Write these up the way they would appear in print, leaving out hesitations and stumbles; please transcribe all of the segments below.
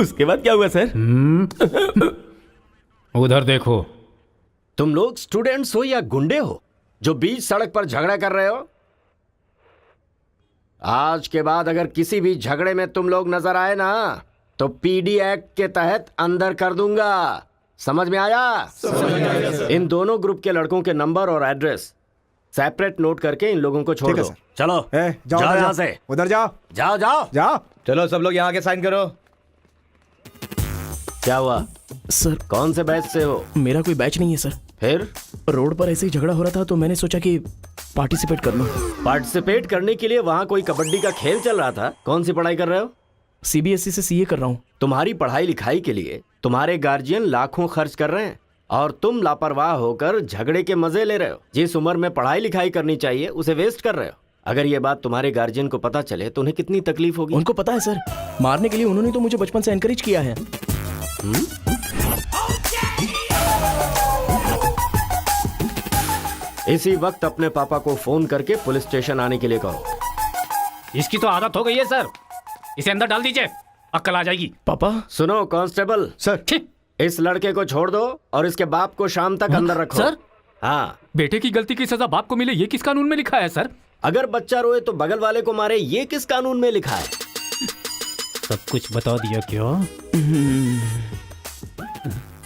उसके बाद क्या हुआ सर? उधर देखो। तुम लोग स्टूडेंट्स हो या गुंडे हो जो बीच सड़क पर झगड़ा कर रहे हो? आज के बाद अगर किसी भी झगड़े में तुम लोग नजर आए ना तो पीडी एक्ट के तहत अंदर कर दूंगा। समझ में आया? इन दोनों ग्रुप के लड़कों के नंबर और एड्रेस सेपरेट नोट करके इन लोगों को छोड़ दो। चलो जाओ यहाँ से। उधर जाओ जाओ जाओ जाओ। चलो सब लोग यहाँ के साइन करो। क्या हुआ सर? कौन से बैच से हो? मेरा कोई बैच नहीं है सर। फिर रोड पर ऐसे ही झगड़ा हो रहा था तो मैंने सोचा कि पार्टिसिपेट कर लूं। पार्टिसिपेट करने के लिए वहाँ कोई कबड्डी का खेल चल रहा था? कौन सी पढ़ाई कर रहे हो? सीबीएसई से सीए कर रहा हूँ। तुम्हारी पढ़ाई लिखाई के लिए तुम्हारे गार्जियन लाखों खर्च कर रहे हैं और तुम लापरवाह होकर झगड़े के मजे ले रहे हो। जिस उम्र में पढ़ाई लिखाई करनी चाहिए उसे वेस्ट कर रहे हो। अगर ये बात तुम्हारे गार्जियन को पता चले तो उन्हें कितनी तकलीफ होगी। उनको पता है सर, मारने के लिए उन्होंने तो मुझे बचपन से एनकरेज किया है। इसी वक्त अपने पापा को फोन करके पुलिस स्टेशन आने के लिए कहो। इसकी तो आदत हो गई है सर, इसे अंदर डाल दीजिए, अक्ल आ जाएगी। पापा। सुनो कांस्टेबल सर, इस लड़के को छोड़ दो और इसके बाप को शाम तक अंदर रखो। सर? हाँ। बेटे की गलती की सजा बाप को मिले, ये किस कानून में लिखा है सर? अगर बच्चा रोए तो बगल वाले को मारे, ये किस कानून में लिखा है? सब कुछ बता दिया क्यों?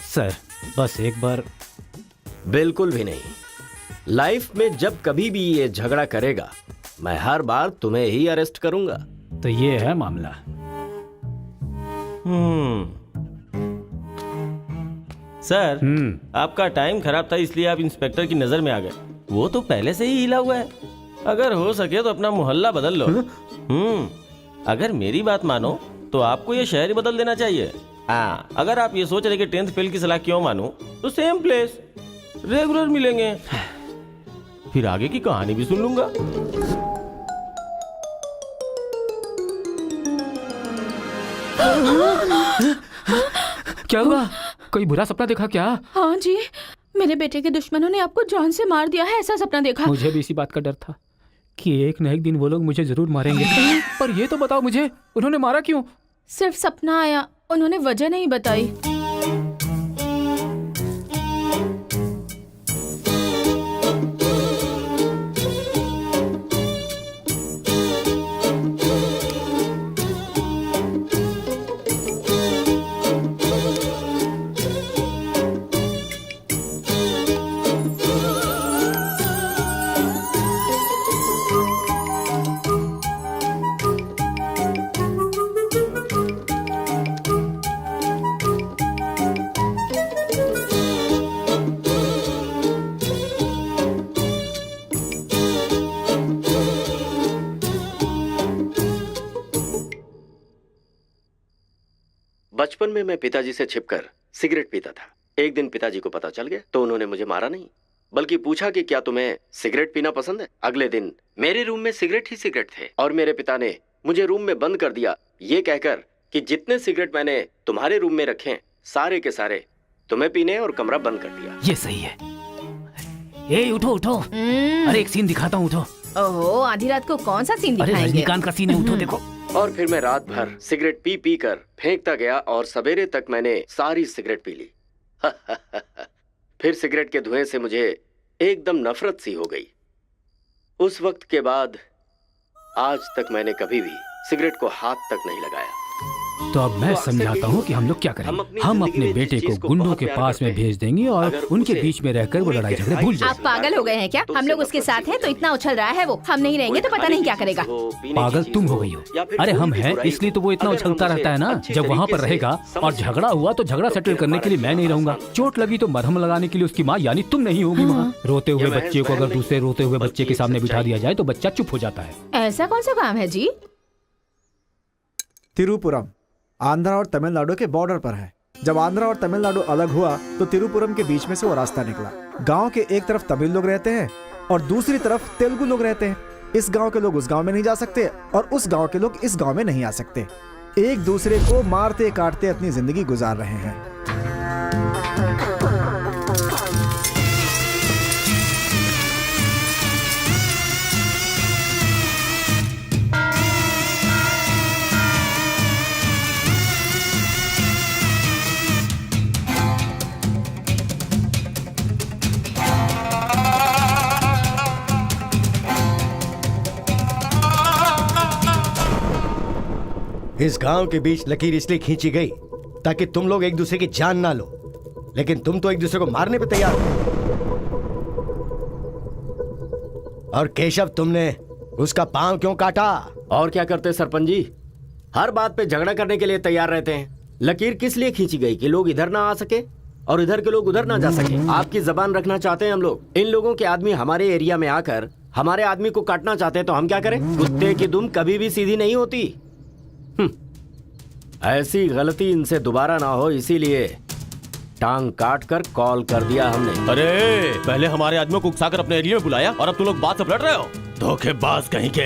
सर बस एक बार। बिल्कुल भी नहीं। लाइफ में जब कभी भी ये झगड़ा करेगा मैं हर बार तुम्हें ही अरेस्ट करूंगा। तो ये है मामला। सर आपका टाइम खराब था इसलिए आप इंस्पेक्टर की नजर में आ गए। वो तो पहले से ही हिला हुआ है। अगर हो सके तो अपना मोहल्ला बदल लो। अगर मेरी बात मानो तो आपको ये शहर ही बदल देना चाहिए। हाँ, अगर आप ये सोच रहे कि 10th फेल की सलाह क्यों मानूं, तो सेम प्लेस रेगुलर मिलेंगे, फिर आगे की कहानी भी सुन लूंगा। क्या हुआ? कोई बुरा सपना देखा क्या? हाँ जी, मेरे बेटे के दुश्मनों ने आपको जान से मार दिया है, ऐसा सपना देखा। मुझे भी इसी बात का डर था कि एक न एक दिन वो लोग मुझे जरूर मारेंगे। पर ये तो बताओ मुझे, उन्होंने मारा क्यों? सिर्फ सपना आया, उन्होंने वजह नहीं बताई। बचपन में मैं पिताजी से छिपकर सिगरेट पीता था। एक दिन पिताजी को पता चल गया तो उन्होंने मुझे मारा नहीं, बल्कि पूछा कि क्या तुम्हें सिगरेट पीना पसंद है। अगले दिन मेरे रूम में सिगरेट ही सिगरेट थे और मेरे पिता ने मुझे रूम में बंद कर दिया, ये कहकर कि जितने सिगरेट मैंने तुम्हारे रूम में रखे सारे के सारे तुम्हें पीने, और कमरा बंद कर दिया। ये सही है। ए उठो उठो, अरे एक सीन दिखाता हूँ, उठो। ओहो, आधी रात को कौन सा सीन अरे दिखाएंगे? रजनीकांत का सीन है, उठो देखो। और फिर मैं रात भर सिगरेट पी पी कर फेंकता गया और सवेरे तक मैंने सारी सिगरेट पी ली। फिर सिगरेट के धुएं से मुझे एकदम नफरत सी हो गई। उस वक्त के बाद आज तक मैंने कभी भी सिगरेट को हाथ तक नहीं लगाया। तो अब मैं समझाता हूँ कि हम लोग क्या करेंगे। हम अपने बेटे को गुंडों के पास में भेज देंगे और उनके बीच में रहकर वो लड़ाई झगड़े भूल जाएंगे। आप पागल हो गए हैं क्या? हम लोग उसके साथ हैं तो इतना उछल रहा है वो, हम नहीं रहेंगे तो पता नहीं क्या करेगा। पागल तुम हो गई हो। अरे हम हैं इसलिए तो वो इतना उछलता रहता है ना। जब वहाँ पर रहेगा और झगड़ा हुआ तो झगड़ा सेटल करने के लिए मैं नहीं रहूंगा। चोट लगी तो मरहम लगाने के लिए उसकी माँ यानी तुम नहीं होगी वहाँ। रोते हुए बच्चे को अगर दूसरे रोते हुए बच्चे के सामने बिठा दिया जाए तो बच्चा चुप हो जाता है। ऐसा कौन सा काम है जी? तिरुपुरम आंध्रा और तमिलनाडु के बॉर्डर पर है। जब आंध्रा और तमिलनाडु अलग हुआ तो तिरुपुरम के बीच में से वो रास्ता निकला। गांव के एक तरफ तमिल लोग रहते हैं और दूसरी तरफ तेलुगु लोग रहते हैं। इस गांव के लोग उस गांव में नहीं जा सकते और उस गांव के लोग इस गांव में नहीं आ सकते। एक दूसरे को मारते काटते अपनी जिंदगी गुजार रहे हैं। इस गांव के बीच लकीर इसलिए खींची गई ताकि तुम लोग एक दूसरे की जान ना लो, लेकिन तुम तो एक दूसरे को मारने पे तैयार हो। और केशव, तुमने उसका पांव क्यों काटा? और क्या करते सरपंच जी, हर बात पे झगड़ा करने के लिए तैयार रहते हैं। लकीर किस लिए खींची गई कि लोग इधर ना आ सके और इधर के लोग उधर ना जा सके। आपकी जबान रखना चाहते हैं हम लोग। इन लोगों के आदमी हमारे एरिया में आकर हमारे आदमी को काटना चाहते हैं तो हम क्या करें? कुत्ते की दुम कभी भी सीधी नहीं होती। ऐसी गलती इनसे दोबारा ना हो, इसीलिए टांग काट कर कॉल कर दिया हमने। अरे पहले हमारे आदमियों को उकसाकर अपने एरिया में बुलाया और अब तुम लोग बात से पलट रहे हो। धोखेबाज कहीं के।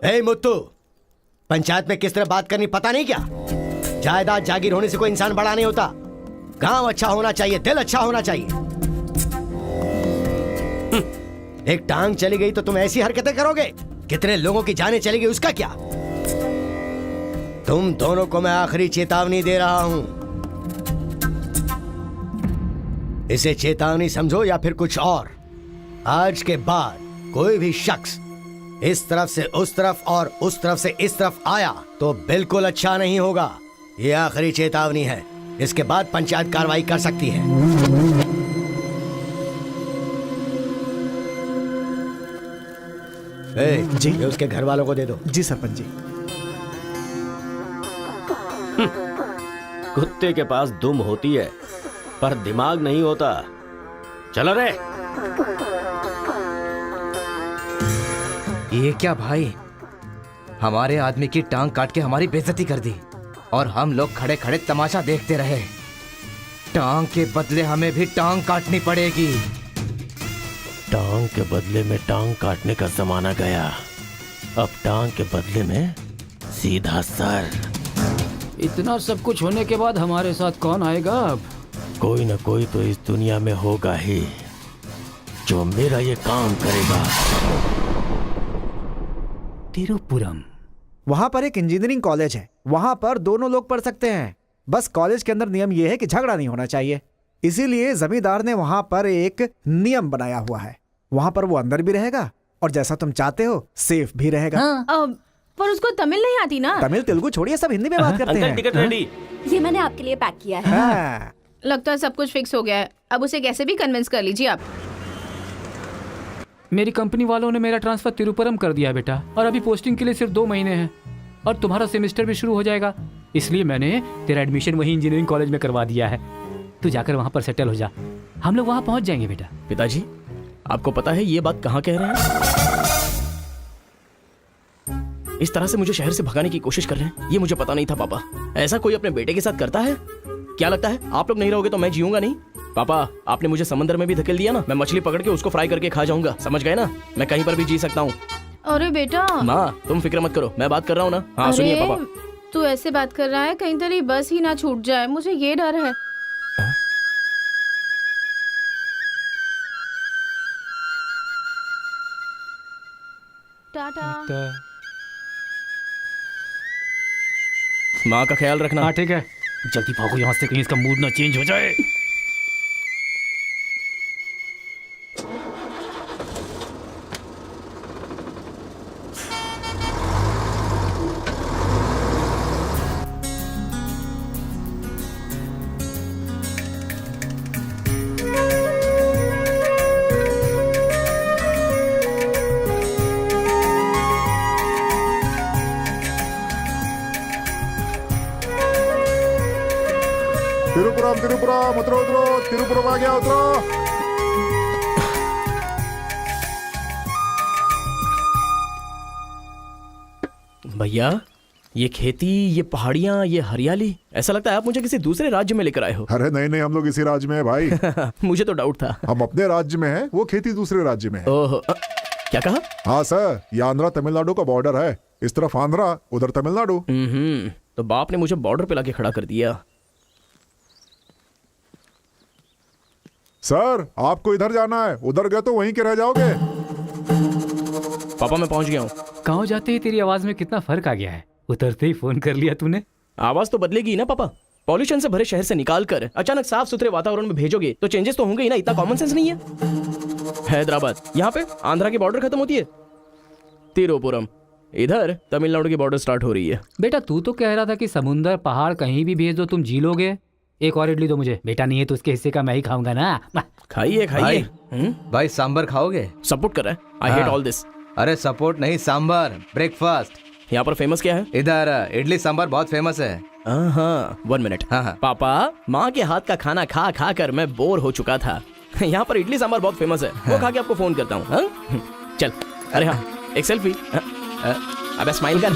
ए मुत्तू, पंचायत में किस तरह बात करनी पता नहीं क्या? जायदाद जागीर होने से कोई इंसान बड़ा नहीं होता। गांव अच्छा होना चाहिए, दिल अच्छा होना चाहिए। एक टांग चली गई तो तुम ऐसी हरकतें करोगे? कितने लोगों की जानें चली गई उसका क्या? तुम दोनों को मैं आखिरी चेतावनी दे रहा हूं। इसे चेतावनी समझो या फिर कुछ और। आज के बाद कोई भी शख्स इस तरफ से उस तरफ और उस तरफ से इस तरफ आया तो बिल्कुल अच्छा नहीं होगा। ये आखिरी चेतावनी है। इसके बाद पंचायत कार्रवाई कर सकती है। जी। ये उसके घर वालों को दे दो। जी सरपंच जी। कुत्ते के पास दुम होती है पर दिमाग नहीं होता। चलो रे। ये क्या भाई, हमारे आदमी की टांग काट के हमारी बेइज्जती कर दी और हम लोग खड़े खड़े तमाशा देखते रहे। टांग के बदले हमें भी टांग काटनी पड़ेगी। टांग के बदले में टांग काटने का जमाना गया। अब टांग के बदले में सीधा सर। इतना सब कुछ होने के बाद हमारे साथ कौन आएगा अब? कोई ना कोई तो इस दुनिया में होगा ही जो मेरा ये काम करेगा। तिरुपुरम। वहां पर एक इंजीनियरिंग कॉलेज है, वहां पर दोनों लोग पढ़ सकते हैं। बस कॉलेज के अंदर नियम यह है कि झगड़ा नहीं होना चाहिए। इसीलिए जमींदार ने वहां पर एक नियम बनाया हुआ है। वहां पर वो अंदर भी रहेगा और जैसा तुम चाहते हो सेफ भी रहेगा। पर उसको तमिल नहीं आती ना। तमिल तेलुगु छोड़िए, सब हिंदी में बात करते अंकल हैं। Ticket ready. ये मैंने आपके लिए पैक किया है। हाँ। लगता है सब कुछ फिक्स हो गया है। अब उसे कैसे भी कन्विंस कर लीजिए आप। मेरी कंपनी वालों ने मेरा ट्रांसफर तिरुपुरम कर दिया बेटा, और अभी पोस्टिंग के लिए सिर्फ 2 महीने हैं और तुम्हारा सेमेस्टर भी शुरू हो जाएगा। इसलिए मैंने तेरा एडमिशन वही इंजीनियरिंग कॉलेज में करवा दिया है। तू जाकर वहां पर सेटल हो जा, हम लोग वहां पहुंच जाएंगे बेटा। पिताजी, आपको पता है ये बात कहाँ कह रहे हैं? इस तरह से मुझे शहर से भगाने की कोशिश कर रहे हैं, ये मुझे पता नहीं था पापा। ऐसा कोई अपने बेटे के साथ करता है? क्या लगता है आप लोग नहीं रहोगे तो मैं जीऊंगा नहीं? पापा, आपने मुझे समंदर में भी धकेल दिया ना, मैं मछली पकड़ के उसको फ्राई करके खा जाऊंगा, समझ गए ना? मैं कहीं पर भी जी सकता हूँ। अरे बेटा। माँ, तुम फिक्र मत करो, मैं बात कर रहा हूँ ना। हाँ सुनिए पापा। तू ऐसे बात कर रहा है, कहीं तेरी बस ही ना छूट जाए, मुझे ये डर है। टाटा। माँ का ख्याल रखना। हाँ ठीक है, जल्दी भागो यहाँ से, कहीं इसका मूड ना चेंज हो जाए। तिरुपुरम तिरुपुरम उतरो उतरो, तिरुपुरम आ गया, उतरो। भैया, ये खेती, ये पहाड़ियाँ, ये हरियाली, ऐसा लगता है आप मुझे किसी दूसरे राज्य में लेकर आए हो। अरे नहीं नहीं, हम लोग इसी राज्य में है भाई। मुझे तो डाउट था। हम अपने राज्य में है, वो खेती दूसरे राज्य में है। ओहो, क्या कहा? हाँ सर, ये आंध्रा तमिलनाडु का बॉर्डर है। इस तरफ आंध्रा, उधर तमिलनाडु। तो बाप ने मुझे बॉर्डर पे लाके खड़ा कर दिया। सर, आपको इधर जाना है, उधर गए तो वहीं के रह जाओगे। पापा मैं पहुंच गया हूँ। गाँव जाते ही तेरी आवाज में कितना फर्क आ गया है। उतरते ही फोन कर लिया तूने। आवाज तो बदलेगी ना पापा। पॉल्यूशन से भरे शहर से निकाल कर अचानक साफ सुथरे वातावरण में भेजोगे तो चेंजेस तो होंगे ही ना, इतना कॉमन सेंस नहीं है? हैदराबाद यहाँ पे आंध्रा की बॉर्डर खत्म होती है, तिरुपुरम इधर तमिलनाडु की बॉर्डर स्टार्ट हो रही है। बेटा तू तो कह रहा था कि समुंदर पहाड़ कहीं भी भेज दो तुम जी लोगे। एक और इडली दो मुझे। बेटा नहीं है तो उसके हिस्से का मैं ही खाऊंगा ना। खाइए खाइए। भाई सांबर खाओगे? सपोर्ट कर रहा है। I hate all this. अरे सपोर्ट नहीं, सांबर ब्रेकफास्ट। यहाँ पर फेमस क्या है? इधर इडली सांबर बहुत फेमस है। हाँ 1 मिनट। हाँ। पापा माँ के हाथ का खाना खा खा कर मैं बोर हो चुका था। यहाँ पर इडली सांबर बहुत फेमस है, वो खा के आपको फोन करता हूँ। चल। अरे हाँ एक सेल्फी। अबे स्माइल कर।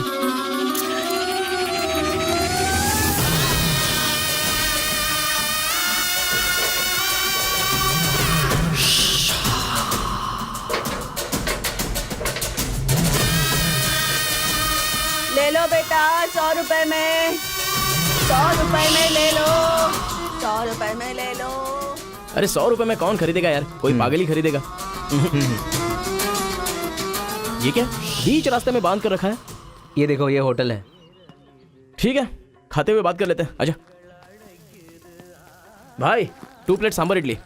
ले लो बेटा 100 रुपए में, 100 रुपए में ले लो, 100 रुपए में ले लो। अरे 100 रुपए में कौन खरीदेगा यार, कोई पागल ही खरीदेगा। ये क्या बीच रास्ते में बांध कर रखा है? ये देखो ये होटल है। ठीक है खाते हुए बात कर लेते हैं। आजा भाई 2 प्लेट सांबर इडली।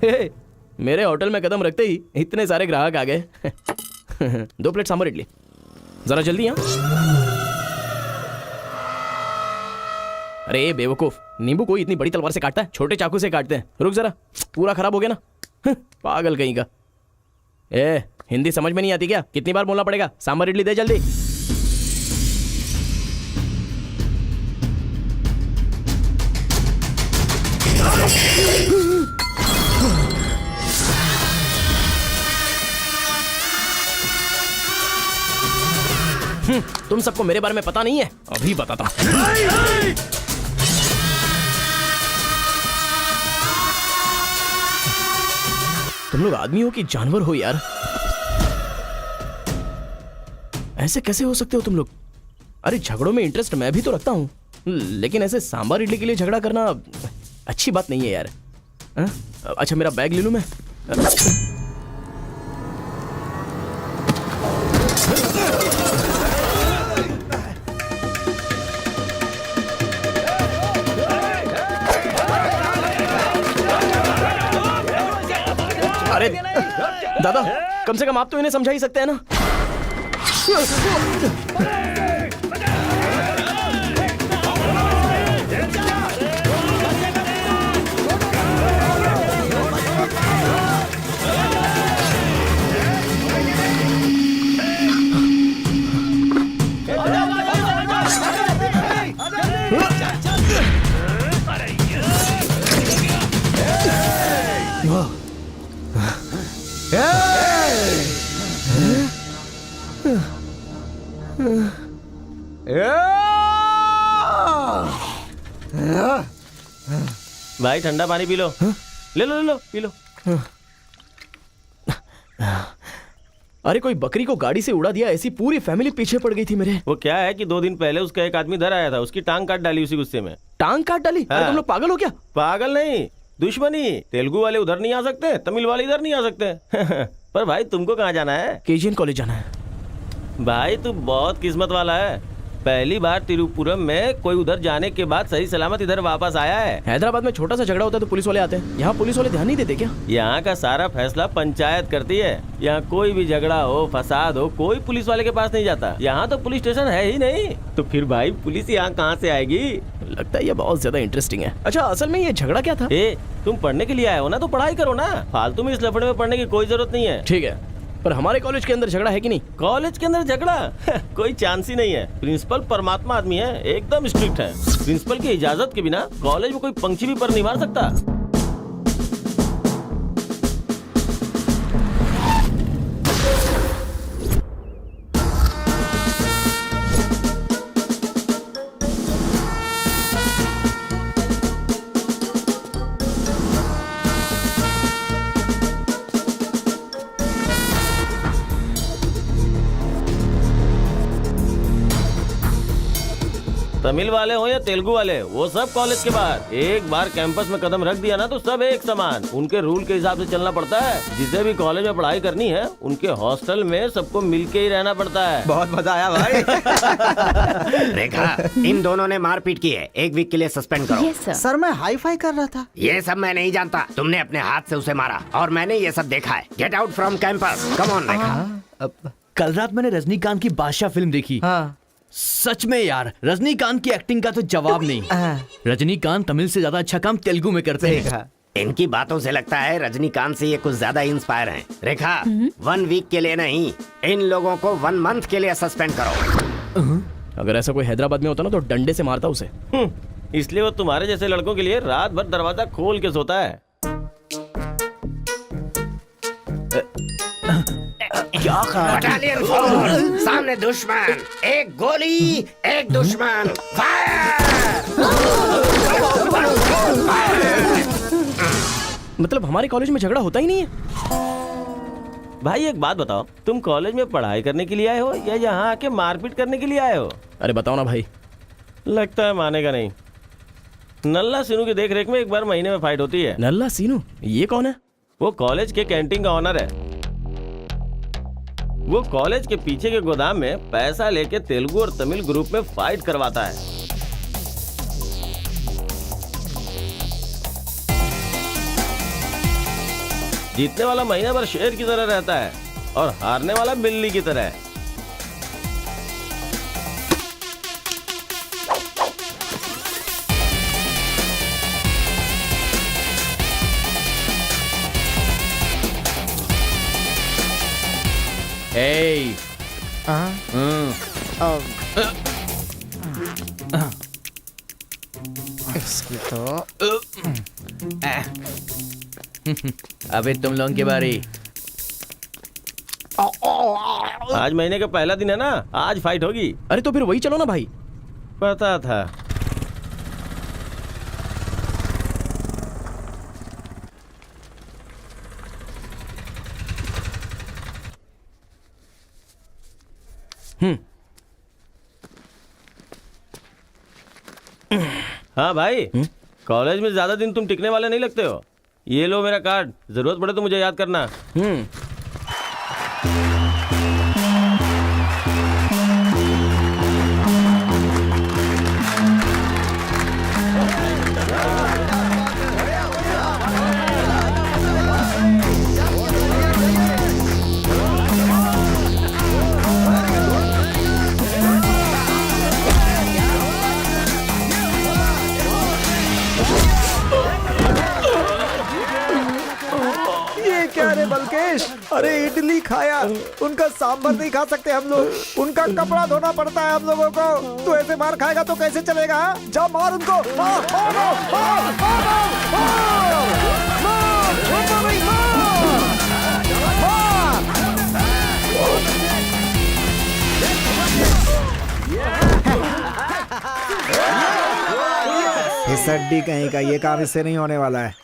हे, मेरे होटल में कदम रखते ही इतने सारे ग्राहक आ गए। 2 प्लेट सांबर इडली जरा जल्दी। यहाँ अरे बेवकूफ, नींबू कोई इतनी बड़ी तलवार से काटता है? छोटे चाकू से काटते हैं। रुक जरा, पूरा खराब हो गया ना। पागल कहीं का। हिंदी समझ में नहीं आती क्या? कितनी बार बोलना पड़ेगा? सांबर इडली दे जल्दी। तुम सबको मेरे बारे में पता नहीं है, अभी बताता हूं। तुम लोग आदमी हो कि जानवर हो यार? ऐसे कैसे हो सकते हो तुम लोग? अरे झगड़ों में इंटरेस्ट मैं भी तो रखता हूं, लेकिन ऐसे सांबर इडली के लिए झगड़ा करना अच्छी बात नहीं है यार। अच्छा मेरा बैग ले लूं मैं? अरे दादा कम से कम आप तो इन्हें समझा ही सकते हैं ना। भाई ठंडा पानी पी लो। ले लो ले लो पी लो। अरे कोई बकरी को गाड़ी से उड़ा दिया, ऐसी पूरी फैमिली पीछे पड़ गई थी मेरे। वो क्या है कि 2 दिन पहले उसका एक आदमी इधर आया था, उसकी टांग काट डाली उसी गुस्से में। टांग काट डाली? अरे तुम लोग पागल हो क्या? पागल नहीं, दुश्मनी। तेलुगु वाले उधर नहीं आ सकते, तमिल वाले इधर नहीं आ सकते। पर भाई तुमको कहाँ जाना है? केजीएन कॉलेज जाना है। भाई तू बहुत किस्मत वाला है, पहली बार तिरुपुरम में कोई उधर जाने के बाद सही सलामत इधर वापस आया है। हैदराबाद में छोटा सा झगड़ा होता है तो पुलिस वाले आते हैं, यहाँ पुलिस वाले ध्यान नहीं देते क्या? यहाँ का सारा फैसला पंचायत करती है। यहाँ कोई भी झगड़ा हो, फसाद हो, कोई पुलिस वाले के पास नहीं जाता। यहाँ तो पुलिस स्टेशन है ही नहीं, तो फिर भाई पुलिस यहाँ कहाँ से आएगी? लगता है ये बहुत ज्यादा इंटरेस्टिंग है। अच्छा असल में ये झगड़ा क्या था? तुम पढ़ने के लिए आए हो ना, तो पढ़ाई करो ना, फालतू में इस लफड़े में पढ़ने की कोई जरूरत नहीं है। ठीक है, पर हमारे कॉलेज के अंदर झगड़ा है कि नहीं? कॉलेज के अंदर झगड़ा? कोई चांस ही नहीं है। प्रिंसिपल परमात्मा आदमी है, एकदम स्ट्रिक्ट है। प्रिंसिपल की इजाजत के बिना कॉलेज में कोई पंछी भी पर नहीं मार सकता। तमिल वाले हो या तेलुगु वाले, वो सब कॉलेज के बाहर। एक बार कैंपस में कदम रख दिया ना तो सब एक समान। उनके रूल के हिसाब से चलना पड़ता है। जिसे भी कॉलेज में पढ़ाई करनी है उनके हॉस्टल में सबको मिलके ही रहना पड़ता है। बहुत मजा आया भाई। रेखा, इन दोनों ने मारपीट की है, 1 वीक के लिए सस्पेंड करो। सर मैं हाई फाई कर रहा था। ये सब मैं नहीं जानता। तुमने अपने हाथ से उसे मारा और मैंने ये सब देखा है। Get out from campus. Come on Rekha. कल रात मैंने रजनीकांत की बादशाह फिल्म देखी। हाँ। सच में यार, रजनीकांत की एक्टिंग का तो जवाब नहीं। रजनीकांत तमिल से ज्यादा अच्छा काम तेलुगु में करते हैं। इनकी बातों से लगता है रजनीकांत से ये कुछ ज्यादा इंस्पायर हैं। रेखा, 1 वीक के लिए नहीं, इन लोगों को 1 मंथ के लिए सस्पेंड करो। अगर ऐसा कोई हैदराबाद में होता ना तो डंडे से मारता उसे। इसलिए वो तुम्हारे जैसे लड़कों के लिए रात भर दरवाजा खोल के सोता है। क्या बटालियन फॉरवर्ड, सामने दुश्मन, एक गोली, एक दुश्मन, फायर। मतलब हमारे कॉलेज में झगड़ा होता ही नहीं है। भाई एक बात बताओ, तुम कॉलेज में पढ़ाई करने के लिए आए हो या यहाँ आके मारपीट करने के लिए आए हो? अरे बताओ ना भाई। लगता है मानेगा नहीं। नल्ला सीनू की देख रेख में एक बार महीने में फाइट होती है। नल्ला सीनू, ये कौन है? वो कॉलेज के कैंटीन का ऑनर है। वो कॉलेज के पीछे के गोदाम में पैसा लेके तेलुगु और तमिल ग्रुप में फाइट करवाता है। जीतने वाला महीना भर शेर की तरह रहता है और हारने वाला बिल्ली की तरह। Hey. इसकी तो अबे तुम लोगों की बारी। आज महीने का पहला दिन है ना, आज फाइट होगी। अरे तो फिर वही चलो ना भाई। पता था। हाँ भाई, कॉलेज में ज्यादा दिन तुम टिकने वाले नहीं लगते हो। ये लो मेरा कार्ड, जरूरत पड़े तो मुझे याद करना। क्या रे बलकेश, अरे इडली खाया, उनका सांभर नहीं खा सकते हम लोग, उनका कपड़ा धोना पड़ता है हम लोगों को। तू ऐसे मार खाएगा तो कैसे चलेगा? जा मार उनको, मार, मार, मार, मार, मार, मार, छोड़ो नहीं, मार। इस हड्डी कहीं का ये काम इससे नहीं होने वाला है।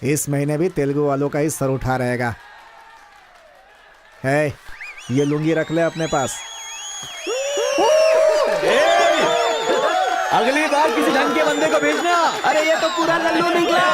इस महीने भी तेलुगु वालों का ही सर उठा रहेगा। है, ये लुंगी रख ले अपने पास। अगली बार किसी ढंग के बंदे को भेजना। अरे ये तो पूरा लल्लू निकला।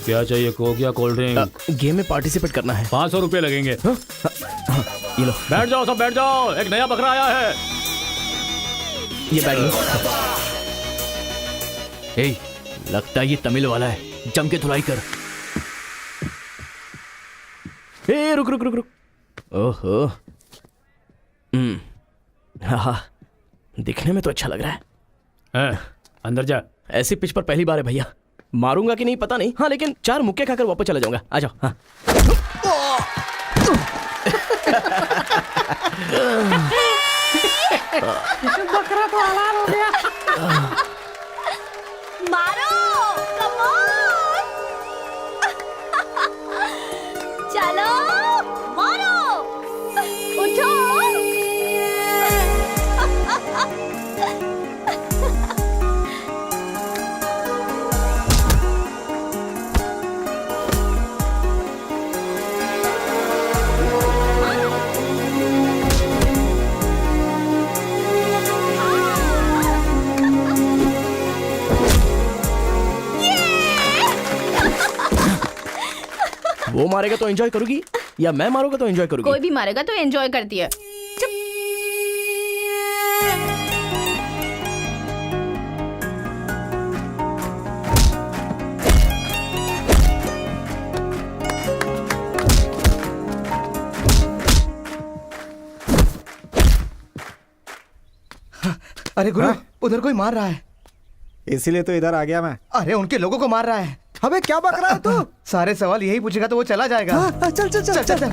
क्या चाहिए? कोक या कोल्ड ड्रिंक? गेम में पार्टिसिपेट करना है। 500 रुपए लगेंगे। ये लो। बैठ जाओ, सब बैठ जाओ, एक नया बकरा आया है। ये बैग लो। ए, लगता है ये तमिल वाला है, जम के धुलाई कर। ए, रुक रुक रुक रुक। ओहो, हाँ, दिखने में तो अच्छा लग रहा है। अंदर जा। ऐसी पिच पर पहली बार है भैया। मारूंगा कि नहीं पता नहीं, हाँ लेकिन 4 मुक्के खाकर वापस चला जाऊंगा। आ जाओ। हाँ। बकरा तो हलाल हो गया। मारो, कम ऑन। चलो, मारो, उठो। मारेगा तो एंजॉय करोगी या मैं मारूंगा तो एंजॉय करोगी? कोई भी मारेगा तो एंजॉय करती है। अरे गुरु, उधर कोई मार रहा है। इसीलिए तो इधर आ गया मैं। अरे उनके लोगों को मार रहा है। अबे क्या बक रहा है तू? सारे सवाल यही पूछेगा तो वो चला जाएगा। चल चल चल चल, चल।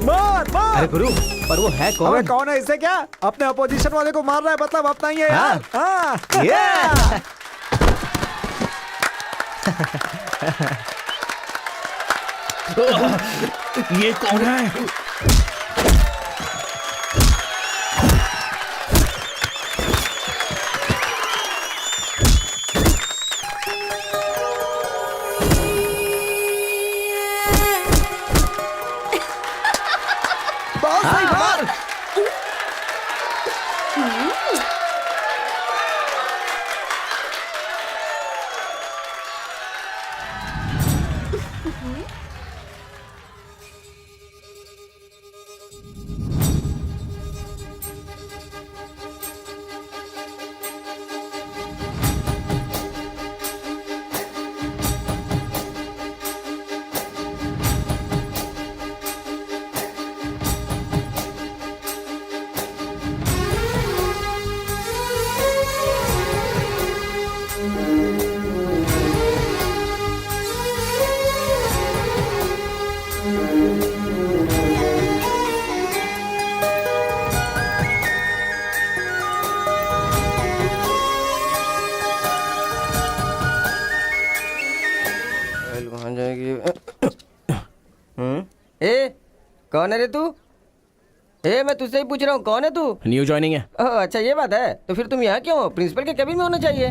मार मार। अरे गुरु, पर वो है कौन? अबे कौन है? इससे क्या? अपने अपोजिशन वाले को मार रहा है, मतलब अपना ही है यार। हाँ। ये कौन है? ए कौन है रे तू? ए मैं तुझसे ही पूछ रहा हूँ, कौन है तू? न्यू ज्वाइनिंग है। ओह अच्छा ये बात है, तो फिर तुम यहाँ क्यों हो? प्रिंसिपल के केबिन में होना चाहिए।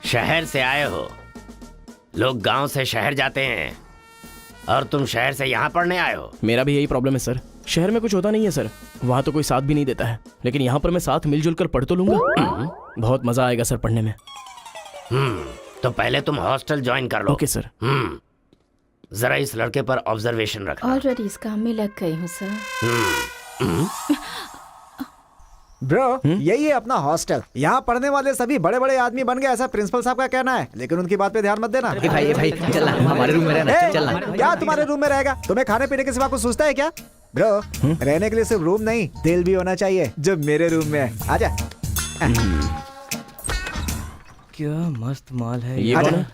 शहर से आए हो। लोग गांव से शहर जाते हैं और तुम शहर से यहाँ पढ़ने आए हो। मेरा भी यही प्रॉब्लम है सर, शहर में कुछ होता नहीं है सर, वहाँ तो कोई साथ भी नहीं देता है, लेकिन यहाँ पर मैं साथ मिलजुल कर पढ़ तो लूंगा। बहुत मजा आएगा सर पढ़ने में। तो पहले तुम हॉस्टल ज्वाइन कर लो। Okay sir. जरा इस लड़के पर ऑब्जर्वेशन रखना। ऑलरेडी इस काम में लग गई हूँ सर। ब्रो यही है अपना हॉस्टल। यहाँ पढ़ने वाले सभी बड़े बड़े आदमी बन गए, ऐसा प्रिंसिपल साहब का कहना है, लेकिन उनकी बात पे ध्यान मत देना। भाई चल हमारे रूम में रहना, चल क्या तुम्हारे रूम में रहेगा? तुम्हें खाने पीने के सिवा कुछ सोचता है क्या? ब्रो रहने के लिए सिर्फ रूम नहीं, दिल भी होना चाहिए, जो मेरे रूम में है। आजा। क्या मस्त माल है ये कौन है?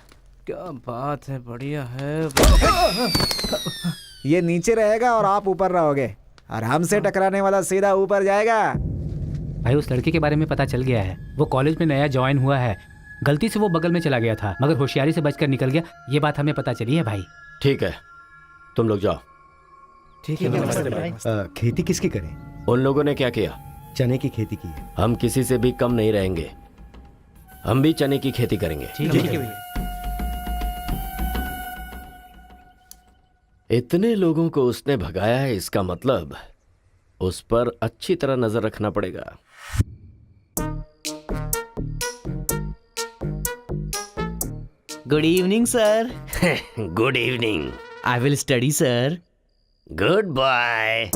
क्या बात है, बढ़िया है। ये नीचे रहेगा और आप ऊपर रहोगे, और हमसे टकराने वाला सीधा ऊपर जाएगा। भाई उस लड़के के बारे में पता चल गया है, वो कॉलेज में नया ज्वाइन हुआ है। गलती से वो बगल में चला गया था, मगर होशियारी से बचकर निकल गया, ये बात हमें पता चली है भाई। ठीक है तुम लोग जाओ। ठीक है। खेती किसकी करें? उन लोगों ने क्या किया? चने की खेती की है। हम किसी से भी कम नहीं रहेंगे, हम भी चने की खेती करेंगे। ठीक है। इतने लोगों को उसने भगाया है, इसका मतलब उस पर अच्छी तरह नजर रखना पड़ेगा। Good evening sir. Good evening. I will study sir. Good bye.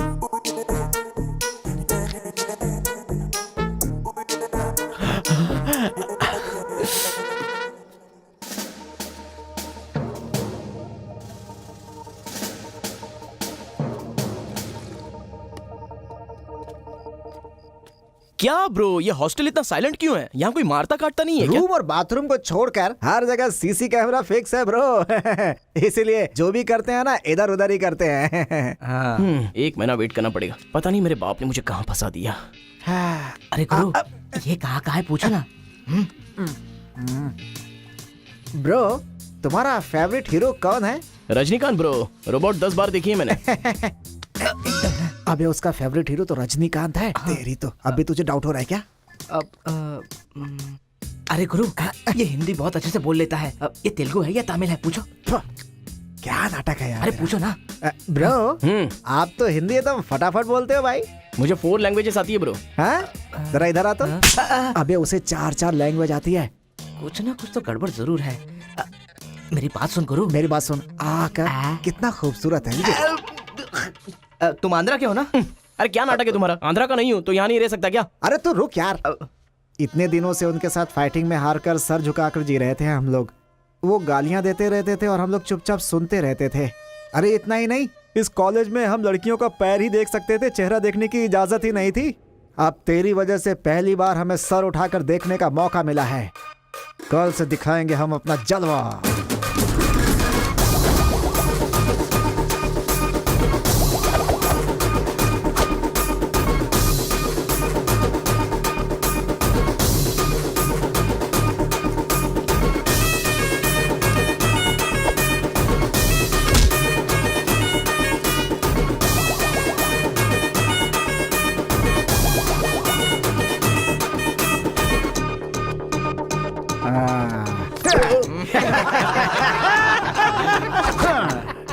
क्या ब्रो, ये हॉस्टल इतना साइलेंट क्यों है? यहाँ कोई मारता काटता नहीं है क्या? रूम और बाथरूम को छोड़कर हर जगह सीसी कैमरा फिक्स है ब्रो। इसीलिए जो भी करते हैं ना, इधर उधर ही करते हैं। एक महीना वेट करना पड़ेगा, पता नहीं मेरे बाप ने मुझे कहाँ फंसा दिया। अरे गुरु, ये कहाँ है पूछो ना। ब्रो तुम्हारा फेवरेट हीरो कौन है? रजनीकांत ब्रो, रोबोट 10 बार देखी है मैंने। अबे उसका फेवरेट हीरो तो रजनीकांत है। तेरी तो अब भी तुझे डाउट हो रहा है क्या? अब अरे गुरु, ये हिंदी बहुत अच्छे से बोल लेता है। ये तेलुगु है या तमिल है? पूछो। क्या नाटक है यार। अरे पूछो ना। ब्रो, आप तो हिंदी एकदम फटाफट बोलते हो भाई। मुझे 4 लैंग्वेजेस आती है ब्रो। हाँ, जरा इधर आ तो। अबे उसे 4 लैंग्वेज आती है। कुछ ना कुछ तो गड़बड़ जरूर है। मेरी बात सुन गुरु। मेरी बात सुन। कितना खूबसूरत है ये। तुम आंध्रा के हो ना? अरे क्या नाटक है तुम्हारा? आंध्रा का नहीं हूँ तो यहाँ नहीं रह सकता क्या? अरे तो रुक यार। इतने दिनों से उनके साथ फाइटिंग में हारकर सर झुकाकर जी रहे थे हम लोग। वो गालियां देते रहते थे और हम लोग चुपचाप सुनते रहते थे। अरे इतना ही नहीं, इस कॉलेज में हम लड़कियों का पैर ही देख सकते थे, चेहरा देखने की इजाजत ही नहीं थी। अब तेरी वजह से पहली बार हमें सर उठाकर देखने का मौका मिला है। कल से दिखाएंगे हम अपना जलवा।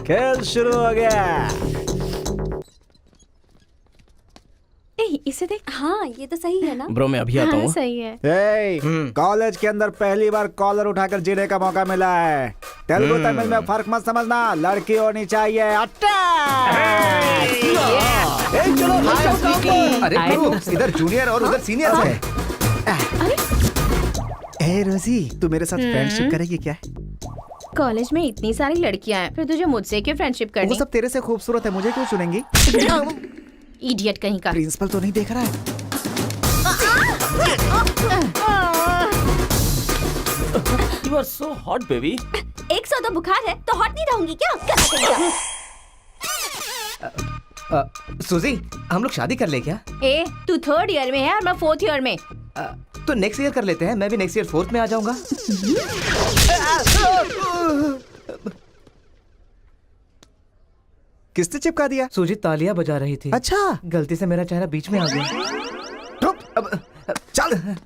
खेल शुरू हो गया। इसे देख। हाँ ये तो सही है ना ब्रो मैं अभी आता हूँ। सही है। कॉलेज के अंदर पहली बार कॉलर उठाकर जीने का मौका मिला है। तेलुगु तमिल में फर्क मत समझना, लड़की होनी चाहिए। अरे इधर जूनियर और उधर सीनियर है। ए रोजी, तू मेरे साथ फ्रेंडशिप करेगी क्या? कॉलेज में इतनी सारी लड़कियां हैं, फिर तुझे मुझसे क्यों फ्रेंडशिप करनी? वो सब तेरे से खूबसूरत है, मुझे क्यों चुनेंगी? इडियट कहीं का। प्रिंसिपल तो नहीं देख रहा है? You are so hot, baby. 100 तो बुखार है तो हॉट नहीं रहूंगी क्या? सुजी, हम लोग शादी कर ले क्या? ए, तू 3rd ईयर में है और मैं 4th ईयर में। तो नेक्स्ट ईयर कर लेते हैं। मैं भी नेक्स्ट ईयर 4th में आ जाऊंगा। किसने चिपका दिया? सूजी तालियां बजा रही थी। अच्छा, गलती से मेरा चेहरा बीच में आ गया। चल।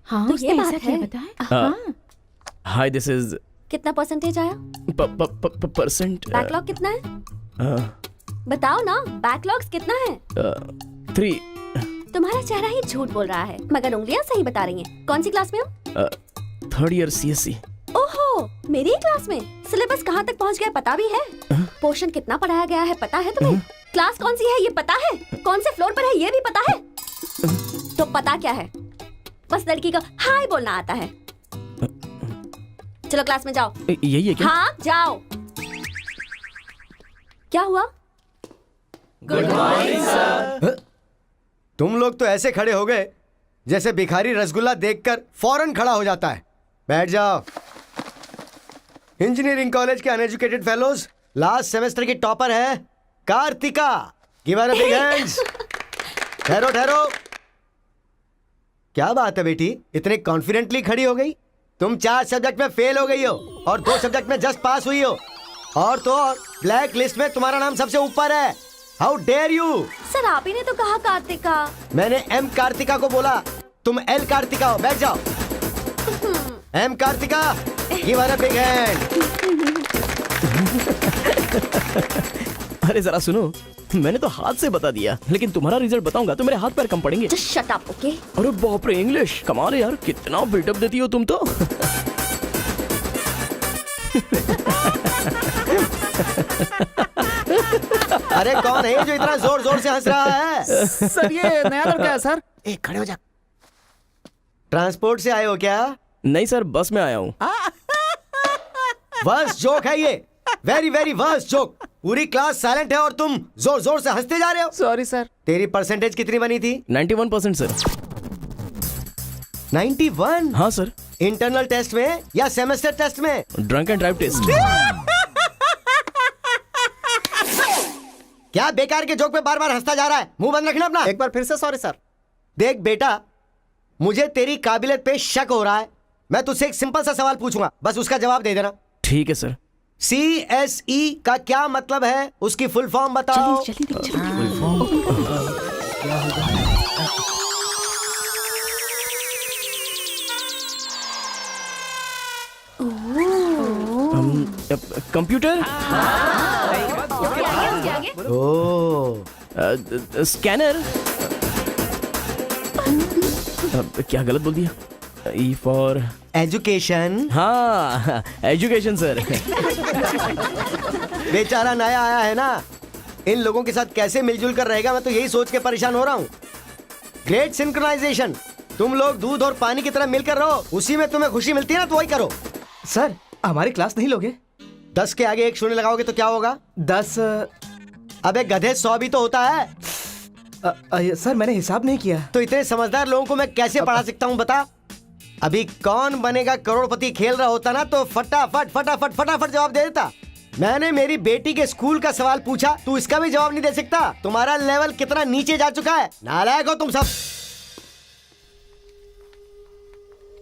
हाँ तो ये बात है। बताएं। Hi this is. कितना परसेंटेज आया? परसेंट। बैकलॉग कितना है? बताओ ना, बैकलॉग्स कितना है? 3। तुम्हारा चेहरा ही झूठ बोल रहा है, मगर उंगलियां सही बता रही हैं। कौन सी क्लास में हो? 3rd year CSC। ओहो, मेरी क्लास में। सिलेबस कहाँ तक पहुँच गया पता भी है? पोर्शन कितना पढ़ाया गया है पता है तुम्हें? क्लास कौन सी है ये पता है? कौन से फ्लोर पर है ये भी पता है? तो पता क्या है? बस लड़की को हाय बोलना आता है। चलो क्लास में जाओ। यही है क्या? हाँ जाओ। क्या हुआ? Good morning sir. तुम लोग तो ऐसे खड़े हो गए जैसे भिखारी रसगुल्ला देखकर फौरन खड़ा हो जाता है। बैठ जाओ। इंजीनियरिंग कॉलेज के अनएजुकेटेड फेलोज, लास्ट सेमेस्टर की टॉपर है Karthika. Give her a big hands. ठहरो ठहरो। क्या बात है बेटी, इतने कॉन्फिडेंटली खड़ी हो गई? तुम 4 सब्जेक्ट में फेल हो गई हो और 2 सब्जेक्ट में जस्ट पास हुई हो, और तो और ब्लैक लिस्ट में तुम्हारा नाम सबसे ऊपर है। How dare you? सर आप ही ने तो कहा कार्तिका। मैंने एम कार्तिका को बोला, तुम एल कार्तिका हो। बैठ जाओ। M Karthika, give her a big hand. अरे जरा सुनो, मैंने तो हाथ से बता दिया, लेकिन तुम्हारा रिजल्ट बताऊंगा तो मेरे हाथ पैर कम पड़ेंगे। Just shut up, okay? अरे बाप रे, इंग्लिश कमाल है यार, कितना बिल्डअप देती हो तुम तो। अरे कौन है जो इतना जोर जोर से हंस रहा है? सर ये नया लड़का है सर। एक खड़े हो जा। ट्रांसपोर्ट से आए हो क्या? नहीं सर, बस में आया हूँ। वर्स्ट जोक है ये, वेरी वेरी वर्स्ट जोक। पूरी क्लास साइलेंट है और तुम जोर जोर से हंसते जा रहे हो। Sorry sir. तेरी परसेंटेज कितनी बनी थी? 91% सर। 91? हाँ सर। इंटरनल टेस्ट में या सेमेस्टर टेस्ट में? Drunk and drive test. क्या बेकार के जोक पे बार बार हंसता जा रहा है? मुंह बंद रखना अपना। एक बार फिर से सॉरी सर। देख बेटा, मुझे तेरी काबिलियत पे शक हो रहा है। मैं तुझसे एक सिंपल सा सवाल पूछूंगा, बस उसका जवाब दे देना। ठीक है सर। CSE का क्या मतलब है? उसकी फुल फॉर्म बताओ। कंप्यूटर, स्कैनर, क्या गलत बोल दिया? E for education. हाँ, एजुकेशन सर। बेचारा नया आया है ना, इन लोगों के साथ कैसे मिलजुल कर रहेगा, मैं तो यही सोच के परेशान हो रहा हूँ। Great synchronization. तुम लोग दूध और पानी की तरह मिलकर रहो, उसी में तुम्हें खुशी मिलती है ना, तो वही करो। सर हमारी क्लास नहीं लोगे? 10 के आगे 1 शून्य लगाओगे तो क्या होगा? 10। अबे गधे 100 भी तो होता है। सर मैंने हिसाब नहीं किया। तो इतने समझदार लोगों को मैं कैसे पढ़ा सकता हूँ बता? अभी कौन बनेगा करोड़पति खेल रहा होता ना, तो फटाफट फटाफट फटाफट जवाब दे देता। मैंने मेरी बेटी के स्कूल का सवाल पूछा, तू इसका भी जवाब नहीं दे सकता। तुम्हारा लेवल कितना नीचे जा चुका है, नालायक हो तुम सब।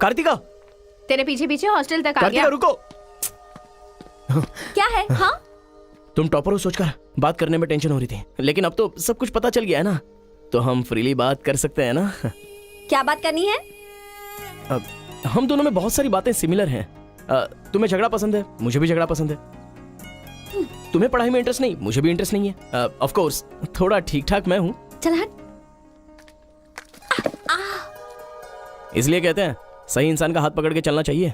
कार्तिका, तेरे पीछे पीछे हॉस्टल तक आ कार्तिका गया। रुको। क्या है? हाँ, तुम टॉपर हो सोचकर बात करने में टेंशन हो रही थी, लेकिन अब तो सब कुछ पता चल गया है ना, तो हम फ्रीली बात कर सकते हैं ना। क्या बात करनी है? अब हम दोनों में बहुत सारी बातें सिमिलर हैं। तुम्हें झगड़ा पसंद है, मुझे भी झगड़ा पसंद है। तुम्हें पढ़ाई में इंटरेस्ट नहीं, मुझे भी इंटरेस्ट नहीं है। ऑफ कोर्स थोड़ा ठीक ठाक मैं हूँ, चल हट। इसलिए कहते हैं सही इंसान का हाथ पकड़ के चलना चाहिए।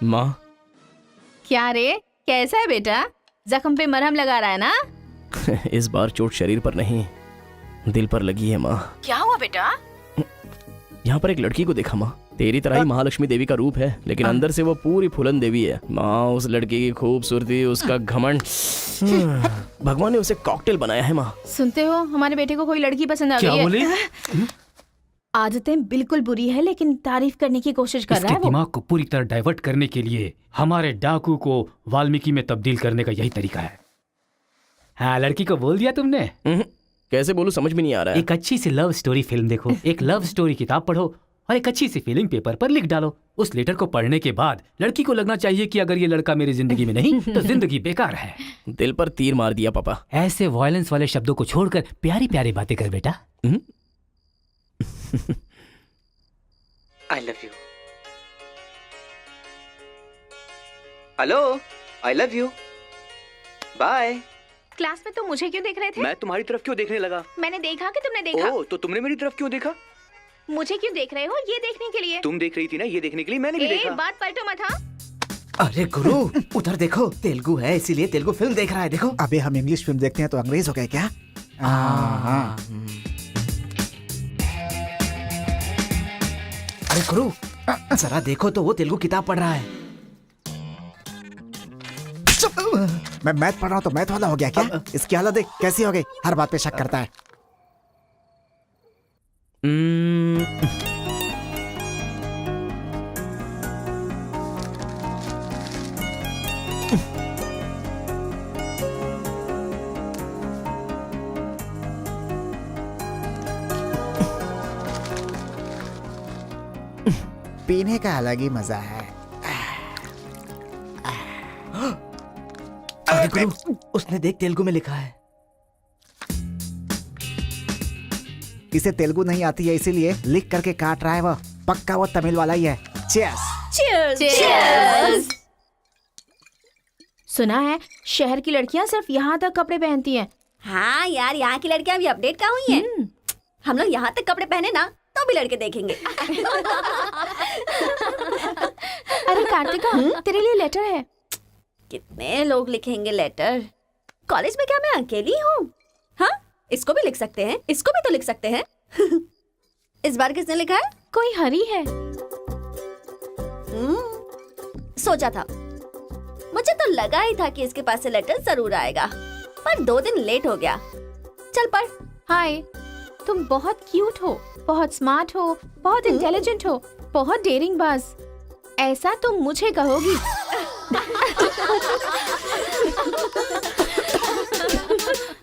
माँ, क्या रे, कैसा है बेटा? जख्म पे मरहम लगा रहा है ना? इस बार चोट शरीर पर नहीं, दिल पर लगी है माँ। क्या हुआ बेटा? यहाँ पर एक लड़की को देखा माँ, तेरी तरह ही महालक्ष्मी देवी का रूप है, लेकिन अंदर से वो पूरी फूलन देवी है। माँ, उस लड़की की खूबसूरती, उसका घमंड, भगवान ने उसे कॉकटेल बनाया है माँ। सुनते हो, हमारे बेटे को कोई लड़की पसंद आ गई है। क्या बोली? आदतें बिल्कुल बुरी है, लेकिन तारीफ करने की कोशिश कर रहा इसके है वो। दिमाग को पूरी तरह डाइवर्ट करने के लिए हमारे डाकू को वाल्मीकि में तब्दील करने का यही तरीका है। हाँ, लड़की को बोल दिया तुमने? कैसे बोलूं, समझ में नहीं आ रहा है। एक अच्छी सी लव स्टोरी फिल्म देखो, एक लव स्टोरी किताब पढ़ो और एक अच्छी सी फीलिंग पेपर पर लिख डालो। उस लेटर को पढ़ने के बाद लड़की को लगना चाहिए कि अगर ये लड़का मेरी जिंदगी में नहीं तो जिंदगी बेकार है। दिल पर तीर मार दिया पापा। ऐसे वायलेंस वाले शब्दों को छोड़कर प्यारी प्यारी बातें कर बेटा। I love you. Hello, I love you. Bye. Class में तुम मुझे क्यों देख रहे थे? मैं तुम्हारी तरफ क्यों देखने लगा? मैंने देखा कि तुमने देखा। ओह, तो तुमने मेरी तरफ क्यों देखा? मुझे क्यों देख रहे हो? ये देखने के लिए। तुम देख रही थी ना, ये देखने के लिए मैंने भी देखा। बात पलटो मत। हाँ, अरे गुरु, उधर देखो, तेलुगु है इसीलिए तेलुगु फिल्म देख रहा है। देखो। अबे हम इंग्लिश फिल्म देखते हैं तो अंग्रेज हो गए क्या? हाँ। अरे गुरु, जरा देखो तो वो तेलुगु किताब पढ़ रहा है। मैं मैथ पढ़ रहा हूँ तो मैथ वाला हो गया क्या? इसकी हालत देख कैसी हो गई, हर बात पे शक करता है। पीने का अलग ही मजा है। अरे गुरु, उसने देख तेलुगु में लिखा है। इसे तेलुगु नहीं आती है इसीलिए लिख करके काट रहा है वो। पक्का वो तमिल वाला ही है। चीयर्स। चीयर्स। चीयर्स। सुना है शहर की लड़कियां सिर्फ यहाँ तक कपड़े पहनती हैं। हाँ यार, यहाँ की लड़कियां भी अपडेट का हुई हैं। हम लोग यहाँ तक कपड़े पहने ना तो भी लड़के देखेंगे। अरे कार्तिका, तेरे लिए लेटर है। कितने लोग लिखेंगे लेटर? कॉलेज में क्या मैं अकेली हूँ? हाँ, इसको भी लिख सकते हैं, इसको भी तो लिख सकते हैं। इस बार किसने लिखा है? कोई हरी है। सोचा था, मुझे तो लगा ही था कि इसके पास से लेटर जरूर आएगा, पर 2 दिन लेट हो गया। चल पढ़। हाय, तुम बहुत क्यूट हो, बहुत स्मार्ट हो, बहुत इंटेलिजेंट हो, बहुत डेयरिंग बाज। ऐसा तुम मुझे कहोगी?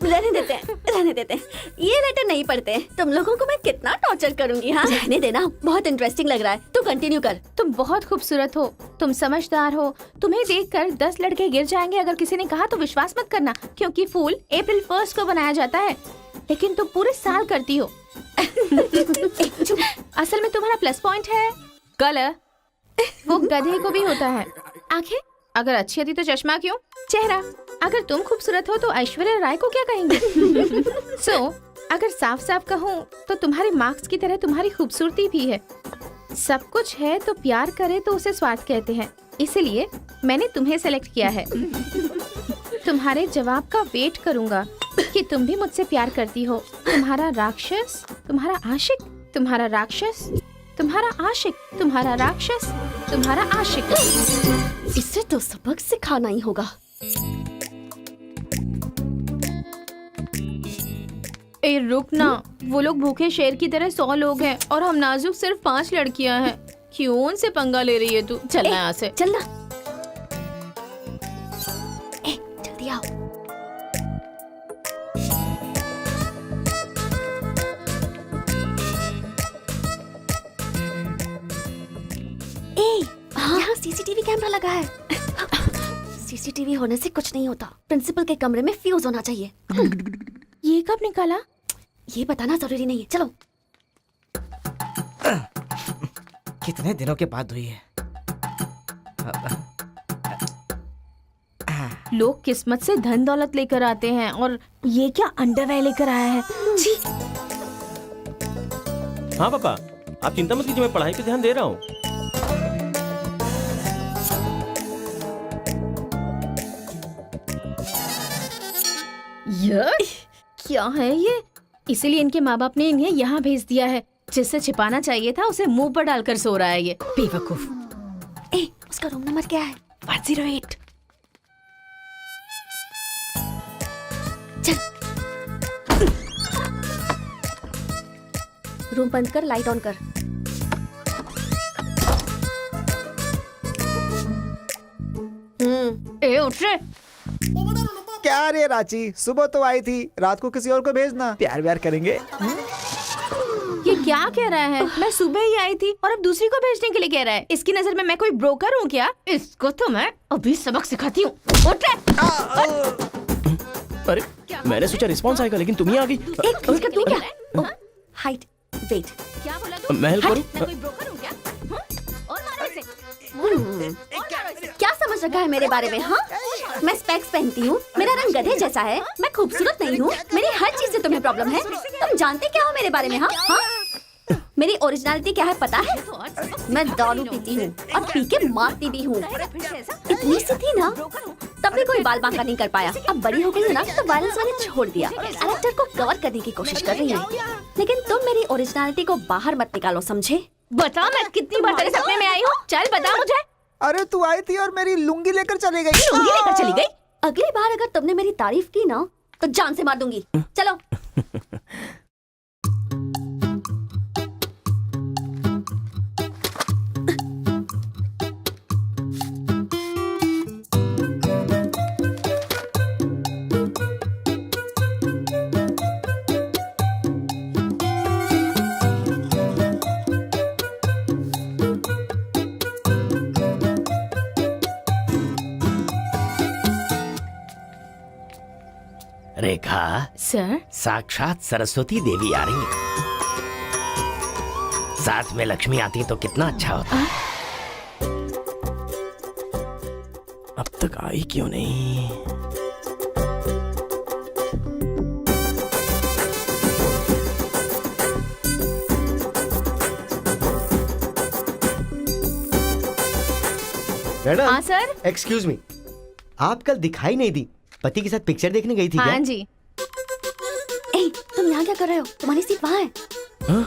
रहने देते हैं। ये लेटर नहीं पढ़ते। तुम लोगों को मैं कितना टॉर्चर करूंगी। हाँ रहने देना, बहुत इंटरेस्टिंग लग रहा है। तू कंटिन्यू कर। तुम बहुत खूबसूरत हो, तुम समझदार हो। तुम्हें देखकर 10 लड़के गिर जाएंगे अगर किसी ने कहा तो विश्वास मत करना, क्योंकि फूल अप्रैल 1 को बनाया जाता है, लेकिन तुम पूरे साल करती हो। असल में तुम्हारा प्लस पॉइंट है कलर। वो गधे को भी होता है। आंखें अगर अच्छी होती तो चश्मा क्यों? चेहरा अगर तुम खूबसूरत हो तो ऐश्वर्या राय को क्या कहेंगे? अगर साफ साफ कहूँ तो तुम्हारे मार्क्स की तरह तुम्हारी खूबसूरती भी है। सब कुछ है तो प्यार करे तो उसे स्वार्थ कहते हैं, इसलिए मैंने तुम्हें सेलेक्ट किया है। तुम्हारे जवाब का वेट करूंगा कि तुम भी मुझसे प्यार करती हो। तुम्हारा राक्षस, तुम्हारा आशिक, तुम्हारा राक्षस, तुम्हारा आशिक, तुम्हारा राक्षस, तुम्हारा आशिक। इसे तो सबक सिखाना ही होगा। ए रुक ना, वो लोग भूखे शेर की तरह 100 लोग हैं और हम नाजुक सिर्फ 5 लड़कियां हैं। क्यों उनसे पंगा ले रही है तू? चलना यहाँ से। चलना। जल्दी आओ। यहाँ सीसीटीवी कैमरा लगा है। सीसीटीवी होने से कुछ नहीं होता। प्रिंसिपल के कमरे में फ्यूज होना चाहिए। ये कब निकाला? ये बताना जरूरी नहीं है। चलो। कितने दिनों के बाद हुई है। लोग किस्मत से धन दौलत लेकर आते हैं और ये क्या अंडरवेयर लेकर आया है? जी। हाँ पापा, आप चिंता मत कीजिए, मैं पढ़ाई पे ध्यान दे रहा हूँ। क्या है ये? इसीलिए इनके माँ बाप ने इन्हें यहाँ भेज दिया है। जिससे छिपाना चाहिए था उसे मुंह पर डालकर सो रहा है ये बेवकूफ। उसका रूम नंबर क्या है? 108। चल। रूम बंद कर, लाइट ऑन कर। उठ रे। क्या रे रांची, सुबह तो आई थी, रात को किसी और को भेजना। प्यार व्यार करेंगे। ये क्या कह रहा है? मैं सुबह ही आई थी और अब दूसरी को भेजने के लिए कह रहा है। इसकी नजर में मैं कोई ब्रोकर हूँ क्या? इसको तो मैं अभी सबक सिखाती हूँ। उठ रे। अरे मैंने सोचा रिस्पॉन्स आएगा, लेकिन तुम ही आ गई। इसका तू क्या? Height, weight. क्या बोला तू? मैं हेल्प करूं? मैं कोई ब्रोकर हूँ क्या? और मारो इसे। क्या समझ रखा है मेरे बारे में? हाँ, मैं स्पेक्स पहनती हूँ, मेरा रंग गधे जैसा है, मैं खूबसूरत नहीं हूँ, मेरी हर चीज से तुम्हें प्रॉब्लम है। तुम जानते क्या हो मेरे बारे में? हाँ हाँ, मेरी ओरिजिनलिटी क्या है पता है? मैं दारू पीती हूँ और पी के मारती भी हूँ। इतनी सी थी ना, तब भी कोई बाल बांका नहीं कर पाया। अब बड़ी हो गई ना तो वायलेंस मैंने छोड़ दिया। कैरेक्टर को कवर करने की कोशिश कर रही है, लेकिन तुम मेरी ओरिजिनलिटी को बाहर मत निकालो, समझे? बता मैं कितनी बार तेरे सपने में आई हूँ? चल बता मुझे। अरे तू आई थी और मेरी लुंगी लेकर चली गई। लुंगी लेकर चली गई? अगली बार अगर तुमने मेरी तारीफ की ना तो जान से मार दूंगी। चलो। रेखा सर, साक्षात सरस्वती देवी आ रही है। साथ में लक्ष्मी आती तो कितना अच्छा होता। अब तक आई क्यों नहीं? मैडम। हाँ सर। एक्सक्यूज मी, आप कल दिखाई नहीं दी। पति के साथ पिक्चर देखने गई थी हाँ क्या? जी। तुम यहाँ क्या कर रहे हो? तुम्हारी सीट वहाँ है। हाँ?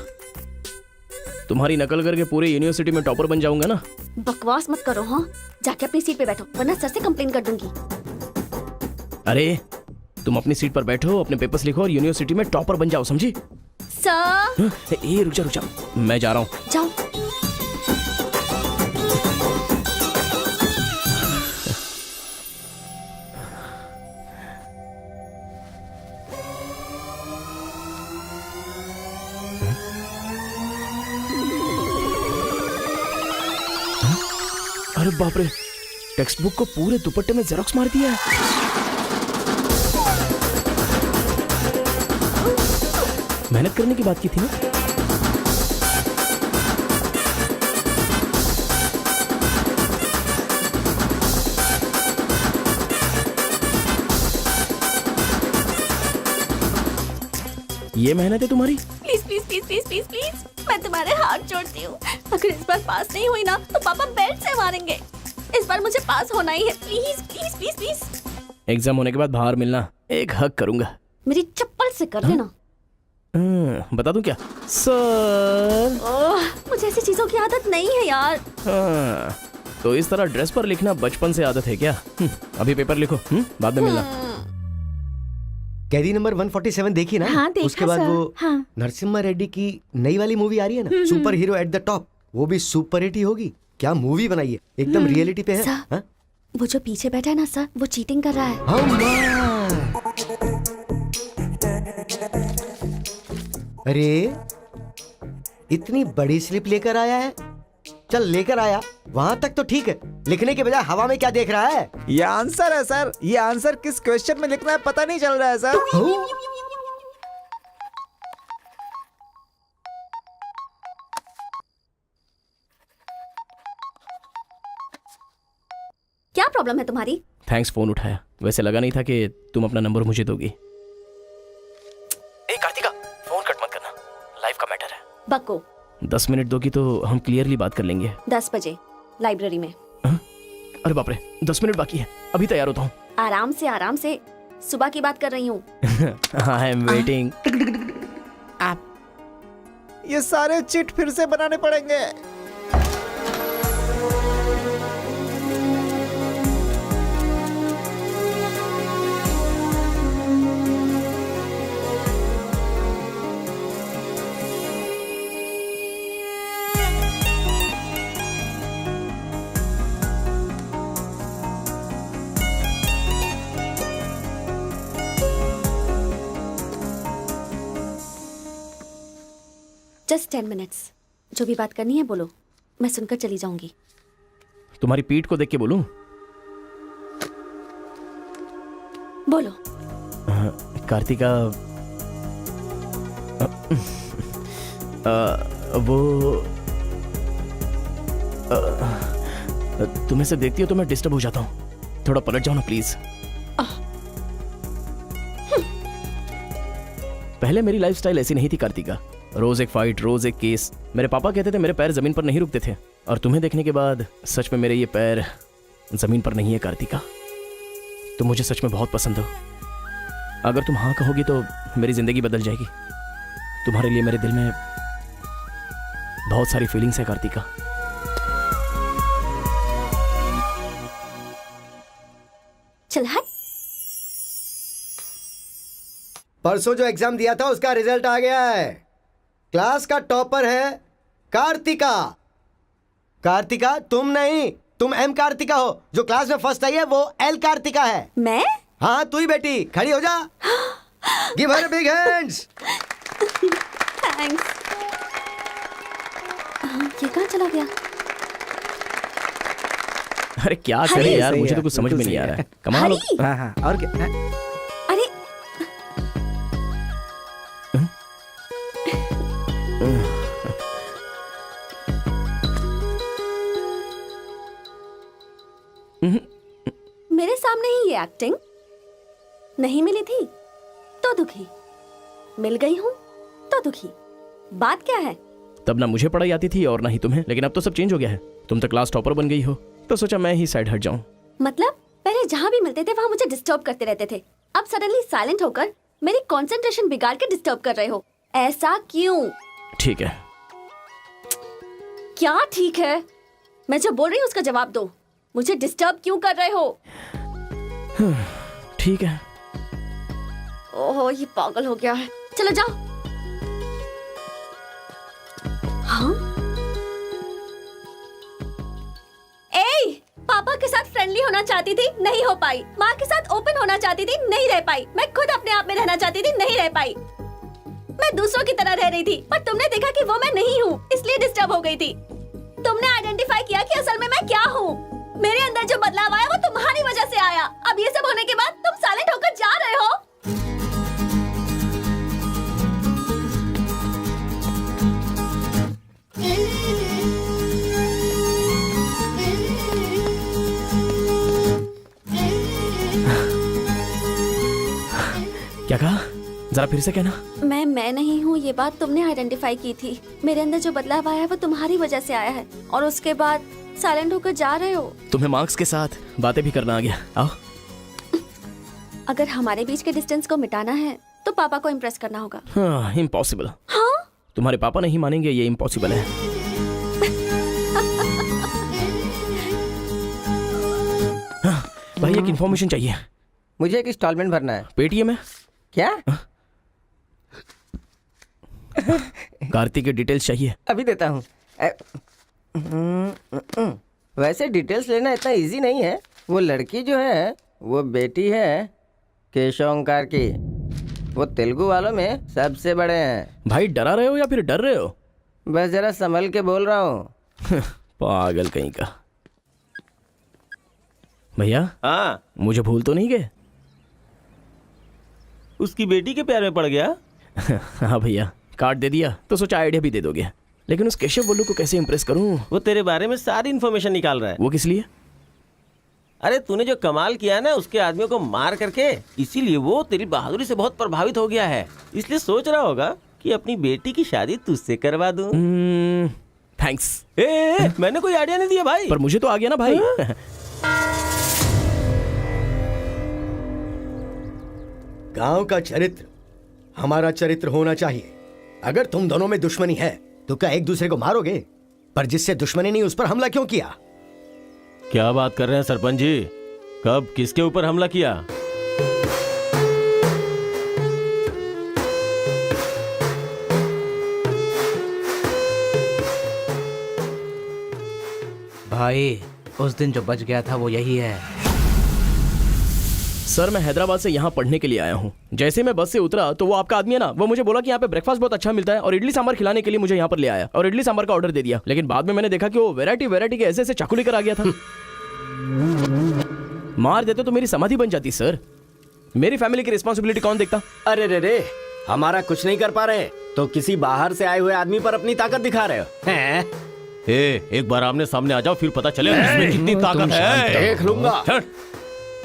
तुम्हारी नकल करके पूरे यूनिवर्सिटी में टॉपर बन जाऊंगा ना। बकवास मत करो। हाँ, जाके अपनी सीट पे बैठो वरना सर से कंप्लेन कर दूंगी। अरे तुम अपनी सीट पर बैठो, अपने पेपर्स लिखो और यूनिवर्सिटी में टॉपर बन जाओ, समझी? सर ए रुक जा, मैं जा रहा हूँ। जाओ। अरे बाप रे, टेक्स्ट बुक को पूरे दुपट्टे में जेरोक्स मार दिया है। मेहनत करने की बात की थी ना। ये मेहनत है तुम्हारी? Please please please please please please, मैं तुम्हारे हाथ जोड़ती हूँ। अगर इस बार पास नहीं हुई ना तो पापा बेल्ट से मारेंगे। इस बार मुझे पास होना ही है, please please please please. Exam होने के बाद बाहर मिलना, एक हक करूंगा। मेरी चप्पल से कर लेना। बता दूं क्या? सर मुझे ऐसी चीजों की आदत नहीं है यार। तो इस तरह ड्रेस पर लिखना बचपन से आदत है क्या? अभी पेपर लिखो, बाद में मिलना। कैदी नंबर 147 देखी ना? हाँ, देखा उसके बाद सर। वो हाँ। नरसिम्हा रेड्डी की नई वाली मूवी आ रही है ना, super hero at the top, वो भी सुपर हिट ही होगी। क्या मूवी बनाई है, एकदम रियलिटी पे है। सर, हाँ? वो जो पीछे बैठा है ना सर, वो चीटिंग कर रहा है। Oh my! अरे इतनी बड़ी स्लिप लेकर आया है। चल लेकर आया, वहां तक तो ठीक है, लिखने के बजाय हवा में क्या देख रहा है? ये आंसर है सर। ये आंसर किस क्वेश्चन में लिखना है पता नहीं चल रहा है सर। क्या प्रॉब्लम है तुम्हारी? थैंक्स फोन उठाया, वैसे लगा नहीं था कि तुम अपना नंबर मुझे दोगी। ए कार्तिका, फोन कट मत करना, लाइफ का मैटर है। बक्को 10 मिनट दोगी तो हम क्लियरली बात कर लेंगे। 10 बजे लाइब्रेरी में। अरे बाप रे, 10 मिनट बाकी है, अभी तैयार होता हूँ। आराम से, सुबह की बात कर रही हूँ। I am waiting. ये सारे चिट फिर से बनाने पड़ेंगे। जस्ट 10 मिनट्स, जो भी बात करनी है बोलो, मैं सुनकर चली जाऊंगी। तुम्हारी पीठ को देख के बोलूं? बोलो। कार्तिका, वो तुम ऐसे देखती हो तो मैं डिस्टर्ब हो जाता हूँ, थोड़ा पलट जाओ ना प्लीज। पहले मेरी लाइफस्टाइल ऐसी नहीं थी कार्तिका, रोज एक फाइट, रोज एक केस। मेरे पापा कहते थे मेरे पैर जमीन पर नहीं रुकते थे, और तुम्हें देखने के बाद सच में मेरे ये पैर जमीन पर नहीं है कार्तिका। तुम मुझे सच में बहुत पसंद हो। अगर तुम हाँ कहोगी तो मेरी जिंदगी बदल जाएगी। तुम्हारे लिए मेरे दिल में बहुत सारी फीलिंग्स है कार्तिका। चल हट। परसों जो एग्जाम दिया था उसका रिजल्ट आ गया है। क्लास का टॉपर है कार्तिका। कार्तिका तुम नहीं, तुम एम कार्तिका हो। जो क्लास में फर्स्ट आई है वो एल कार्तिका है। मैं? हाँ तू ही बेटी, खड़ी हो जा। Give her big hands. Thanks. ये कहाँ चला गया? अरे क्या करे यार, मुझे तो कुछ समझ में नहीं आ रहा है। कमाल हो। हाँ हाँ, और क्या? अरे मेरे सामने ही ये एक्टिंग। नहीं मिली थी तो दुखी, मिल गई हूँ तो दुखी। बात क्या है? तब ना मुझे पढ़ाई आती थी और ना ही तुम्हें, लेकिन अब तो सब चेंज हो गया है। तुम तो क्लास टॉपर बन गई हो, तो सोचा मैं ही साइड हट जाऊं। मतलब पहले जहाँ भी मिलते थे वहाँ मुझे डिस्टर्ब करते रहते थे, अब सडनली साइलेंट होकर मेरी कंसंट्रेशन बिगाड़ के डिस्टर्ब कर रहे हो। ऐसा क्यों? ठीक है। क्या ठीक है? मैं जो बोल रही हूँ उसका जवाब दो। मुझे डिस्टर्ब क्यों कर रहे हो? ठीक है, ओहो ये पागल हो गया है। चलो जाओ। हाँ? ए, पापा के साथ फ्रेंडली होना चाहती थी, नहीं हो पाई। माँ के साथ ओपन होना चाहती थी, नहीं रह पाई। मैं खुद अपने आप में रहना चाहती थी, नहीं रह पाई। मैं दूसरों की तरह रह रही थी, पर तुमने देखा कि वो मैं नहीं हूँ, इसलिए डिस्टर्ब हो गई थी। तुमने आइडेंटिफाई किया कि असल में मैं क्या हूँ। मेरे अंदर जो बदलाव आया वो तुम्हारी वजह से आया। अब ये सब होने के बाद तुम साइलेंट होकर जा रहे हो। क्या कहा? जरा फिर से कहना। मैं नहीं हूँ, ये बात तुमने आइडेंटिफाई की थी। मेरे अंदर जो बदलाव आया है वो तुम्हारी वजह से आया है, और उसके बाद साइलेंट होकर जा रहे हो। तुम्हें मार्क्स के साथ बातें भी करना आ गया। आओ। अगर हमारे बीच के डिस्टेंस को मिटाना है तो पापा को इम्प्रेस करना होगा। हाँ, इम्पॉसिबल। हाँ? तुम्हारे पापा नहीं मानेंगे, ये इम्पॉसिबल है। हाँ, भाई एक इन्फॉर्मेशन चाहिए। मुझे एक इंस्टॉलमेंट भरना है। पेटीएम है क्या? कार्तिक की डिटेल्स चाहिए। अभी देता हूँ। वैसे डिटेल्स लेना इतना इजी नहीं है। वो लड़की जो है वो बेटी है केशव ओंकार की। वो तेलुगु वालों में सबसे बड़े हैं। भाई डरा रहे हो या फिर डर रहे हो? बस जरा संभल के बोल रहा हूँ। पागल कहीं का। भैया हाँ, मुझे भूल तो नहीं गए? उसकी बेटी के प्यार में पड़ गया। हाँ भैया, कार्ड दे दिया तो सोचा आइडिया भी दे दोगे। लेकिन उस केशव बोलू को कैसे इंप्रेस करूं? वो तेरे बारे में सारी इन्फॉर्मेशन निकाल रहा है। वो किस लिए? अरे तूने जो कमाल किया ना उसके आदमियों को मार करके, इसीलिए वो तेरी बहादुरी से बहुत प्रभावित हो गया है। इसलिए सोच रहा होगा कि अपनी बेटी की शादी तुझसे करवा दूं। थैंक्स। मैंने कोई आइडिया नहीं दिया भाई। पर मुझे तो आ गया ना भाई। गांव का चरित्र हमारा चरित्र होना चाहिए। अगर तुम दोनों में दुश्मनी है तो क्या एक दूसरे को मारोगे? पर जिससे दुश्मनी नहीं उस पर हमला क्यों किया? क्या बात कर रहे हैं सरपंच जी? कब किसके ऊपर हमला किया? भाई उस दिन जो बच गया था वो यही है। सर मैं हैदराबाद से यहाँ पढ़ने के लिए आया हूँ। जैसे मैं बस से उतरा तो वो आपका आदमी है ना, वो मुझे बोला कि यहाँ पे ब्रेकफास्ट बहुत अच्छा मिलता है और इडली सांभर खिलाने के लिए मुझे यहाँ पर ले आया और इडली सांभर का ऑर्डर दे दिया। लेकिन बाद में मैंने देखा कि वो वैरायटी के ऐसे चाकू लेकर आ गया था। मार देते तो मेरी समाधि बन जाती सर। मेरी फैमिली की रिस्पॉन्सिबिलिटी कौन देखता? अरे रे हमारा कुछ नहीं कर पा रहे तो किसी बाहर से आए हुए आदमी पर अपनी ताकत दिखा रहे हो हैं? एक बार आमने सामने आ जाओ, फिर पता चले इसमें कितनी ताकत है। देख लूंगा।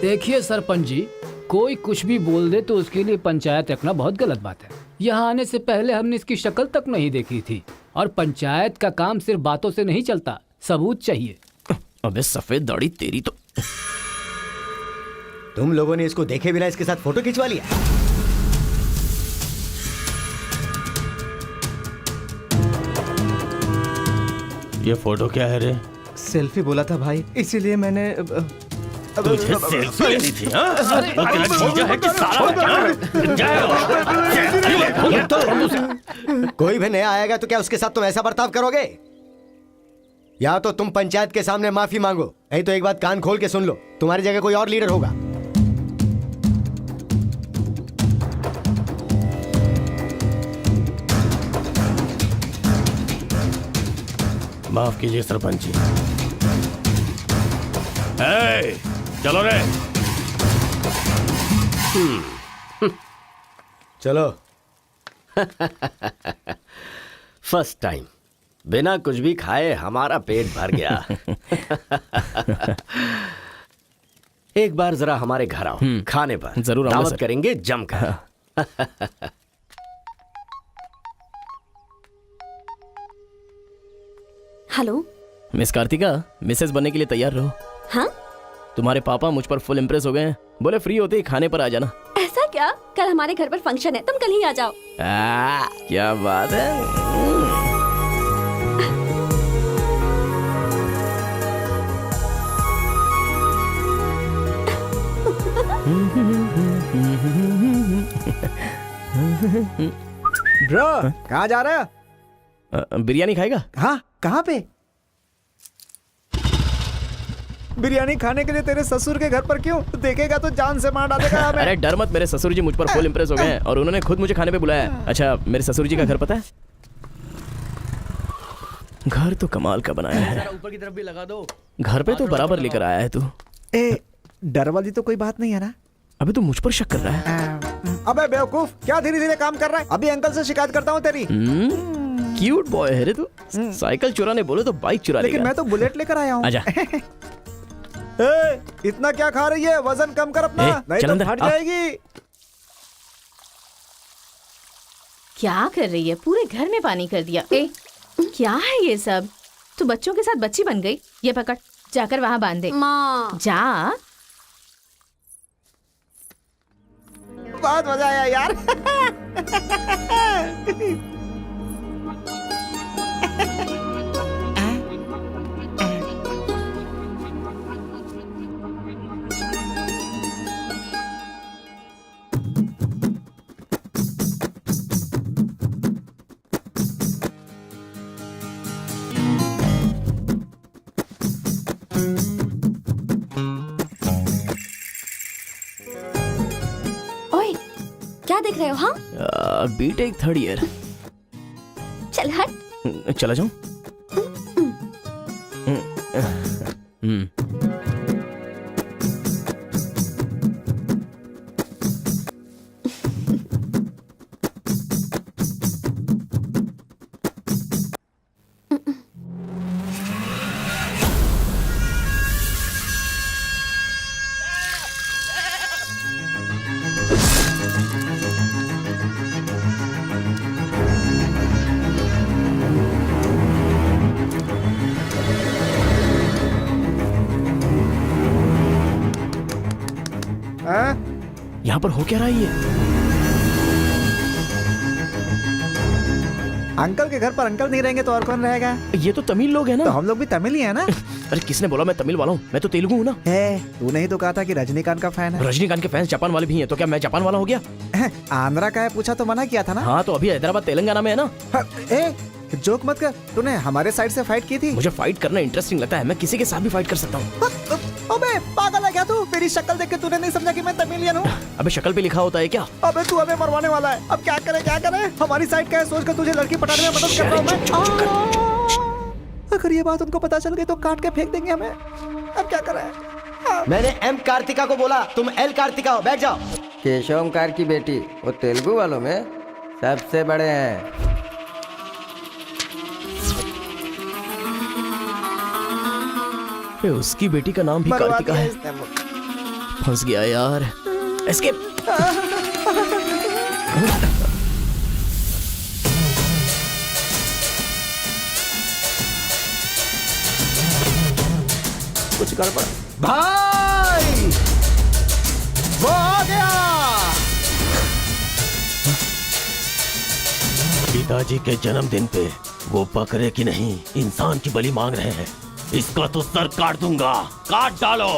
देखिए सरपंच जी, कोई कुछ भी बोल दे तो उसके लिए पंचायत रखना बहुत गलत बात है। यहाँ आने से पहले हमने इसकी शक्ल तक नहीं देखी थी, और पंचायत का काम सिर्फ बातों से नहीं चलता, सबूत चाहिए। अबे सफेद दाढ़ी तेरी तो। तुम लोगों ने इसको देखे बिना इसके साथ फोटो खिंचवा लिया। ये फोटो क्या है रे? सेल्फी बोला था भाई, इसीलिए मैंने तुझे सेल्फी लेनी थी हाँ? वो तेरा जीजा है कि साला कोई भी नया आएगा तो क्या उसके साथ तुम ऐसा बर्ताव करोगे? या तो तुम पंचायत के सामने माफी मांगो, नहीं तो एक बात कान खोल के सुन लो, तुम्हारी जगह कोई और लीडर होगा। माफ कीजिए सरपंच जी। चलो रे। चलो। फर्स्ट टाइम बिना कुछ भी खाए हमारा पेट भर गया। एक बार जरा हमारे घर आओ, खाने पर जरूर आऊंगा दावत सर। करेंगे जमकर। हेलो मिस कार्तिका, मिसेस बनने के लिए तैयार रहो। हाँ? तुम्हारे पापा मुझ पर फुल इम्प्रेस हो गए हैं, बोले फ्री होते ही खाने पर आ जाना। ऐसा क्या? कल हमारे घर पर फंक्शन है, तुम कल ही आ जाओ। क्या बात है। ब्रो कहाँ जा रहा है? बिरयानी खाएगा? हाँ, कहाँ पे? बिरयानी खाने के लिए तेरे ससुर के घर पर क्यों? देखेगा तो जान से मार डालेगा हमें। अरे डर मत, मेरे ससुर जी मुझ पर फुल इंप्रेस हो गए हैं और उन्होंने खुद मुझे खाने पे बुलाया है। अच्छा, मेरे ससुर जी का घर पता है? घर तो कमाल का बनाया है। ऊपर की तरफ भी लगा दो। घर पे तो बराबर लेकर आया है तू। ए, डर वाली तो कोई बात नहीं है ना? अबे तू मुझ पर शक कर रहा है? अबे बेवकूफ, क्या धीरे धीरे काम कर रहा है? अभी अंकल से शिकायत करता हूँ तेरी। क्यूट बॉय है रे तू। साइकिल चुराने बोले तो बाइक चुरा लेगा। लेकिन मैं तो बुलेट लेकर आया हूँ। आजा। इतना क्या खा रही है? वजन कम कर अपना, नहीं चल तो अंदर, फट आ। जाएगी। क्या कर रही है? पूरे घर में पानी कर दिया। ए, क्या है ये सब? तू बच्चों के साथ बच्ची बन गई। ये पकड़, जाकर वहाँ बांध दे। माँ जा। बहुत मजा आया यार। ओए, क्या देख रहे हो? हाँ, बीटेक 3rd ईयर। चल हट। चला जाऊं? यहाँ पर हो क्या रहा है ये? अंकल के घर पर अंकल नहीं रहेंगे तो और कौन रहेगा? ये तो तमिल लोग हैं ना? तो हम लोग भी तमिल ही है ना? अरे किसने बोला मैं तमिल वाला हूँ? मैं तो तेलुगु हूँ ना। तूने ही तो कहा था कि रजनीकांत का फैन है। रजनीकांत के फैंस जापान वाले भी हैं, तो क्या मैं जापान वाला हो गया? आंध्रा का है पूछा तो मना किया था ना? हाँ, तो अभी हैदराबाद तेलंगाना में है ना। जोक मत कर, तूने हमारे साइड से फाइट की थी। मुझे फाइट करना इंटरेस्टिंग लगता है, मैं किसी के साथ भी फाइट कर सकता हूँ। अबे पागल है क्या तू? मेरी शक्ल देख के तूने नहीं समझा कि मैं तमिलियन हूँ? अबे शक्ल पे लिखा होता है क्या? अबे तू हमें मरवाने वाला है। अब क्या करे क्या करे? हमारी साइड का है, सोच कर तुझे लड़की पटाने में मदद कर रहा हूँ मैं। अगर ये बात उनको पता चल गई तो काट के फेंक देंगे हमें। अब क्या करें? मैंने एम कार्तिका को बोला, तुम एल कार्तिका हो, बैठ जाओ। केशव ओंकार की बेटी, वो तेलुगु वालों में सबसे बड़े हैं। उसकी बेटी का नाम भी कार्तिका है। फंस गया यार। एस्केप। कुछ गड़बड़। भाई वो आ गया। पिताजी के जन्मदिन पे वो बकरे की नहीं इंसान की बलि मांग रहे हैं। इसका तो सर काट दूंगा। काट डालो।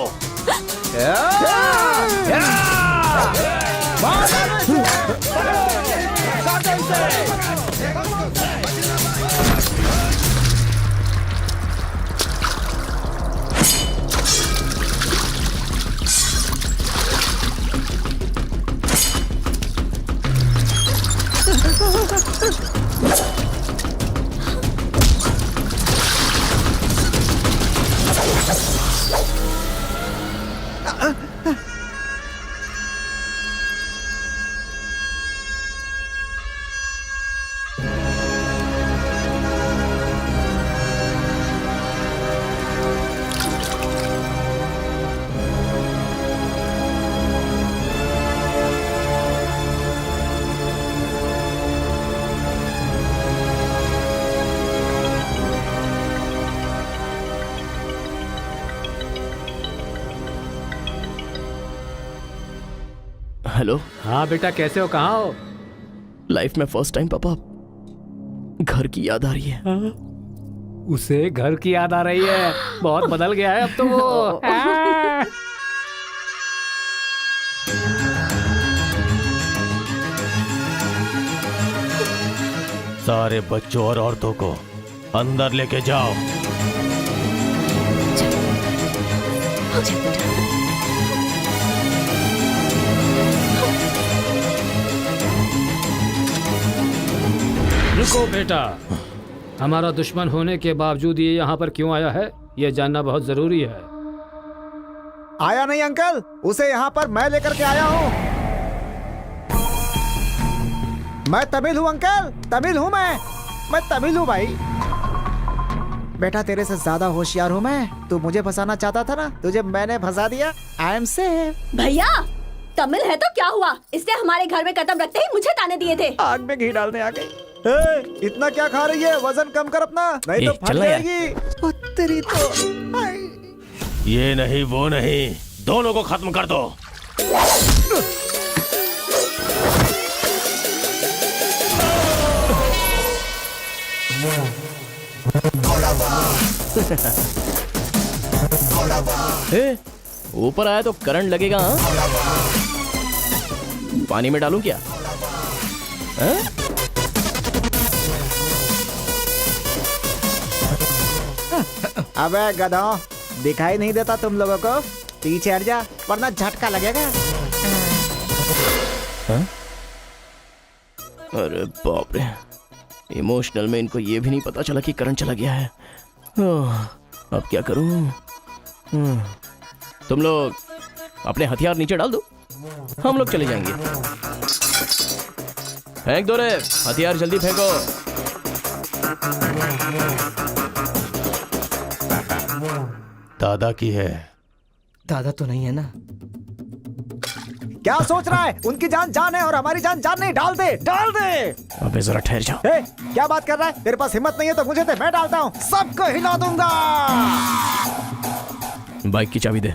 हेलो। हाँ बेटा, कैसे हो? कहाँ हो? लाइफ में फर्स्ट टाइम पापा घर की याद आ रही है। उसे घर की याद आ रही है? बहुत बदल गया है अब तो वो। सारे बच्चों और औरतों को अंदर लेके जाओ। रुको बेटा, हमारा दुश्मन होने के बावजूद ये यहाँ पर क्यों आया है, ये जानना बहुत जरूरी है। आया नहीं अंकल, उसे यहाँ पर मैं लेकर के आया हूँ। मैं तमिल हूँ अंकल, तमिल हूँ मैं तमिल हूँ भाई। बेटा तेरे से ज्यादा होशियार हूँ मैं। तू मुझे फंसाना चाहता था ना, तुझे मैंने फंसा दिया। I am safe. भैया तमिल है तो क्या हुआ, इसने हमारे घर में कदम रखते ही मुझे ताने दिए थे। आग में घी डालने आ गई। इतना क्या खा रही है, वजन कम कर अपना, नहीं तो फट जाएगी। तेरी तो ये नहीं वो नहीं, दोनों को खत्म कर दो। ऊपर आया तो करंट लगेगा। हाँ? पानी में डालूं क्या? हाँ? अबे गधों, दिखाई नहीं देता तुम लोगों को? पीछे हट जा वरना झटका लगेगा। हाँ? अरे बाप रे, इमोशनल में इनको ये भी नहीं पता चला कि करंट चला गया है। अब क्या करूं? तुम लोग अपने हथियार नीचे डाल दो, हम लोग चले जाएंगे। फेंक दो रे हथियार, जल्दी फेंको। दादा की है। दादा तो नहीं है ना? क्या सोच रहा है? उनकी जान जान है और हमारी जान जान नहीं। डाल दे, डाल दे। अबे जरा ठहर जाओ। क्या बात कर रहा है? तेरे पास हिम्मत नहीं है तो मुझे दे, मैं डालता हूँ, सबको हिला दूंगा। बाइक की चाबी दे।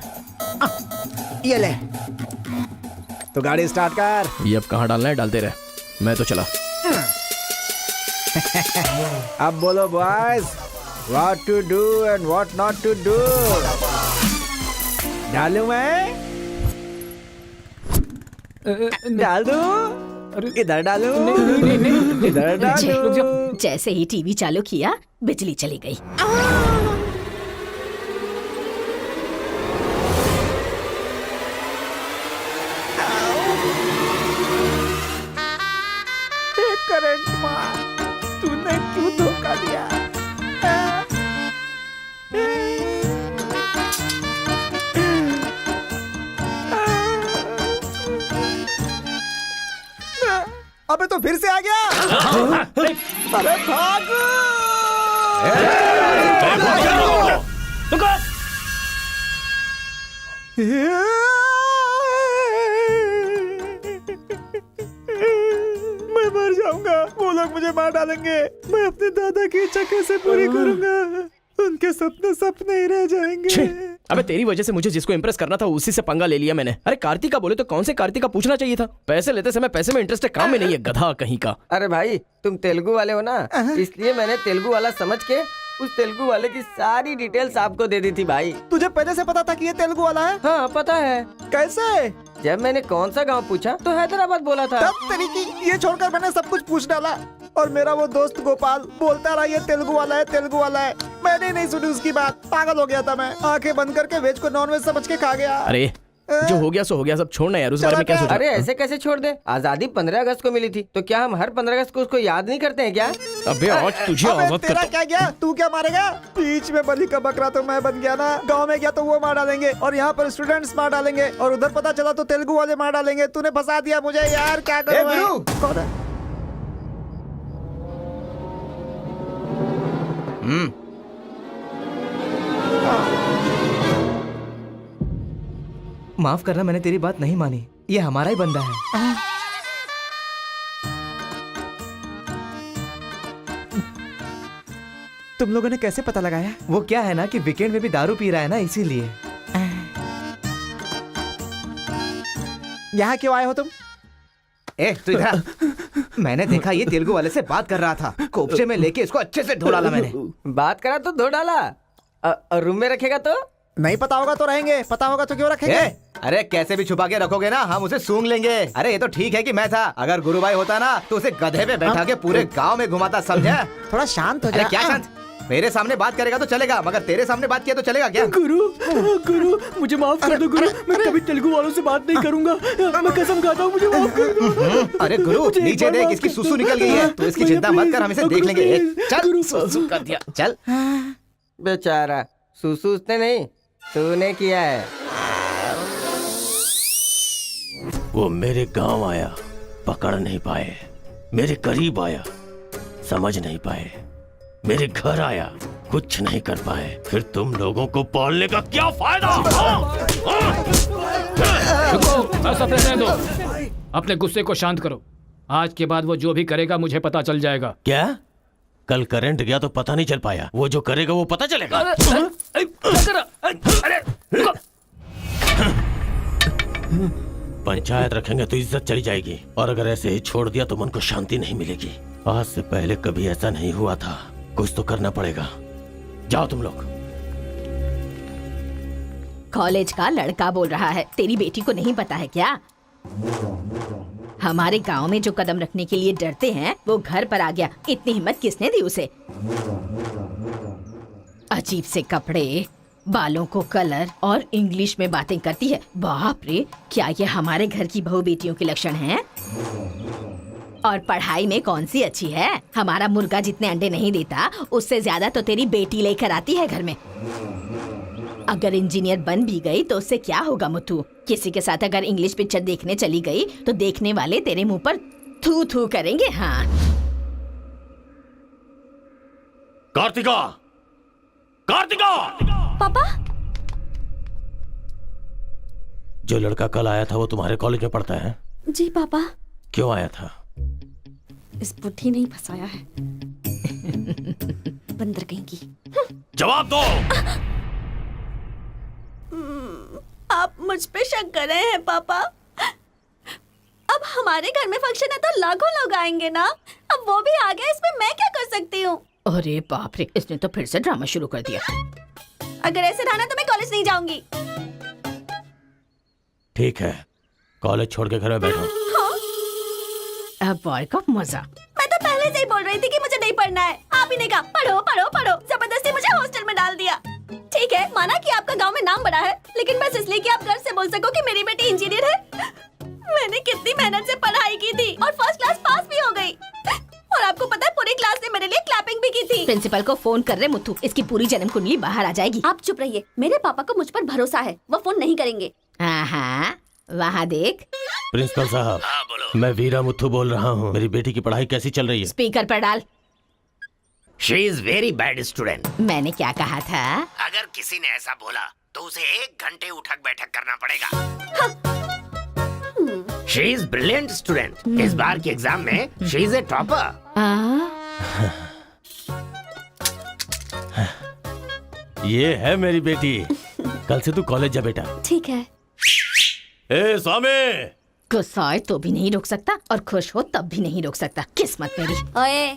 ये ले, तो गाड़ी स्टार्ट कर। ये अब कहाँ डालना है डालते रहे, मैं तो चला। अब बोलो boys, what to do and what not to do. डालूं मैं? डाल दूं? इधर डालूं? इधर डालूं? जैसे ही टीवी चालू किया बिजली चली गई। करंट मार, तूने क्यों धोखा दिया? अबे तो फिर से आ गया। अरे भागो! मैं मर जाऊंगा, वो लोग मुझे मार डालेंगे। मैं अपने दादा की इच्छा कैसे पूरी करूंगा? उनके सपने सपने ही रह जाएंगे। अबे तेरी वजह से मुझे जिसको इंप्रेस करना था उसी से पंगा ले लिया मैंने। अरे कार्तिका बोले तो कौन से कार्तिका पूछना चाहिए था। पैसे लेते समय पैसे में इंटरेस्ट है, काम में नहीं है, गधा कहीं का। अरे भाई तुम तेलुगु वाले हो ना, इसलिए मैंने तेलुगु वाला समझ के उस तेलुगु वाले की सारी डिटेल्स आपको दे दी थी भाई। तुझे पहले से पता था कि ये तेलुगु वाला है? हाँ पता है। कैसे? जब मैंने कौन सा गांव पूछा तो हैदराबाद बोला था। तब तरीकी ये छोड़कर मैंने सब कुछ पूछ डाला और मेरा वो दोस्त गोपाल बोलता रहा ये तेलुगु वाला है, तेलुगु वाला है। मैंने नहीं सुनी उसकी बात, पागल हो गया था मैं। आंखें बंद करके वेज को नॉन वेज समझ के खा गया। अरे जो हो गया सो हो गया, सब छोड़ना यार, उस बारे में क्या सोचा? अरे ऐसे कैसे छोड़ दे? आजादी 15 अगस्त को मिली थी, तो क्या हम हर 15 अगस्त को उसको याद नहीं करते हैं क्या? अबे आज तुझे आजाद तेरा क्या गया? तू क्या मारेगा? बीच में बलि का बकरा तो मैं बन गया ना। गांव में गया तो वो मार डालेंगे और यहाँ पर स्टूडेंट्स मार डालेंगे और उधर पता चला तो तेलुगु वाले मार डालेंगे। तूने फंसा दिया मुझे यार, क्या करूं? कौन है? माफ करना, मैंने तेरी बात नहीं मानी। ये हमारा ही बंदा है। तुम लोगों ने कैसे पता लगाया? वो क्या है ना कि वीकेंड में भी दारू पी रहा है ना, इसीलिए। यहाँ क्यों आए हो तुम? ए तू इधर। मैंने देखा ये तेलुगु वाले से बात कर रहा था, कोपचे में लेके इसको अच्छे से धो डाला मैंने। बात करा तो धो डाला, रूम में रखेगा तो नहीं पता होगा तो रहेंगे, पता होगा तो क्यों रखेंगे? अरे कैसे भी छुपा के रखोगे ना, हम उसे सूंघ लेंगे। अरे ये तो ठीक है कि मैं था, अगर गुरु भाई होता ना तो उसे गधे पे बैठा के पूरे गांव में घुमाता, समझा? थोड़ा शांत हो अरे जा। क्या शांत? मेरे सामने बात करेगा तो चलेगा, मगर तेरे सामने बात किया तो चलेगा क्या? गुरु मुझे माफ कर दो गुरु, मैं कभी तेलुगु वालों से बात नहीं करूंगा, मैं कसम खाता हूँ, मुझे माफ कर दो। अरे गुरु मुझे एक नीचे बार देख, माफ इसकी कर सुसु दो। निकल गई है, तो इसकी भैया, चिंता मत कर, please, हम इसे देख लेंगे। please, चल गुरु। सुसु कर दिया, चल। बेचारा सुसु उसने नहीं, तूने किया है। वो मेरे गांव आया, पकड़ नहीं पाए, मेरे करीब आया, समझ नहीं पाए, मेरे घर आया, कुछ नहीं कर पाए, फिर तुम लोगों को पालने का क्या फायदा? रुको, ऐसा रहने दो। अपने गुस्से को शांत करो। आज के बाद वो जो भी करेगा मुझे पता चल जाएगा। क्या? कल करंट गया तो पता नहीं चल पाया, वो जो करेगा वो पता चलेगा। पंचायत रखेंगे तो इज्जत चली जाएगी, और अगर ऐसे ही छोड़ दिया तो मन को शांति नहीं मिलेगी। आज से पहले कभी ऐसा नहीं हुआ था, कुछ तो करना पड़ेगा। जाओ तुम लोग। कॉलेज का लड़का बोल रहा है, तेरी बेटी को नहीं पता है क्या? हमारे गांव में जो कदम रखने के लिए डरते हैं वो घर पर आ गया। इतनी हिम्मत किसने दी उसे? अजीब से कपड़े, बालों को कलर और इंग्लिश में बातें करती है। बाप रे, क्या ये हमारे घर की बहू बेटियों के लक्षण हैं? और पढ़ाई में कौन सी अच्छी है? हमारा मुर्गा जितने अंडे नहीं देता उससे ज्यादा तो तेरी बेटी लेकर आती है घर में। अगर इंजीनियर बन भी गई तो उससे क्या होगा मुथु? किसी के साथ अगर इंग्लिश पिक्चर देखने चली गई तो देखने वाले तेरे मुंह पर थू थू करेंगे। हाँ कार्तिका, कार्तिका! पापा, जो लड़का कल आया था वो तुम्हारे कॉलेज में पढ़ता है? जी पापा। क्यों आया था? इस बुढ़ी ने फंसाया है। बंदर कहीं की। जवाब दो। आप मुझ पे शक कर रहे हैं पापा? अब हमारे घर में फंक्शन है तो लाखों लोग आएंगे ना। अब वो भी आ गया, इसमें मैं क्या कर सकती हूँ? अरे बाप रे, इसने तो फिर से ड्रामा शुरू कर दिया। अगर ऐसे रहा तो मैं कॉलेज नहीं जाऊंगी। ठीक है, कॉलेज छोड़ के घर में बैठो। अब बॉय का मजा। मैं तो पहले से ही बोल रही थी कि मुझे नहीं पढ़ना है। आप ही ने कहा पढ़ो पढ़ो पढ़ो, जबरदस्ती मुझे हॉस्टल में डाल दिया। ठीक है, माना कि आपका गांव में नाम बड़ा है, लेकिन बस इसलिए कि आप घर से बोल सको कि मेरी बेटी इंजीनियर है। मैंने कितनी मेहनत से पढ़ाई की थी और फर्स्ट क्लास पास भी हो गई। और आपको पता है पूरी क्लास ने मेरे लिए क्लैपिंग भी की थी। प्रिंसिपल को फोन कर रहे मुथु, इसकी पूरी जन्म कुंडली बाहर आ जाएगी। आप चुप रहिए, मेरे पापा को मुझ पर भरोसा है, वो फोन नहीं करेंगे। हाँ, वहाँ देख। प्रिंसिपल साहब, मैं वीरा मुथु बोल रहा हूँ। मेरी बेटी की पढ़ाई कैसी चल रही है? स्पीकर पर डाल। She is very bad student. मैंने क्या कहा था? अगर किसी ने ऐसा बोला तो उसे 1 घंटे उठक बैठक करना पड़ेगा। She is brilliant student. इस बार के एग्जाम में शी इज ए टॉपर। ये है मेरी बेटी। कल से तू कॉलेज जा बेटा। ठीक है। ए स्वामी, गुस्सा आए तो भी नहीं रोक सकता और खुश हो तब भी नहीं रोक सकता। किस्मत मेरी। ओए,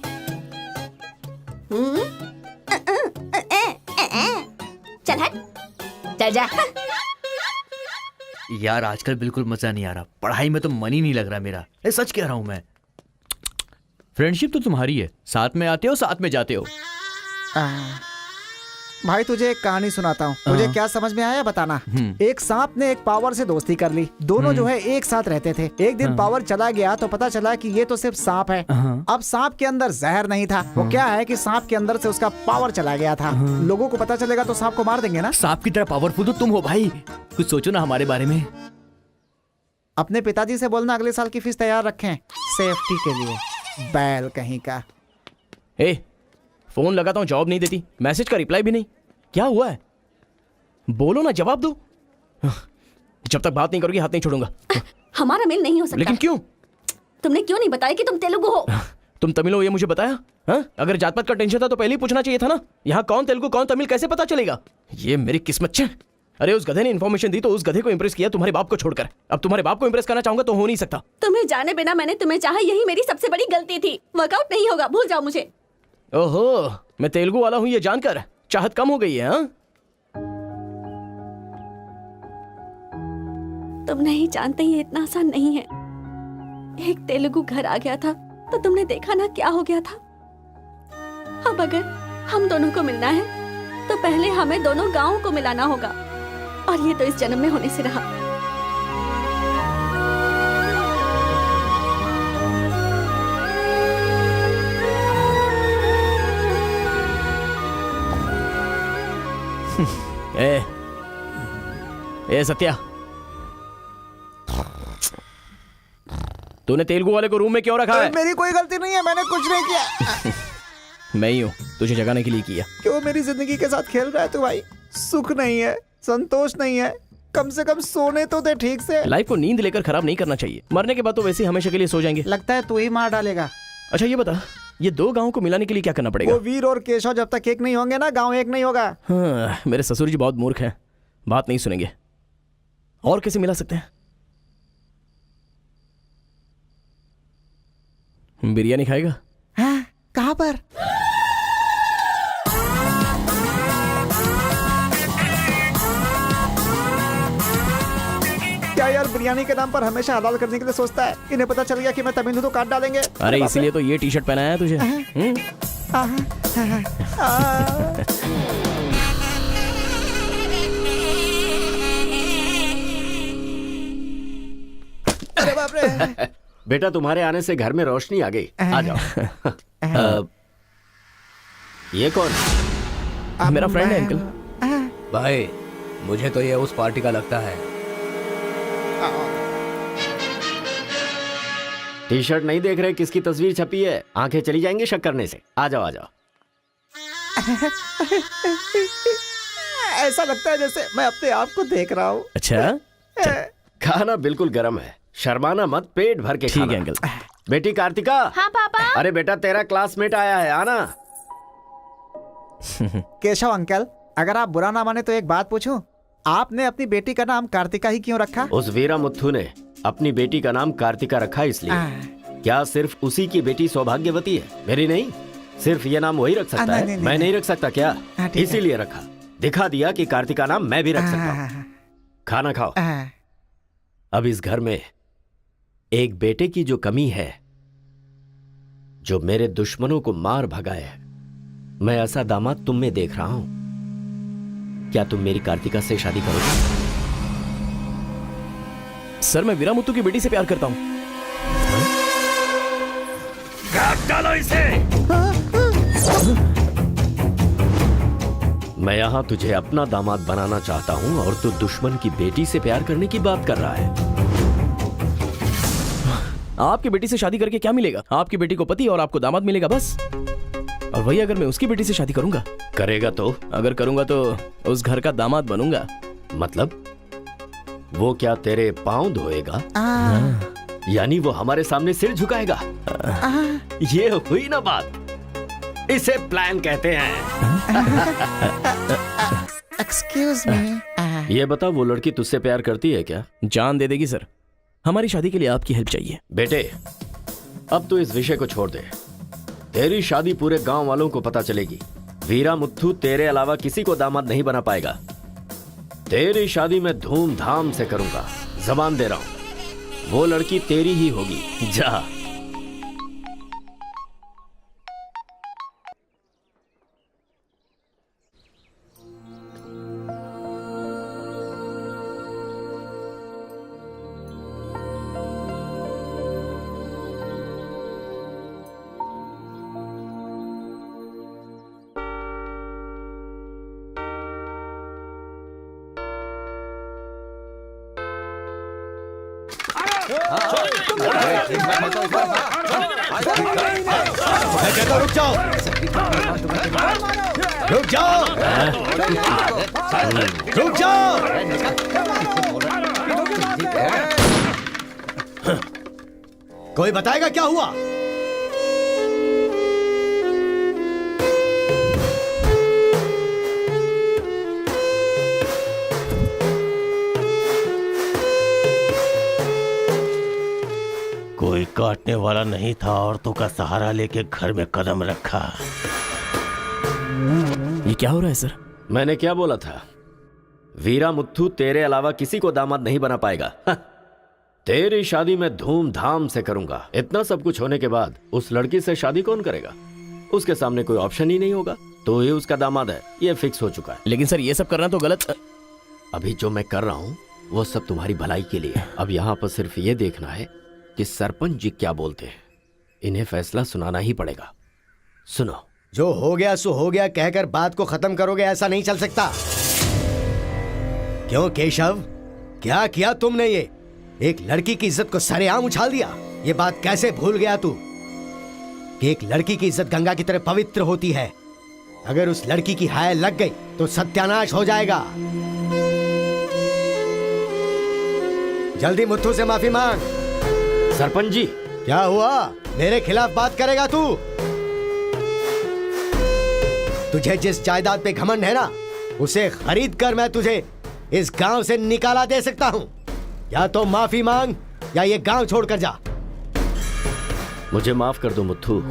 चल हट, चल जा। यार आजकल बिल्कुल मजा नहीं आ रहा, पढ़ाई में तो मन ही नहीं लग रहा मेरा। सच कह रहा हूँ मैं। फ्रेंडशिप तो तुम्हारी है, साथ में आते हो साथ में जाते हो। भाई तुझे एक कहानी सुनाता हूँ, तुझे क्या समझ में आया बताना। एक सांप ने एक पावर से दोस्ती कर ली। दोनों जो है एक साथ रहते थे। एक दिन पावर चला गया तो पता चला कि ये तो सिर्फ सांप है। अब सांप के अंदर जहर नहीं था। वो क्या है कि सांप के अंदर से उसका पावर चला गया था। लोगों को पता चलेगा तो सांप को मार देंगे ना। सांप की तरह पावरफुल तो तुम हो भाई, कुछ सोचो ना हमारे बारे में। अपने पिताजी से बोलना अगले साल की फीस तैयार रखें, सेफ्टी के लिए। बैल कहीं का। फोन लगाता हूँ, जवाब नहीं देती, मैसेज का रिप्लाई भी नहीं। क्या हुआ है? बोलो ना, जवाब दो। जब तक बात नहीं करोगी हाथ नहीं छोड़ूंगा। हमारा मेल नहीं हो सकता। लेकिन क्यों? तुमने क्यों नहीं बताया कि तुम तेलुगु हो? तुम तमिल हो ये मुझे बताया? हाँ? अगर जात पात का टेंशन था तो पहले ही पूछना चाहिए था ना। यहाँ कौन तेलुगु कौन तमिल कैसे पता चलेगा? ये मेरी किस्मत है। अरे उस गधे ने इन्फॉर्मेशन दी तो उस गधे को इंप्रेस किया तुम्हारे बाप को छोड़कर। अब तुम्हारे बाप को इंप्रेस करना चाहूंगा तो हो नहीं सकता। तुम्हें जाने बिना मैंने तुम्हें चाहा, यही मेरी सबसे बड़ी गलती थी। वर्कआउट नहीं होगा, भूल जाओ मुझे। ओहो, मैं तेलुगु वाला हूँ ये जानकर चाहत कम हो गई है। हाँ? तुम नहीं जानते ये इतना आसान नहीं है। एक तेलुगु घर आ गया था तो तुमने देखा ना क्या हो गया था। अब अगर हम दोनों को मिलना है तो पहले हमें दोनों गांवों को मिलाना होगा, और ये तो इस जन्म में होने से रहा। ए सत्या, तूने तेलुगु वाले को रूम में क्यों रखा है? मेरी कोई गलती नहीं है, मैंने कुछ नहीं किया। मैं ही हूँ तुझे जगाने के लिए किया। क्यों मेरी जिंदगी के साथ खेल रहा है तू भाई? सुख नहीं है, संतोष नहीं है, कम से कम सोने तो दे ठीक से। लाइफ को नींद लेकर खराब नहीं करना चाहिए, मरने के बाद तो वैसे ही हमेशा के लिए सो जाएंगे। लगता है तू ही मार डालेगा। अच्छा ये बता, ये दो गांवों को मिलाने के लिए क्या करना पड़ेगा? वो वीर और केशव जब तक एक नहीं होंगे ना, गांव एक नहीं होगा। हाँ, मेरे ससुर जी बहुत मूर्ख हैं, बात नहीं सुनेंगे। और कैसे मिला सकते हैं? बिरयानी खाएगा? हाँ, कहाँ पर? क्या यार बिरयानी के नाम पर हमेशा हलाल करने के लिए सोचता है। इन्हें पता चल गया कि मैं तमिल हूं तो काट डालेंगे। अरे इसीलिए तो ये टी शर्ट पहनाया है तुझे। अरे बाप रे। बेटा तुम्हारे आने से घर में रोशनी आ गई। आ जाओ। ये कौन? मेरा फ्रेंड है अंकल। भाई मुझे तो ये उस पार्टी का लगता है। टी शर्ट नहीं देख रहे किसकी तस्वीर छपी है? आंखें चली जाएंगी शक करने से। आ जाओ आ जाओ। ऐसा लगता है जैसे मैं अपने आप को देख रहा हूँ। अच्छा खाना बिल्कुल गर्म है, शर्माना मत, पेट भर के खाना। ठीक है अंकल। बेटी कार्तिका। हाँ पापा। अरे बेटा तेरा क्लासमेट आया है, आना। केशव अंकल, अगर आप बुरा ना माने तो एक बात पूछूं? आपने अपनी बेटी का नाम कार्तिका ही क्यों रखा? उस वीरा मुथ्थू ने अपनी बेटी का नाम कार्तिका रखा इसलिए। क्या सिर्फ उसी की बेटी सौभाग्यवती है? मेरी नहीं, सिर्फ ये नाम वही रख सकता है। मैं नहीं रख सकता क्या? इसीलिए रखा, दिखा दिया कि कार्तिका नाम मैं भी रख सकता हूँ। खाना खाओ। अब इस घर में एक बेटे की जो कमी है, जो मेरे दुश्मनों को मार भगाए, मैं ऐसा दामाद तुम में देख रहा हूं। क्या तुम मेरी कार्तिका से शादी करोगे? सर मैं वीरा मुत्तू की बेटी से प्यार करता हूँ। काट डालो इसे। मैं यहां तुझे अपना दामाद बनाना चाहता हूं और तू दुश्मन की बेटी से प्यार करने की बात कर रहा है। आपकी बेटी से शादी करके क्या मिलेगा? आपकी बेटी को पति और आपको दामाद मिलेगा बस। और वही अगर मैं उसकी बेटी से शादी करूंगा। करेगा तो? अगर करूंगा तो उस घर का दामाद बनूंगा। मतलब वो क्या तेरे पांव धोएगा? यानी वो हमारे सामने सिर झुकाएगा? ये हुई ना बात। इसे प्लान कहते हैं। Excuse me. ये बता, वो लड़की तुझसे प्यार करती है क्या? जान दे देगी सर। हमारी शादी के लिए आपकी हेल्प चाहिए। बेटे अब तो इस विषय को छोड़ दे। तेरी शादी पूरे गांव वालों को पता चलेगी। वीरा मुत्थू तेरे अलावा किसी को दामाद नहीं बना पाएगा। तेरी शादी में धूमधाम से करूंगा, जबान दे रहा हूं। वो लड़की तेरी ही होगी। जा। रुक जाओ, रुक जाओ, रुक जाओ। कोई बताएगा क्या हुआ? कोई काटने वाला नहीं था, औरतों का सहारा लेके घर में कदम रखा। ये क्या हो रहा है सर? मैंने क्या बोला था? वीरा मुत्थू तेरे अलावा किसी को दामाद नहीं बना पाएगा। तेरी शादी मैं धूमधाम से करूंगा। इतना सब कुछ होने के बाद उस लड़की से शादी कौन करेगा? उसके सामने कोई ऑप्शन ही नहीं होगा, तो ये उसका दामाद है, ये फिक्स हो चुका है। लेकिन सर ये सब करना तो गलत। अभी जो मैं कर रहा हूँ वो सब तुम्हारी भलाई के लिए। अब यहाँ पर सिर्फ ये देखना है कि सरपंच जी क्या बोलते हैं। इन्हें फैसला सुनाना ही पड़ेगा। सुनो। जो हो गया सो हो गया कहकर बात को खत्म करोगे, ऐसा नहीं चल सकता। क्यों केशव, क्या किया तुमने? ये एक लड़की की इज्जत को सरेआम उछाल दिया। ये बात कैसे भूल गया तू कि एक लड़की की इज्जत गंगा की तरह पवित्र होती है। अगर उस लड़की की हाय लग गई तो सत्यानाश हो जाएगा। जल्दी मुत्थू से माफी मांग। सरपंच जी। क्या हुआ? मेरे खिलाफ बात करेगा तू? तुझे जिस जायदाद पे घमंड है ना, उसे खरीद कर मैं तुझे इस गांव से निकाला दे सकता हूं। या तो माफी मांग या ये गांव छोड़कर जा। मुझे माफ कर दो मुत्थू।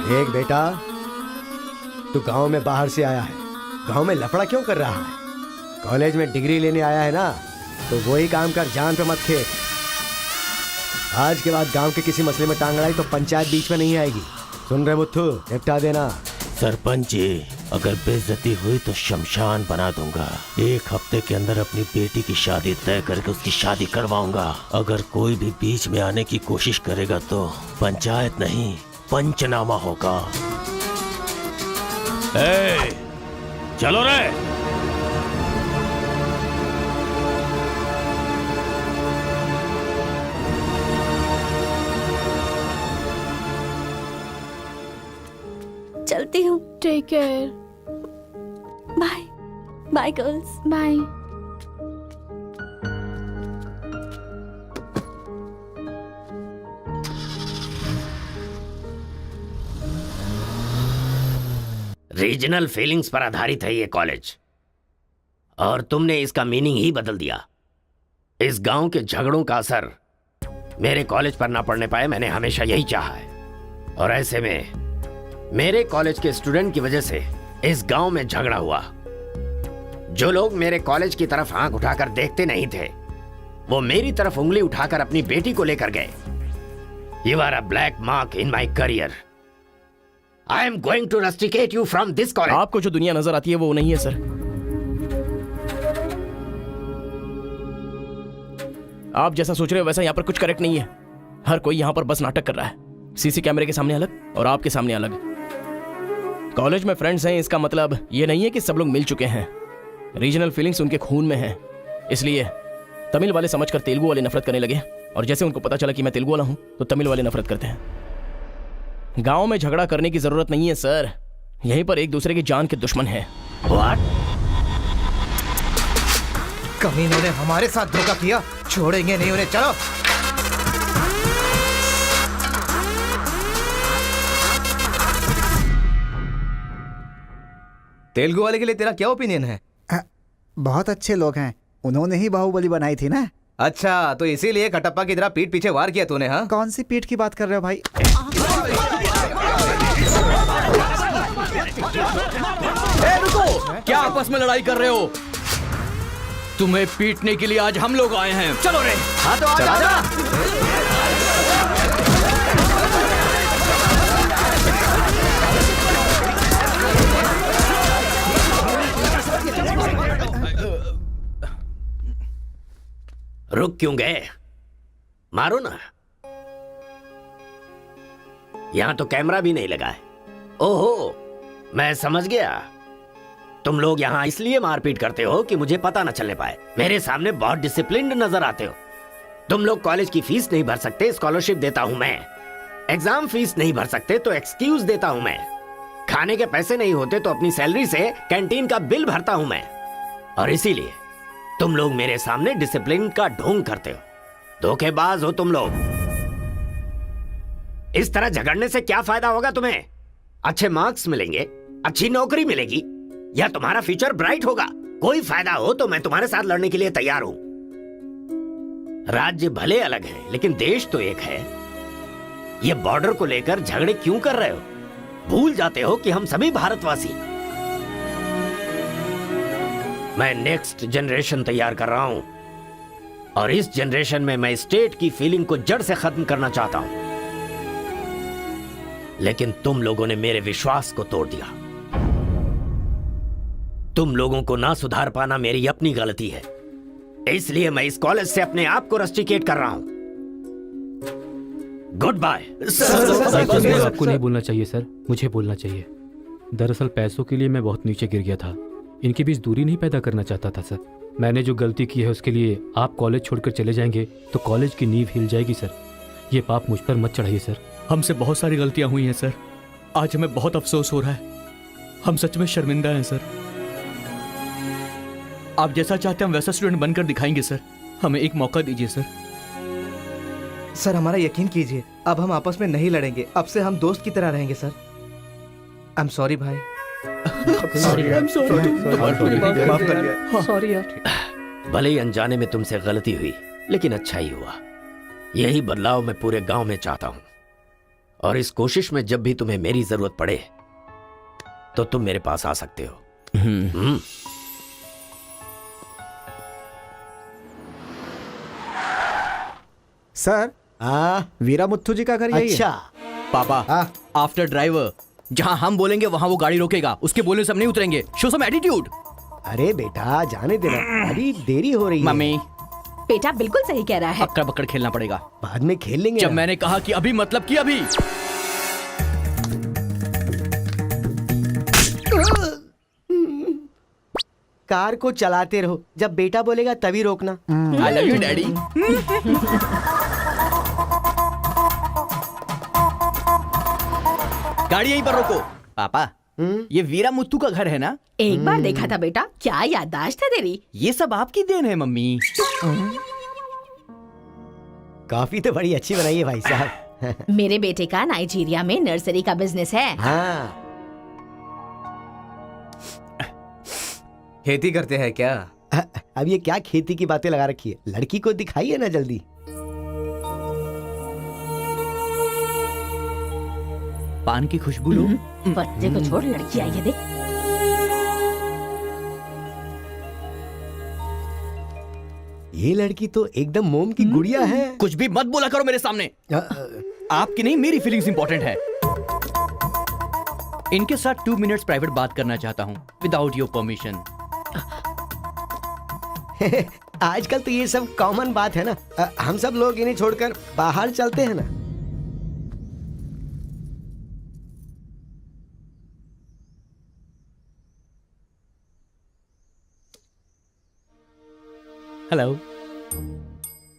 देख बेटा, तू गांव में बाहर से आया है, गांव में लफड़ा क्यों कर रहा है? कॉलेज में डिग्री लेने आया है ना, तो वही काम कर, जान पे मत खेल। आज के बाद गांव के किसी मसले में टांग अड़ाई तो पंचायत बीच में नहीं आएगी। सुन रहे मुत्थू, निपटा देना। सरपंच जी, अगर बेइज्जती हुई तो शमशान बना दूंगा। 1 हफ्ते के अंदर अपनी बेटी की शादी तय करके उसकी शादी करवाऊंगा। अगर कोई भी बीच में आने की कोशिश करेगा तो पंचायत नहीं, पंचनामा होगा। चलो रे। चलती हूँ। Take care. Bye bye girls. Bye. Regional feelings पर आधारित है ये कॉलेज, और तुमने इसका मीनिंग ही बदल दिया। इस गांव के झगड़ों का असर मेरे कॉलेज पर ना पड़ने पाए, मैंने हमेशा यही चाहा है। और ऐसे में मेरे कॉलेज के स्टूडेंट की वजह से इस गांव में झगड़ा हुआ। जो लोग मेरे कॉलेज की तरफ आंख उठाकर देखते नहीं थे, वो मेरी तरफ उंगली उठाकर अपनी बेटी को लेकर गए। You are a black mark in my career. I am going to rusticate you from this college. आपको जो दुनिया नजर आती है वो नहीं है सर। आप जैसा सोच रहे हो वैसा यहाँ पर कुछ करेक्ट नहीं है। हर कोई यहाँ पर बस नाटक कर रहा है। सीसी कैमरे के सामने अलग और आपके सामने अलग। कॉलेज में फ्रेंड्स हैं, इसका मतलब ये नहीं है कि सब लोग मिल चुके हैं। रीजनल फीलिंग्स उनके खून में हैं। इसलिए तमिल वाले समझकर तेलुगु वाले नफरत करने लगे, और जैसे उनको पता चला कि मैं तेलुगु वाला हूं तो तमिल वाले नफरत करते हैं। गांव में झगड़ा करने की जरूरत नहीं है सर। यहीं पर एक दूसरे की जान के दुश्मन हैं। कमीनों ने हमारे साथ धोखा किया, छोड़ेंगे नहीं उन्हें। चलो। तेलुगु वाले के लिए तेरा क्या ओपिनियन है? बहुत अच्छे लोग हैं, उन्होंने ही बाहुबली बनाई थी ना। अच्छा, तो इसीलिए कटप्पा की तरह पीठ पीछे वार किया तूने? हाँ, कौन सी पीठ की बात कर रहे हो भाई? रुको, क्या आपस में लड़ाई कर रहे हो? तुम्हें पीटने के लिए आज हम लोग आए हैं। चलो रे। हाँ तो आजा। रुक क्यों गए? मारो ना। यहां तो कैमरा भी नहीं लगा है। ओहो, मैं समझ गया। तुम लोग यहां इसलिए मारपीट करते हो कि मुझे पता न चलने पाए। मेरे सामने बहुत डिसिप्लिन्ड नजर आते हो। तुम लोग कॉलेज की फीस नहीं भर सकते, स्कॉलरशिप देता हूं मैं। एग्जाम फीस नहीं भर सकते तो एक्सक्यूज देता हूं मैं। खाने के पैसे नहीं होते तो अपनी सैलरी से कैंटीन का बिल भरता हूं मैं। और इसीलिए तुम लोग मेरे सामने डिसिप्लिन का ढोंग करते हो। धोखेबाज हो तुम लोग। इस तरह झगड़ने से क्या फायदा होगा तुम्हें? अच्छे मार्क्स मिलेंगे, अच्छी नौकरी मिलेगी, या तुम्हारा फ्यूचर ब्राइट होगा। कोई फायदा हो तो मैं तुम्हारे साथ लड़ने के लिए तैयार हूं। राज्य भले अलग हैं, लेकिन देश तो एक है। ये बॉर्डर को लेकर झगड़े क्यों कर रहे हो? भूल जाते हो कि हम सभी भारतवासी। मैं नेक्स्ट जनरेशन तैयार कर रहा हूं, और इस जनरेशन में मैं स्टेट की फीलिंग को जड़ से खत्म करना चाहता हूं। लेकिन तुम लोगों ने मेरे विश्वास को तोड़ दिया। तुम लोगों को ना सुधार पाना मेरी अपनी गलती है, इसलिए मैं इस कॉलेज से अपने आप को रस्टिकेट कर रहा हूं। Goodbye. आपको नहीं बोलना चाहिए सर, मुझे बोलना चाहिए। दरअसल पैसों के लिए मैं बहुत नीचे गिर गया था। इनके बीच दूरी नहीं पैदा करना चाहता था सर। मैंने जो गलती की है उसके लिए आप कॉलेज छोड़कर चले जाएंगे तो कॉलेज की नींव हिल जाएगी सर। ये पाप मुझ पर मत चढ़ाइए सर। हमसे बहुत सारी गलतियां हुई हैं सर। आज हमें बहुत अफसोस हो रहा है। हम सच में शर्मिंदा हैं सर। आप जैसा चाहते हैं हम वैसा स्टूडेंट बनकर दिखाएंगे सर। हमें एक मौका दीजिए सर। सर हमारा यकीन कीजिए, अब हम आपस में नहीं लड़ेंगे। अब से हम दोस्त की तरह रहेंगे सर। आई एम सॉरी भाई। सॉरी यार। भले ही अनजाने में तुमसे गलती हुई, लेकिन अच्छा ही हुआ। यही बदलाव मैं पूरे गांव में चाहता हूं, और इस कोशिश में जब भी तुम्हें मेरी जरूरत पड़े तो तुम मेरे पास आ सकते हो। सर, वीरा मुत्थू जी का घर यही अच्छा है। पापा, आफ्टर ड्राइवर जहां हम बोलेंगे वहां वो गाड़ी रोकेगा। उसके बोलने से हम नहीं उतरेंगे। Show some attitude. अरे बेटा जाने देना, अभी देरी हो रही है। मम्मी, बेटा बिल्कुल सही कह रहा है। अक्कड़ बक्कड़ खेलना पड़ेगा। बाद में खेल लेंगे। जब मैंने कहा कि अभी मतलब कि अभी। कार को चलाते रहो, जब बेटा बोलेगा तभी रोकना। आई लव यू डैडी। गाड़ी यहीं पर रोको। पापा, ये वीरा मुत्तू का घर है ना? एक बार देखा था बेटा। क्या याददाश्त है तेरी। ये सब आपकी देन है मम्मी। कॉफी तो बड़ी अच्छी बनाई है भाई साहब। मेरे बेटे का नाइजीरिया में नर्सरी का बिजनेस है। हाँ। खेती करते हैं क्या? अब ये क्या खेती की बातें लगा रखी है? लड़की को दिखाइए ना जल्दी। पान की खुशबू लो। बच्चे को छोड़, लड़की आई है देख। ये लड़की तो एकदम मोम की गुड़िया है। कुछ भी मत बोला करो मेरे सामने। आपकी नहीं, मेरी फीलिंग्स इंपॉर्टेंट है। इनके साथ 2 मिनट्स प्राइवेट बात करना चाहता हूँ, विदाउट योर परमिशन। आजकल तो ये सब कॉमन बात है ना। हम सब लोग इन्हें छोड़कर बाहर चलते हैं ना। हेलो।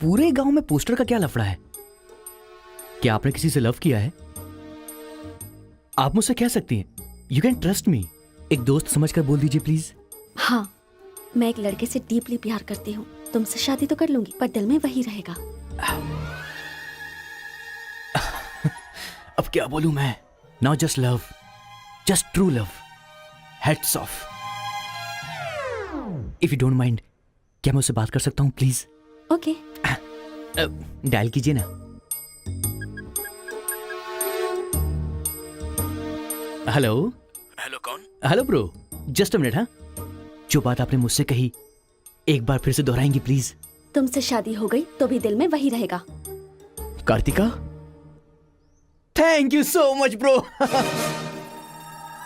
पूरे गांव में पोस्टर का क्या लफड़ा है? क्या आपने किसी से लव किया है? आप मुझसे कह सकती हैं, यू कैन ट्रस्ट मी। एक दोस्त समझकर बोल दीजिए प्लीज। हाँ, मैं एक लड़के से डीपली प्यार करती हूँ। तुमसे शादी तो कर लूंगी, पर दिल में वही रहेगा। अब क्या बोलूं मैं? Not just love, just true love. Heads of. If you don't mind, क्या मैं उससे बात कर सकता हूँ प्लीज? ओके। डायल कीजिए ना। हेलो। हेलो कौन? Hello bro, just a minute. हाँ, जो बात आपने मुझसे कही एक बार फिर से दोहराएंगी प्लीज? तुमसे शादी हो गई तो भी दिल में वही रहेगा। Kartika, thank you so much bro.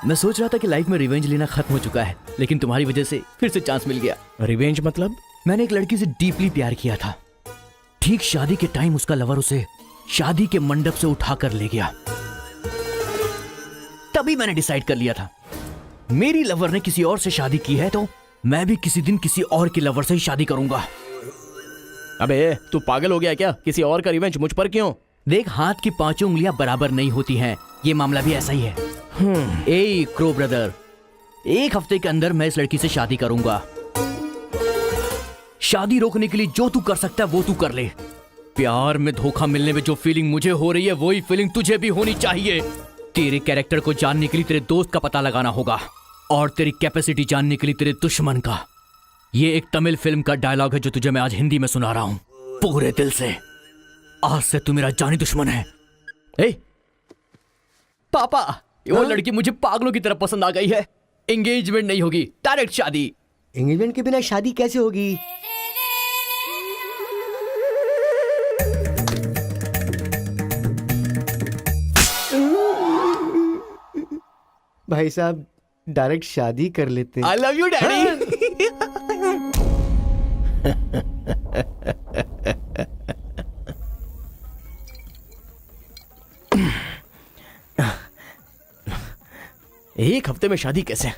मैं सोच रहा था कि लाइफ में रिवेंज लेना खत्म हो चुका है, लेकिन तुम्हारी वजह से फिर से चांस मिल गया। रिवेंज मतलब? मैंने एक लड़की से डीपली प्यार किया था। ठीक शादी के टाइम उसका लवर उसे शादी के मंडप से उठाकर ले गया। तभी मैंने डिसाइड कर लिया था, मेरी लवर ने किसी और से शादी की है तो मैं भी किसी दिन किसी और की लवर से ही शादी करूंगा। अबे तू पागल हो गया क्या? किसी और का रिवेंज मुझ पर क्यों? देख, हाथ की 5 उंगलियां बराबर नहीं होती हैं। ये मामला भी ऐसा ही है। ए क्रो ब्रदर, 1 हफ्ते के अंदर मैं इस लड़की से शादी करूंगा। शादी रोकने के लिए जो तू कर सकता है वो तू कर ले। प्यार में धोखा मिलने में जो फीलिंग मुझे हो रही है वही फीलिंग तुझे भी होनी चाहिए। तेरे कैरेक्टर को जानने के लिए तेरे दोस्त का पता लगाना होगा, और तेरी कैपेसिटी जानने के लिए तेरे दुश्मन का। ये एक तमिल फिल्म का डायलॉग है जो तुझे मैं आज हिंदी में सुना रहा हूं। पूरे दिल से। आज से तू मेरा जानी दुश्मन है। ए, पापा, वो लड़की मुझे पागलों की तरह पसंद आ गई है। एंगेजमेंट नहीं होगी, डायरेक्ट शादी। एंगेजमेंट के बिना शादी कैसे होगी? भाई साहब, डायरेक्ट शादी कर लेते। आई लव यू डैडी। एक हफ्ते में शादी कैसे?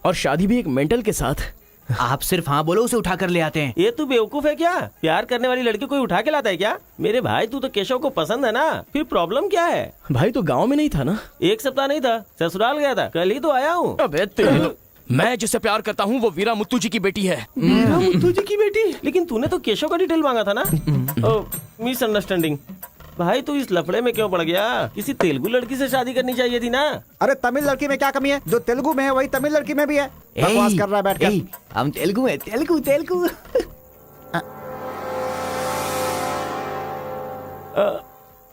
और शादी भी एक मेंटल के साथ। आप सिर्फ हाँ बोलो, उसे उठा कर ले आते हैं। ये तू बेवकूफ है क्या? प्यार करने वाली लड़की कोई उठा के लाता है क्या? मेरे भाई, तू तो केशव को पसंद है ना, फिर प्रॉब्लम क्या है? भाई तो गांव में नहीं था ना? 1 सप्ताह नहीं था, ससुराल गया था, कल ही तो आया हूँ। अबे तेरे, मैं जिससे प्यार करता हूँ वो वीरा मुत्तू जी की बेटी है। वीरा मुत्तू जी की बेटी? लेकिन तूने तो केशव का डिटेल मांगा था ना। मिसअंडरस्टैंडिंग। भाई तू इस लफड़े में क्यों पड़ गया? किसी तेलुगु लड़की से शादी करनी चाहिए थी ना। अरे तमिल लड़की में क्या कमी है? जो तेलुगु में है वही तमिल लड़की में भी है। बकवास कर रहा है बैठ कर। हम तेलुगु है, तेलुगु तेलुगु।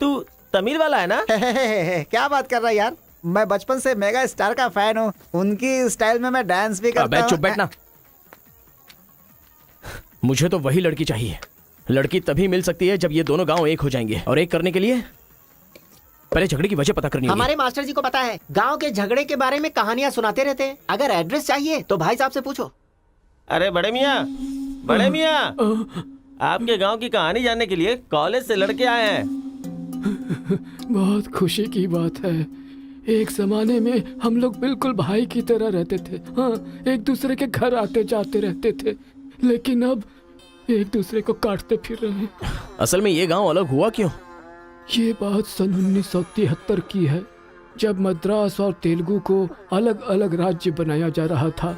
तू तमिल वाला है ना? क्या बात कर रहा है यार? मैं बचपन से मेगा स्टार का फैन हूँ। उनकी स्टाइल में मैं डांस भी करता हूँ। चुप बैठना। मुझे तो वही लड़की चाहिए। लड़की तभी मिल सकती है जब ये दोनों गांव एक हो जाएंगे, और एक करने के लिए पहले झगड़े की वजह पता करनी होगी। हमारे मास्टर जी को पता है, गांव के झगड़े के बारे में कहानियां सुनाते रहते हैं। अगर एड्रेस चाहिए तो भाई साहब से पूछो। अरे बड़े मियाँ, आपके गांव की कहानी जानने के लिए कॉलेज से लड़के आए हैं। बहुत खुशी की बात है। एक जमाने में हम लोग बिल्कुल भाई की तरह रहते थे। हाँ, एक दूसरे के घर आते जाते रहते थे, लेकिन अब एक दूसरे को काटते फिर रहे हैं। असल में ये गांव अलग हुआ क्यों? ये बात सन 1973 की है, जब मद्रास और तेलुगु को अलग अलग राज्य बनाया जा रहा था।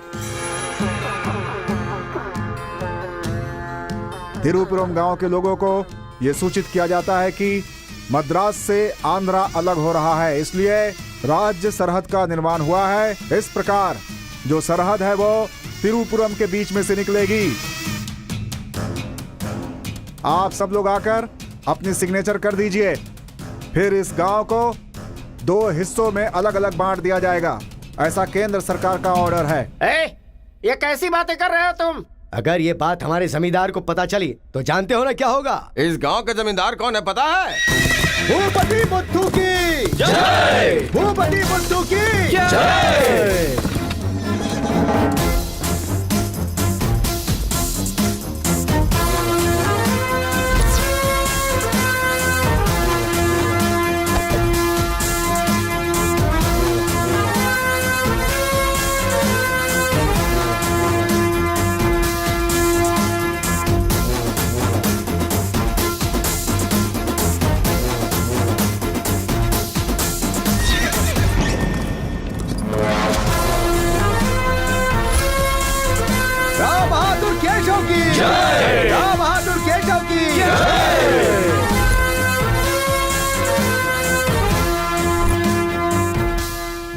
तिरुपुरम गांव के लोगों को ये सूचित किया जाता है कि मद्रास से आंध्रा अलग हो रहा है, इसलिए राज्य सरहद का निर्माण हुआ है। इस प्रकार जो सरहद है वो तिरुपुरम के बीच में से निकलेगी। आप सब लोग आकर अपनी सिग्नेचर कर दीजिए, फिर इस गांव को 2 हिस्सों में अलग अलग बांट दिया जाएगा। ऐसा केंद्र सरकार का ऑर्डर है। ये कैसी बातें कर रहे हो तुम? अगर ये बात हमारे जमींदार को पता चली तो जानते हो ना क्या होगा? इस गांव के जमींदार कौन है पता है? भूपति बुद्धू की जय! भूपति बुद्धू की जय! राम बहादुर केशव की जय! राम बहादुर केशव की जय!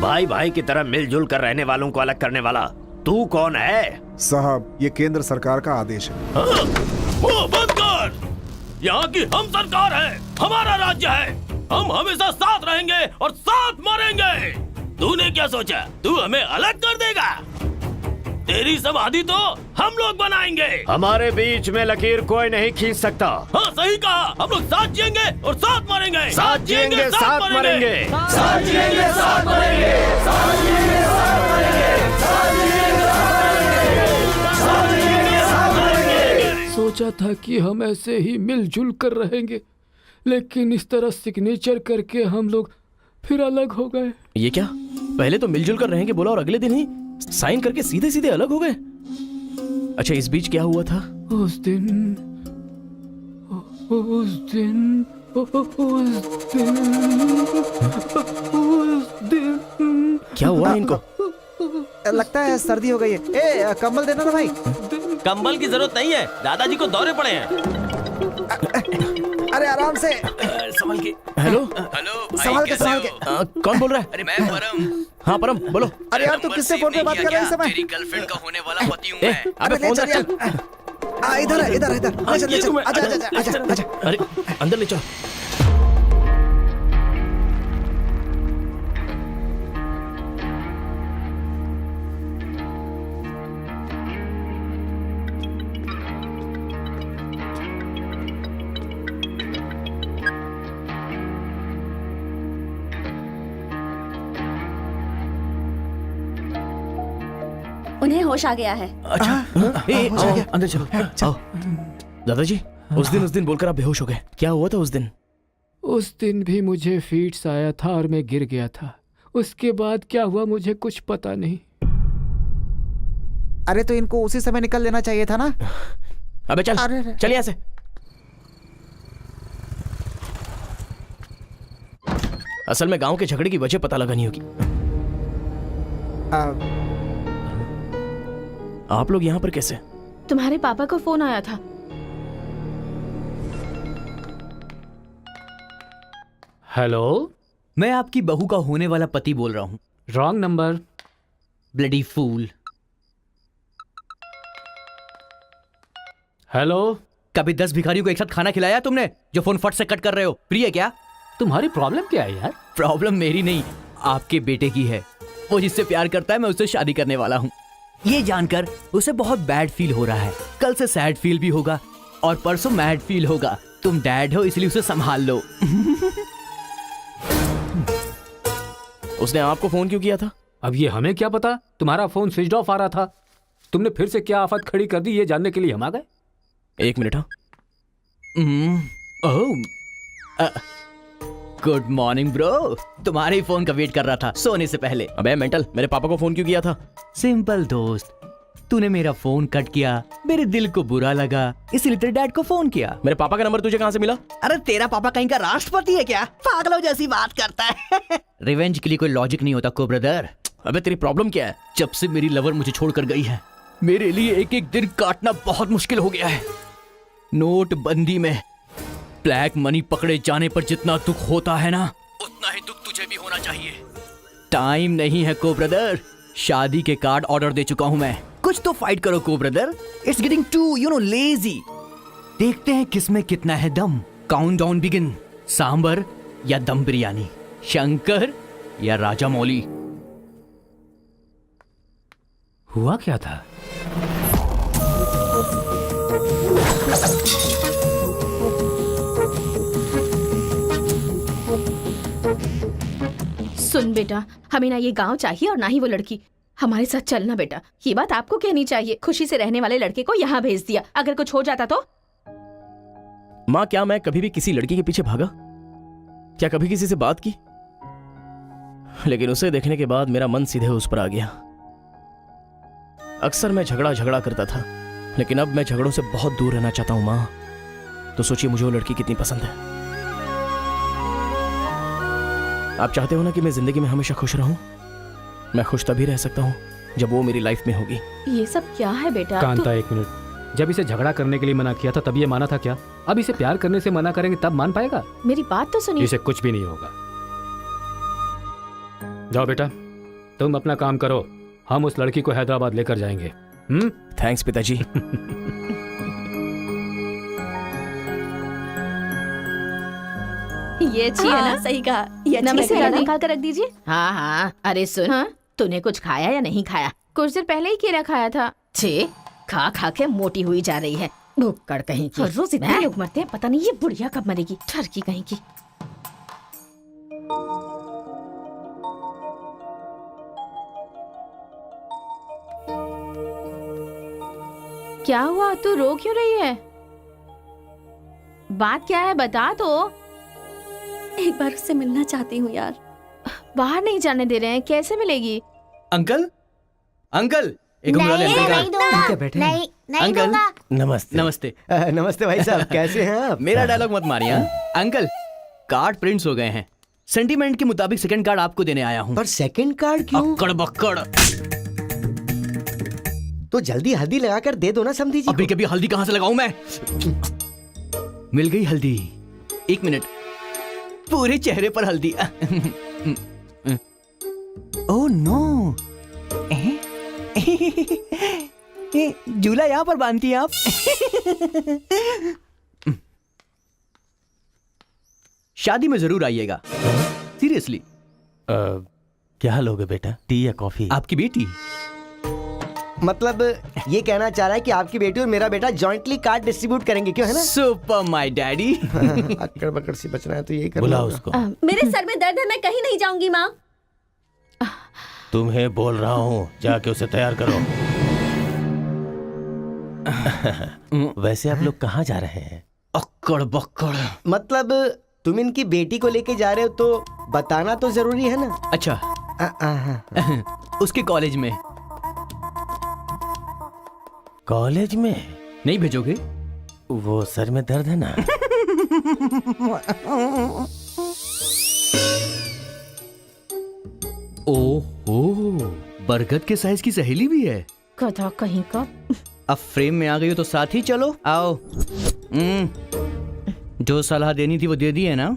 भाई भाई की तरह मिलजुल कर रहने वालों को अलग करने वाला तू कौन है? साहब, ये केंद्र सरकार का आदेश है। वो बंद कर। यहाँ की हम सरकार है, हमारा राज्य है। हम हमेशा साथ रहेंगे और साथ मरेंगे। तूने क्या सोचा तू हमें अलग कर देगा? तेरी समाधि तो हम लोग बनाएंगे। हमारे बीच में लकीर कोई नहीं खींच सकता। हाँ सही कहा, हम लोग साथ जिएंगे और साथ मरेंगे। साथ जिएंगे, साथ मरेंगे। साथ जिएंगे, साथ मरेंगे। साथ जिएंगे, साथ मरेंगे। साथ जिएंगे, साथ मरेंगे। साथ मरेंगे। सोचा था कि हम ऐसे ही मिलजुल कर रहेंगे, लेकिन इस तरह सिग्नेचर करके हम लोग फिर अलग हो गए। ये क्या? पहले तो मिलजुल कर रहेंगे बोला और अगले दिन ही साइन करके सीधे सीधे अलग हो गए। अच्छा, इस बीच क्या हुआ था? उस दिन क्या हुआ इनको? लगता है सर्दी हो गई है। ए, कंबल देना ना भाई। कंबल की जरूरत नहीं है, दादाजी को दौरे पड़े हैं। अरे आराम से संभल के। हेलो संभाल के संभाल के। कौन बोल रहा है? अरे मैं परम। हाँ परम बोलो। अरे यार तू किससे फोन पे बात कर रहा है इस समय? तेरी गर्लफ्रेंड का होने वाला पति हूँ ए, मैं। अबे ले फोन चल रख यार। चल। इधर है, इधर इधर आजा आजा आजा आजा आजा। अरे अंदर ले चलो। उन्हें होश आ गया है। अच्छा आओ, अंदर चलो। आओ दादाजी, उस दिन बोलकर आप बेहोश हो गए, क्या हुआ था उस दिन? उस दिन भी मुझे फीट्स आया था और मैं गिर गया था। उसके बाद क्या हुआ मुझे कुछ पता नहीं। अरे तो इनको उसी समय निकल लेना चाहिए था ना। अबे चल चल यहाँ से। असल में गांव के झगड़े की वजह पता लगानी होगी। आप लोग यहाँ पर कैसे? तुम्हारे पापा को फोन आया था। हेलो, मैं आपकी बहू का होने वाला पति बोल रहा हूँ। Wrong number. Bloody fool. Hello, कभी 10 भिखारियों को एक साथ खाना खिलाया तुमने जो फोन फट से कट कर रहे हो? प्रिय है क्या? तुम्हारी प्रॉब्लम क्या है यार? प्रॉब्लम मेरी नहीं, आपके बेटे की है। वो जिससे प्यार करता है मैं उससे शादी करने वाला हूँ। ये जानकर उसे बहुत बैड फील हो रहा है। कल से सैड फील भी होगा और परसों मैड फील होगा। तुम डैड हो इसलिए उसे संभाल लो। उसने आपको फोन क्यों किया था? अब ये हमें क्या पता, तुम्हारा फोन स्विच ऑफ आ रहा था। तुमने फिर से क्या आफत खड़ी कर दी ये जानने के लिए हम आ गए। एक मिनट। हाँ गुड मॉर्निंग ब्रो। तुम्हारे फोन का वेट कर रहा था सोने से पहले। अबे मेंटल, मेरे पापा को फोन क्यों किया था? सिंपल दोस्त, तूने मेरा फोन कट किया, मेरे दिल को बुरा लगा, इसलिए तेरे डैड को फोन किया। मेरे पापा का नंबर तुझे कहाँ से मिला? अरे तेरा पापा कहीं का राष्ट्रपति है क्या? पागलों जैसी बात करता है। रिवेंज के लिए कोई लॉजिक नहीं होता को ब्रदर। अबे तेरी प्रॉब्लम क्या है? जब से मेरी लवर मुझे छोड़कर गई है, मेरे लिए एक एक दिन काटना बहुत मुश्किल हो गया है। नोटबंदी में ब्लैक मनी पकड़े जाने पर जितना दुख होता है ना, उतना ही दुख तुझे भी होना चाहिए। टाइम नहीं है को ब्रदर। शादी के कार्ड ऑर्डर दे चुका हूं मैं। कुछ तो फाइट करो को brother. It's getting too lazy. देखते हैं किसमें कितना है दम। Countdown begin. सांबर या दम बिरयानी, शंकर या राजा मौली। हुआ क्या था? सुन बेटा, हमें ना ये गांव चाहिए और ना ही वो लड़की। हमारे साथ चलना बेटा। ये बात आपको कहनी चाहिए। खुशी से रहने वाले लड़के को यहाँ भेज दिया, अगर कुछ हो जाता तो? माँ, क्या मैं कभी भी किसी लड़की के पीछे भागा? क्या कभी किसी से बात की? लेकिन उसे देखने के बाद मेरा मन सीधे उस पर आ गया। अक्सर मैं झगड़ा करता था, लेकिन अब मैं झगड़ों से बहुत दूर रहना चाहता हूँ माँ। तो सोचिए मुझे वो लड़की कितनी पसंद है। आप चाहते हो ना कि मैं जिंदगी में हमेशा खुश रहूं? मैं खुश तभी रह सकता हूं जब वो मेरी लाइफ में होगी। ये सब क्या है बेटा? कांता, एक मिनट। जब इसे झगड़ा करने के लिए मना किया था तब ये माना था क्या? अब इसे प्यार करने से मना करेंगे तब मान पाएगा? मेरी बात तो सुनिए। इसे कुछ भी नहीं होगा। जाओ बेटा, तुम अपना काम करो। हम उस लड़की को हैदराबाद लेकर जाएंगे। थैंक्स पिताजी। ये अच्छी है ना? सही कहा। ये नमस्ते दादी। निकाल कर रख दीजिए। हाँ हाँ। अरे सुन, तूने कुछ खाया या नहीं खाया? कुछ देर पहले ही केला खाया था। छे, खा खा के मोटी हुई जा रही है। भुक्कड़ कहीं की। रोज इतने लोग मरते हैं, पता नहीं ये बुढ़िया कब मरेगी। ठरकी कहीं की। क्या हुआ? तू रो क्यों रही है? बात क्या है बता तो। एक बार उससे मिलना चाहती हूँ यार। बाहर नहीं जाने दे रहे हैं, कैसे मिलेगी? अंकल, अंकल, एक उम्र वाले अंकल का बैठे हैं। नहीं अंकल दूंगा। नमस्ते। नमस्ते। नमस्ते भाई साहब, कैसे हैं आप? मेरा डायलॉग मत मारिए। अंकल, कार्ड प्रिंट्स हो गए हैं। सेंटीमेंट के मुताबिक सेकंड कार्ड आपको देने आया हूँ। पर सेकंड कार्ड क्यों? अक्कड़ बक्कड़। तो जल्दी हल्दी लगाकर दे दो ना समधी जी। अभी कभी हल्दी कहाँ से लगाऊं मैं? मिल गई हल्दी। एक मिनट, पूरे चेहरे पर हल्दी। Oh no. ये झूला यहाँ पर बांधती हैं आप? शादी में जरूर आइएगा, सीरियसली। क्या लोगे बेटा, टी या कॉफी? आपकी बेटी? मतलब ये कहना चाह रहा है कि आपकी बेटी और मेरा बेटा जॉइंटली कार्ड डिस्ट्रीब्यूट करेंगे, क्यों है ना? Super my daddy. अक्कड़ बकड़ सी बचना है तो यही करना बुला होगा। उसको। मेरे सर में दर्द है, मैं कहीं नहीं जाऊंगी माँ। तुम्हें बोल रहा हूँ, जाके उसे तैयार करो। वैसे आप लोग कहाँ जा रहे हैं? अक्कड़ बक्कड़। मतलब तुम इनकी बेटी को लेके जा रहे हो तो बताना तो जरूरी है ना? अच्छा। उसके कॉलेज में। कॉलेज में नहीं भेजोगे? वो सर में दर्द है ना। ओह, बरगद के साइज की सहेली भी है। गधा कहीं का। अब फ्रेम में आ गई हो तो साथ ही चलो। आओ। जो सलाह देनी थी वो दे दी है ना?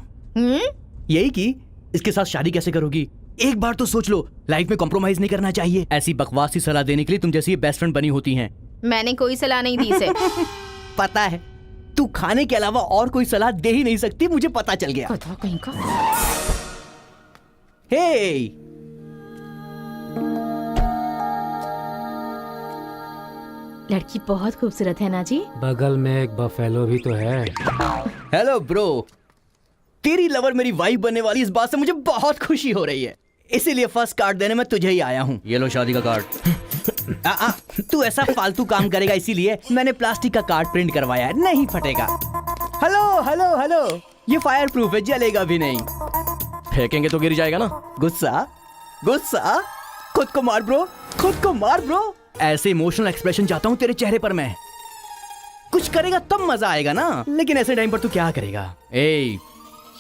यही कि इसके साथ शादी कैसे करोगी? एक बार तो सोच लो, लाइफ में कॉम्प्रोमाइज नहीं करना चाहिए। ऐसी बकवास सी सलाह देने के लिए तुम जैसी बेस्ट फ्रेंड बनी होती हैं। मैंने कोई सलाह नहीं दी इसे। पता है, तू खाने के अलावा और कोई सलाह दे ही नहीं सकती, मुझे पता चल गया। गधा कहीं का। हे, लड़की बहुत खूबसूरत है ना जी। बगल में एक बफेलो भी तो है। हेलो ब्रो, तेरी लवर मेरी वाइफ बनने वाली, इस बात से मुझे बहुत खुशी हो रही है। इसीलिए फर्स्ट कार्ड देने मैं तुझे ही आया हूँ। ये लो शादी का कार्ड। तू ऐसा फालतू काम करेगा इसीलिए मैंने प्लास्टिक का कार्ड प्रिंट करवाया है, नहीं फटेगा। हेलो हेलो हेलो, ये फायर प्रूफ है, जलेगा भी नहीं। फेंकेंगे तो गिर जाएगा ना। गुस्सा गुस्सा, खुद को मार ब्रो, खुद को मार ब्रो। ऐसे इमोशनल एक्सप्रेशन चाहता हूँ तेरे चेहरे पर मैं। कुछ करेगा तब मजा आएगा ना, लेकिन ऐसे टाइम पर तू क्या करेगा? ए,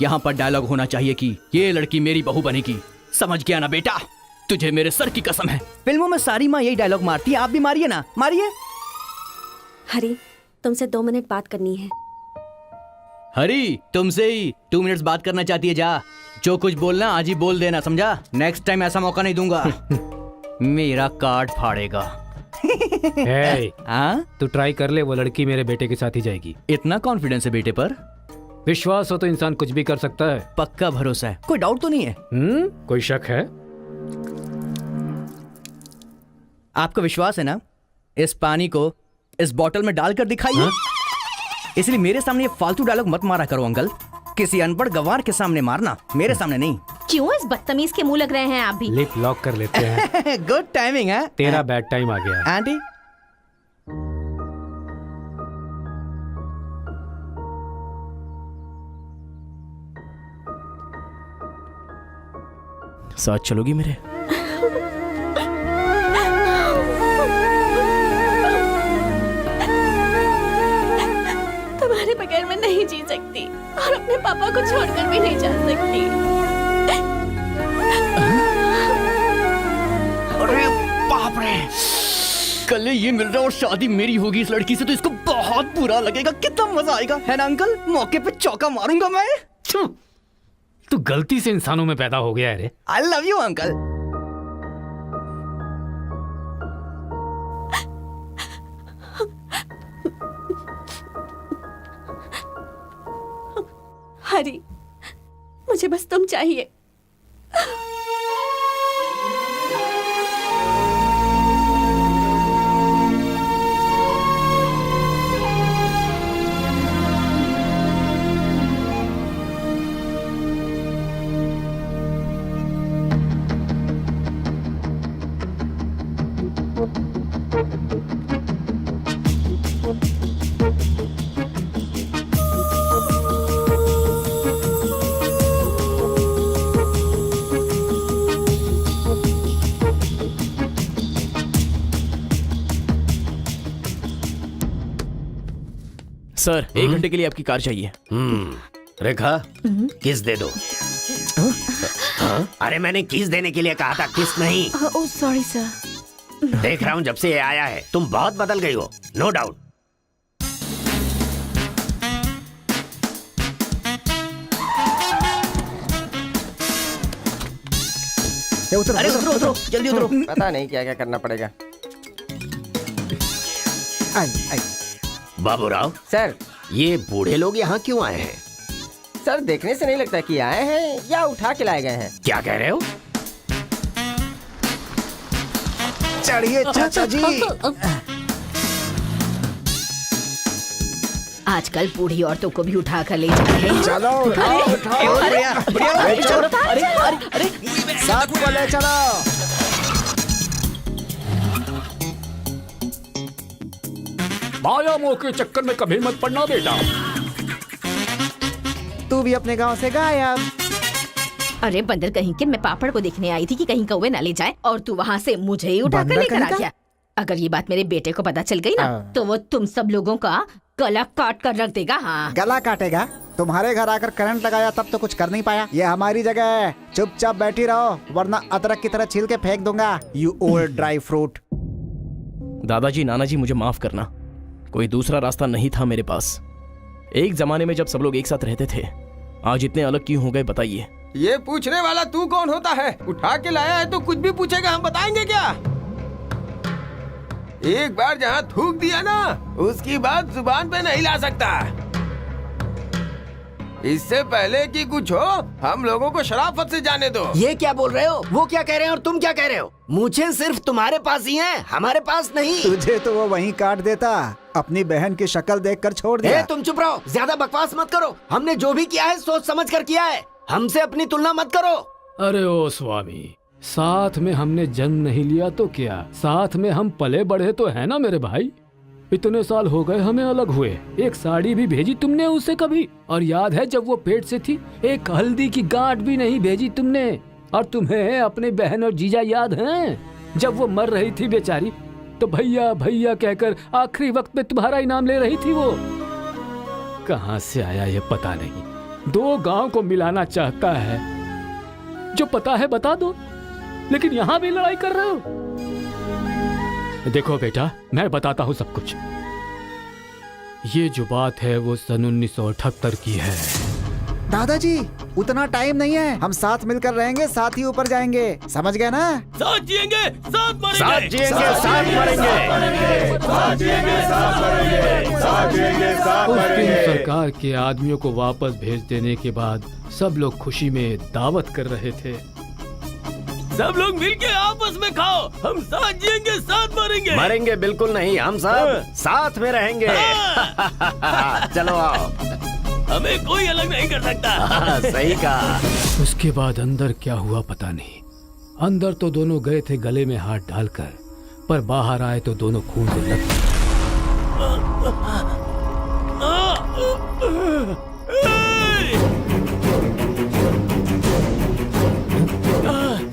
यहाँ पर डायलॉग होना चाहिए कि ये लड़की मेरी बहू बनेगी। समझ गया ना बेटा? तुझे मेरे सर की कसम है। फिल्मों में सारी माँ यही डायलॉग मारती है, आप भी मारिए ना, मारिए। हरी, तुमसे 2 मिनट बात करनी है। हरी, तुमसे ही 2 मिनट्स बात करना चाहती है? जा, जो कुछ बोलना आज ही बोल देना, समझा? नेक्स्ट टाइम ऐसा मौका नहीं दूंगा। मेरा कार्ड फाड़ेगा। तू ट्राई कर ले, वो लड़की मेरे बेटे के साथ ही जाएगी। इतना कॉन्फिडेंस है बेटे पर? विश्वास हो तो इंसान कुछ भी कर सकता है। पक्का भरोसा है, कोई डाउट तो नहीं है? कोई शक है? आपको विश्वास है ना? इस पानी को इस बोतल में डालकर दिखाइए। इसलिए मेरे सामने ये फालतू डायलॉग मत मारा करो अंकल। किसी अनपढ़ गंवार के सामने मारना, मेरे सामने नहीं। क्यों इस बदतमीज के मुंह लग रहे हैं आप भी? लिप लॉक कर लेते हैं। गुड टाइमिंग है। तेरा बैड टाइम आ गया। आंटी, साथ चलोगी मेरे? तुम्हारे बगैर मैं नहीं जी सकती और अपने पापा को छोड़कर भी नहीं जा सकती। अरे बाप रे, कल ये मिल रहा और शादी मेरी होगी इस लड़की से, तो इसको बहुत बुरा लगेगा। कितना मजा आएगा, है ना अंकल? मौके पे चौका मारूंगा मैं। तू गलती से इंसानों में पैदा हो गया है रे। I love you uncle. Hari, मुझे बस तुम चाहिए। सर, 1 घंटे के लिए आपकी कार चाहिए। रेखा, किस दे दो। अरे मैंने किस देने के लिए कहा था, किस नहीं। Oh sorry sir. देख रहा हूँ जब से ये आया है तुम बहुत बदल गई हो, नो डाउट। अरे उतरो उतरो, जल्दी उतरो। पता नहीं क्या क्या करना पड़ेगा। बाबूराव सर, ये बूढ़े लोग यहाँ क्यों आए हैं? सर देखने से नहीं लगता कि आए हैं या उठा के लाए गए हैं। क्या कह रहे हो? चढ़िए चाचा जी। आजकल बूढ़ी औरतों को भी उठा कर ले जा रहे हैं। चलो उठाओ उठाओ। अरे साथ को ले चलो। माया मोह के चक्कर में कभी मत पड़ना बेटा। तू भी अपने गांव से गायब। अरे बंदर कहीं के, मैं पापड़ को देखने आई थी कि कहीं कौवे ना ले जाए और तू वहाँ से मुझे ही उठा कर लेकर आ गया। अगर ये बात मेरे बेटे को पता चल गई ना तो वो तुम सब लोगों का गला काट कर रख देगा। हाँ, गला काटेगा? तुम्हारे घर आकर करंट लगाया तब तो कुछ कर नहीं पाया। ये हमारी जगह है, चुपचाप बैठी रहो वरना अदरक की तरह छील के फेंक दूंगा। You old dry fruit. दादाजी, नानाजी, मुझे माफ करना, कोई दूसरा रास्ता नहीं था मेरे पास। एक जमाने में जब सब लोग एक साथ रहते थे, आज इतने अलग क्यों हो गए बताइए? ये पूछने वाला तू कौन होता है? उठा के लाया है तो कुछ भी पूछेगा, हम बताएंगे क्या? एक बार जहाँ थूक दिया ना, उसकी बात जुबान पे नहीं ला सकता। इससे पहले कि कुछ हो, हम लोगों को शराफत से जाने दो। ये क्या बोल रहे हो? वो क्या कह रहे हैं और तुम क्या कह रहे हो? मुझे सिर्फ तुम्हारे पास ही है, हमारे पास नहीं। तुझे तो वो वहीं काट देता, अपनी बहन की शक्ल देखकर छोड़ दिया। तुम चुप रहो, ज्यादा बकवास मत करो। हमने जो भी किया है सोच समझ कर किया है, हमसे अपनी तुलना मत करो। अरे ओ स्वामी, साथ में हमने जन्म नहीं लिया तो क्या, साथ में हम पले बढ़े तो है ना मेरे भाई। इतने साल हो गए हमें अलग हुए, एक साड़ी भी भेजी तुमने उसे कभी? और याद है जब वो पेट से थी, एक हल्दी की गांठ भी नहीं भेजी तुमने। और तुम्हें अपने बहन और जीजा याद हैं? जब वो मर रही थी बेचारी तो भैया भैया कहकर आखिरी वक्त में तुम्हारा इनाम ले रही थी। वो कहाँ से आया ये पता नहीं। दो गांव को मिलाना चाहता है, जो पता है बता दो, लेकिन यहाँ भी लड़ाई कर रहे हो। देखो बेटा, मैं बताता हूँ सब कुछ। ये जो बात है वो सन 1978 की है। दादाजी, उतना टाइम नहीं है, हम साथ मिलकर रहेंगे, साथ ही ऊपर जाएंगे, समझ गए ना? साथ जिएंगे, साथ मरेंगे, साथ जिएंगे, साथ मरेंगे, साथ जिएंगे, साथ मरेंगे, साथ जिएंगे, साथ उस दिन मरेंगे। सरकार के आदमियों को वापस भेज देने के बाद सब लोग खुशी में दावत कर रहे थे। सब लोग मिलके आपस में खाओ, हम साथ जिएंगे, साथ मरेंगे। मरेंगे बिल्कुल नहीं, हम सब साथ में रहेंगे। चलो आओ, हमें कोई अलग नहीं कर सकता। सही कहा। उसके बाद अंदर क्या हुआ पता नहीं। अंदर तो दोनों गए थे गले में हाथ डालकर, पर बाहर आए तो दोनों खून से लथपथ।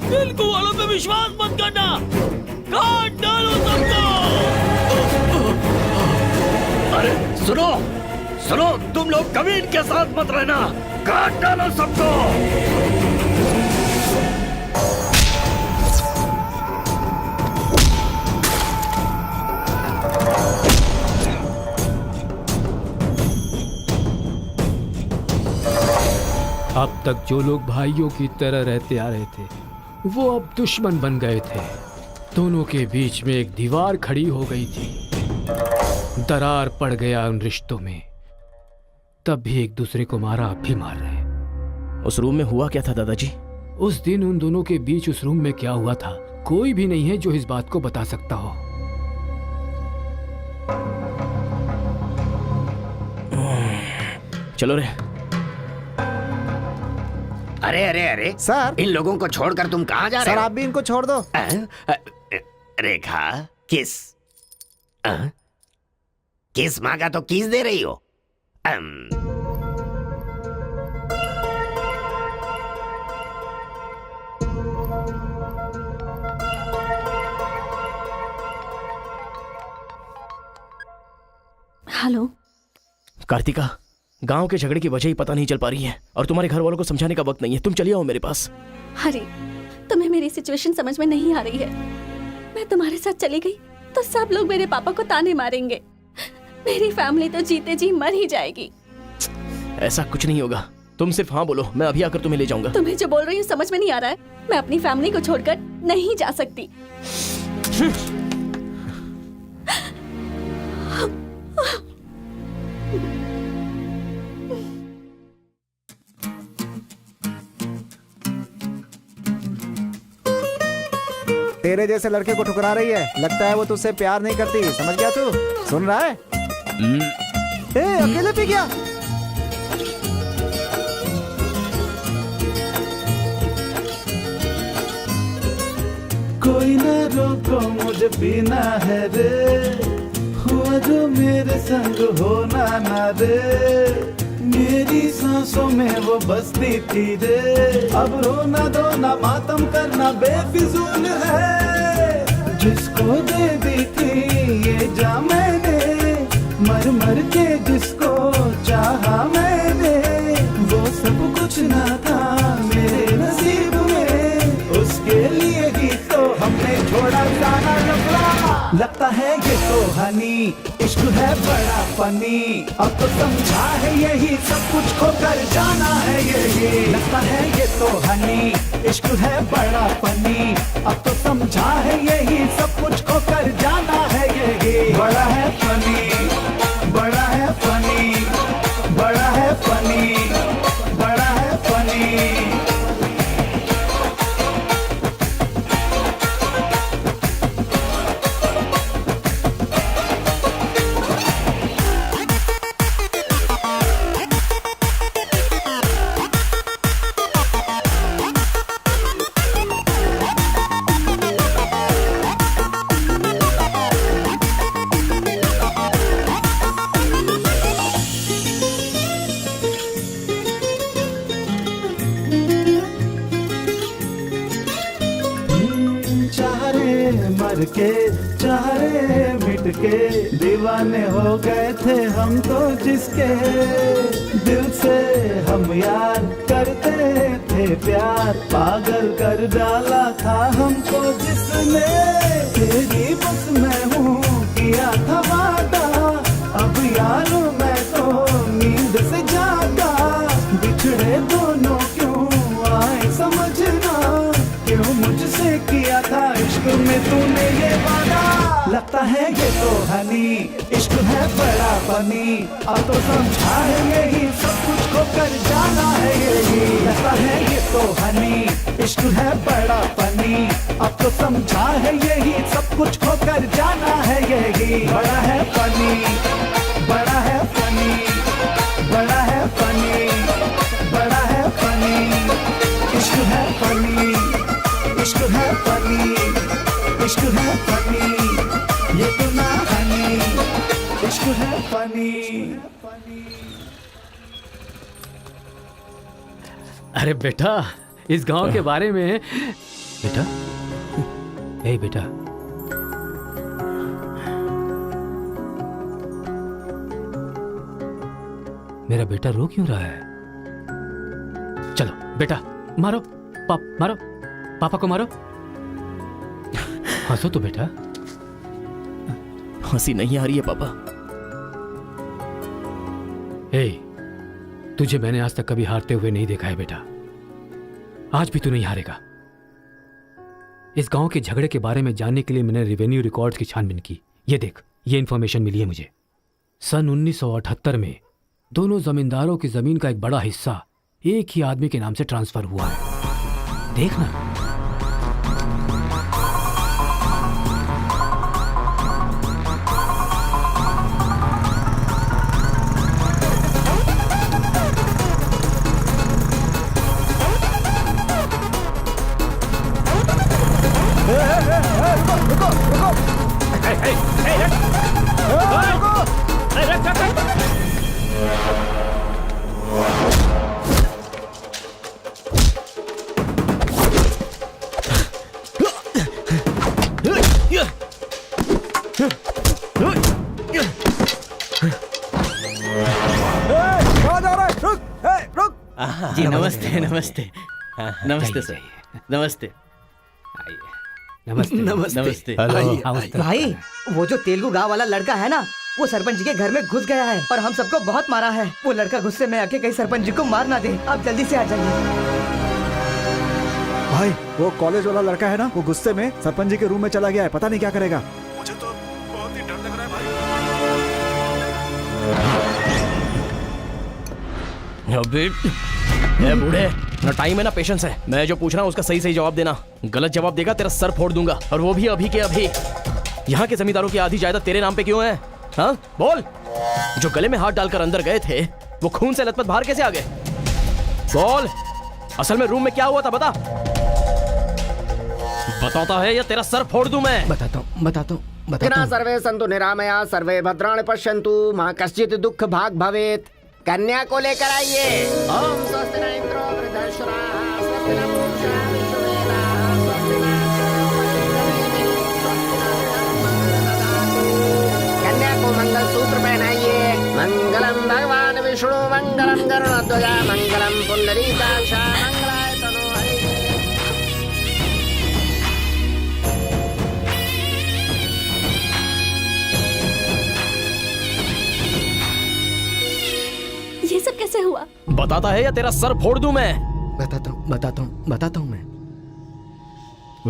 तेलुगु वालों पे विश्वास मत करना, काट डालो सबको। अरे सुनो सुनो, तुम लोग कभी इनके साथ मत रहना, काट डालो सबको। अब तक जो लोग भाइयों की तरह रहते आ रहे थे, वो अब दुश्मन बन गए थे। दोनों के बीच में एक दीवार खड़ी हो गई थी, दरार पड़ गया उन रिश्तों में। तब भी एक दूसरे को मारा, अब भी मार रहे। उस रूम में हुआ क्या था दादाजी? उस दिन उन दोनों के बीच उस रूम में क्या हुआ था, कोई भी नहीं है जो इस बात को बता सकता हो। चलो रे। अरे अरे अरे सर, इन लोगों को छोड़कर तुम कहाँ जा रहे सर हो? आप भी इनको छोड़ दो। रेखा, किस किस मांगा तो किस दे रही हो? हेलो कार्तिका, गांव के झगड़े की वजह ही पता नहीं चल पा रही है और तुम्हारे घर वालों को समझाने का वक्त नहीं है। तुम चलिए आओ मेरे पास। हरी, तुम्हें मेरी सिचुएशन समझ में नहीं आ रही है। मैं तुम्हारे साथ चली गई तो सब लोग मेरे पापा को ताने मारेंगे, मेरी फैमिली तो जीते जी मर ही जाएगी। ऐसा कुछ नहीं होगा, तुम सिर्फ हाँ बोलो, मैं अभी आकर तुम्हें ले जाऊंगा। तुम्हें जो बोल रही हूँ समझ में नहीं आ रहा है। मैं अपनी फैमिली को छोड़कर नहीं जा सकती। तेरे जैसे लड़के को ठुकरा रही है। लगता है वो तुझसे प्यार नहीं करती। समझ गया तू? सुन रहा है? अकेले पी गया। कोई ना रोको मुझे पीना है रे, हुआ जो मेरे संग होना ना रे। मेरी सांसों में वो बसती थी रे, अब रोना धोना मातम करना बेफिजूल है। जिसको दे दी थी ये जा मैंने, मर मर के जिसको चाहा मैंने, वो सब कुछ ना था मेरे नसीब में। उसके लिए ही तो हमने छोड़ा जाना लफड़ा। लगता है ये तो हनी, इश्क है बड़ा फनी। अब तो समझा है यही सब कुछ खो कर जाना है यही। लगता है ये तो हनी, इश्क है बड़ा फनी। अब तो समझा है यही सब कुछ खो कर जाना है यही। बड़ा है फनी, बड़ा है फनी, बड़ा है फनी, बड़ा है फनी। मर के चाहे मिट के, दीवाने हो गए थे हम तो जिसके। दिल से हम यार करते थे प्यार, पागल कर डाला था हमको जिसने। तेरी बस मैं हूँ किया था वादा, अब यार मैं तो नींद से जागा। बिछड़े दोनों क्यों आए समझना, क्यों मुझसे किया था इश्क में तूने ये वादा। लगता है ये तो हनी, इश्क है बड़ा फनी। अब तो समझा है यही सब कुछ खो कर जाना है यही। लगता है ये तो हनी, इश्क है बड़ा फनी। अब तो समझा है यही सब कुछ खो कर जाना है यही। बड़ा है फनी, बड़ा है फनी, बड़ा है फनी, बड़ा है फनी। इश्क है फनी, इश्क है फनी, इश्क है फनी। ये तो ना हनी, इश्क है फनी। अरे बेटा, इस गांव के बारे में बेटा, ए बेटा, मेरा बेटा रो क्यों रहा है? चलो बेटा, मारो मारो, पापा को मारो। हंसो तो बेटा। हंसी नहीं आ रही है पापा। ए, तुझे मैंने आज तक कभी हारते हुए नहीं देखा है बेटा। आज भी तू नहीं हारेगा। इस गांव के झगड़े के बारे में जानने के लिए मैंने रेवेन्यू रिकॉर्ड्स की छानबीन की। ये देख, ये इंफॉर्मेशन मिली है मुझे। सन 1978 में दोनों जमींदारों की जमीन का एक बड़ा हिस्सा एक ही आदमी के नाम से ट्रांसफर हुआ है। देखना। जी नमस्ते नमस्ते नमस्ते सर, नमस्ते नमस्ते नमस्ते। भाई, वो जो तेलुगु गांव वाला लड़का है ना, वो सरपंच जी के घर में घुस गया है और हम सबको बहुत मारा है। वो लड़का गुस्से में आके कहीं सरपंच जी को मार ना दे। आप जल्दी से आ जाइए। भाई, वो कॉलेज वाला लड़का है ना, वो गुस्से में सरपंच जी के रूम में चला गया है। पता नहीं क्या करेगा। मुझे तो बहुत ही डर लग रहा है भाई। अबे, ए बूढ़े, ना टाइम है ना पेशेंस है। मैं जो पूछ रहा हूँ उसका सही सही जवाब देना। गलत जवाब देगा तेरा सर फोड़ दूंगा, और वो भी अभी के अभी। यहाँ के जमींदारों की आधी जायदाद तेरे नाम पे क्यों है? हाँ बोल। जो गले में हाथ डालकर अंदर गए थे वो खून से लथपथ बाहर कैसे आ गए? बोल, असल में रूम में क्या हुआ था बता। बताता है या तेरा सर फोड़ दूं मैं? बताता हूँ। सर्वे संतु निरामया सर्वे भद्राणि पश्यन्तु मां कश्चित् दुख भाग भवेत। कन्या को लेकर आइए। ओम स्वस्ति न इंद्रो वृद्धश्रवाः स्वस्ति न पूषा विश्ववेदाः स्वस्ति न कन्या को मंगल सूत्र पहनाइए। मंगलम भगवान विष्णु मंगलम गरुड़ध्वज मंगलम पुंडरीकाक्ष मंगलाय तनो हरिः। ये सब कैसे हुआ? बताता है या तेरा सर फोड़ दूं मैं? बताता हूँ मैं।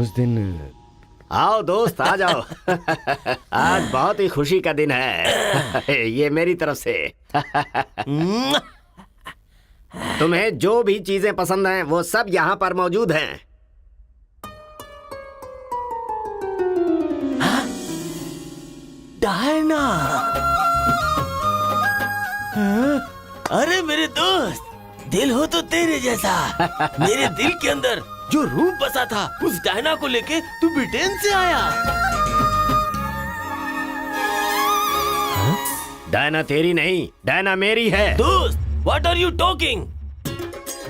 उस दिन आओ दोस्त आ जाओ। आज बहुत ही खुशी का दिन है। ये मेरी तरफ से। तुम्हें जो भी चीजें पसंद हैं वो सब यहाँ पर मौजूद हैं। डायना, अरे मेरे दोस्त, दिल हो तो तेरे जैसा। मेरे दिल के अंदर जो रूप बसा था उस डायना को लेके तू ब्रिटेन से आया। डायना तेरी नहीं, डायना मेरी है। दोस्त, व्हाट आर यू टॉकिंग?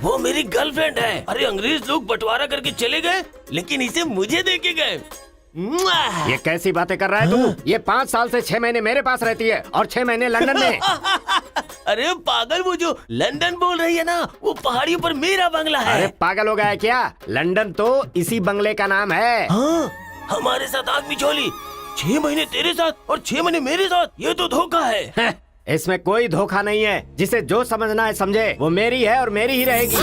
वो मेरी गर्लफ्रेंड है। अरे अंग्रेज लोग बंटवारा करके चले गए, लेकिन इसे मुझे दे के गए। ये कैसी बातें कर रहा है तू? ये 5 साल से 6 महीने मेरे पास रहती है और 6 महीने लंदन में। अरे पागल, वो जो लंदन बोल रही है ना, वो पहाड़ियों पर मेरा बंगला है। अरे पागल हो गया है क्या? लंदन तो इसी बंगले का नाम है। हाँ, हमारे साथ आग मिचोली। 6 महीने तेरे साथ और 6 महीने मेरे साथ, ये तो धोखा है। इसमें कोई धोखा नहीं है। जिसे जो समझना है समझे। वो मेरी है और मेरी ही रहेगी।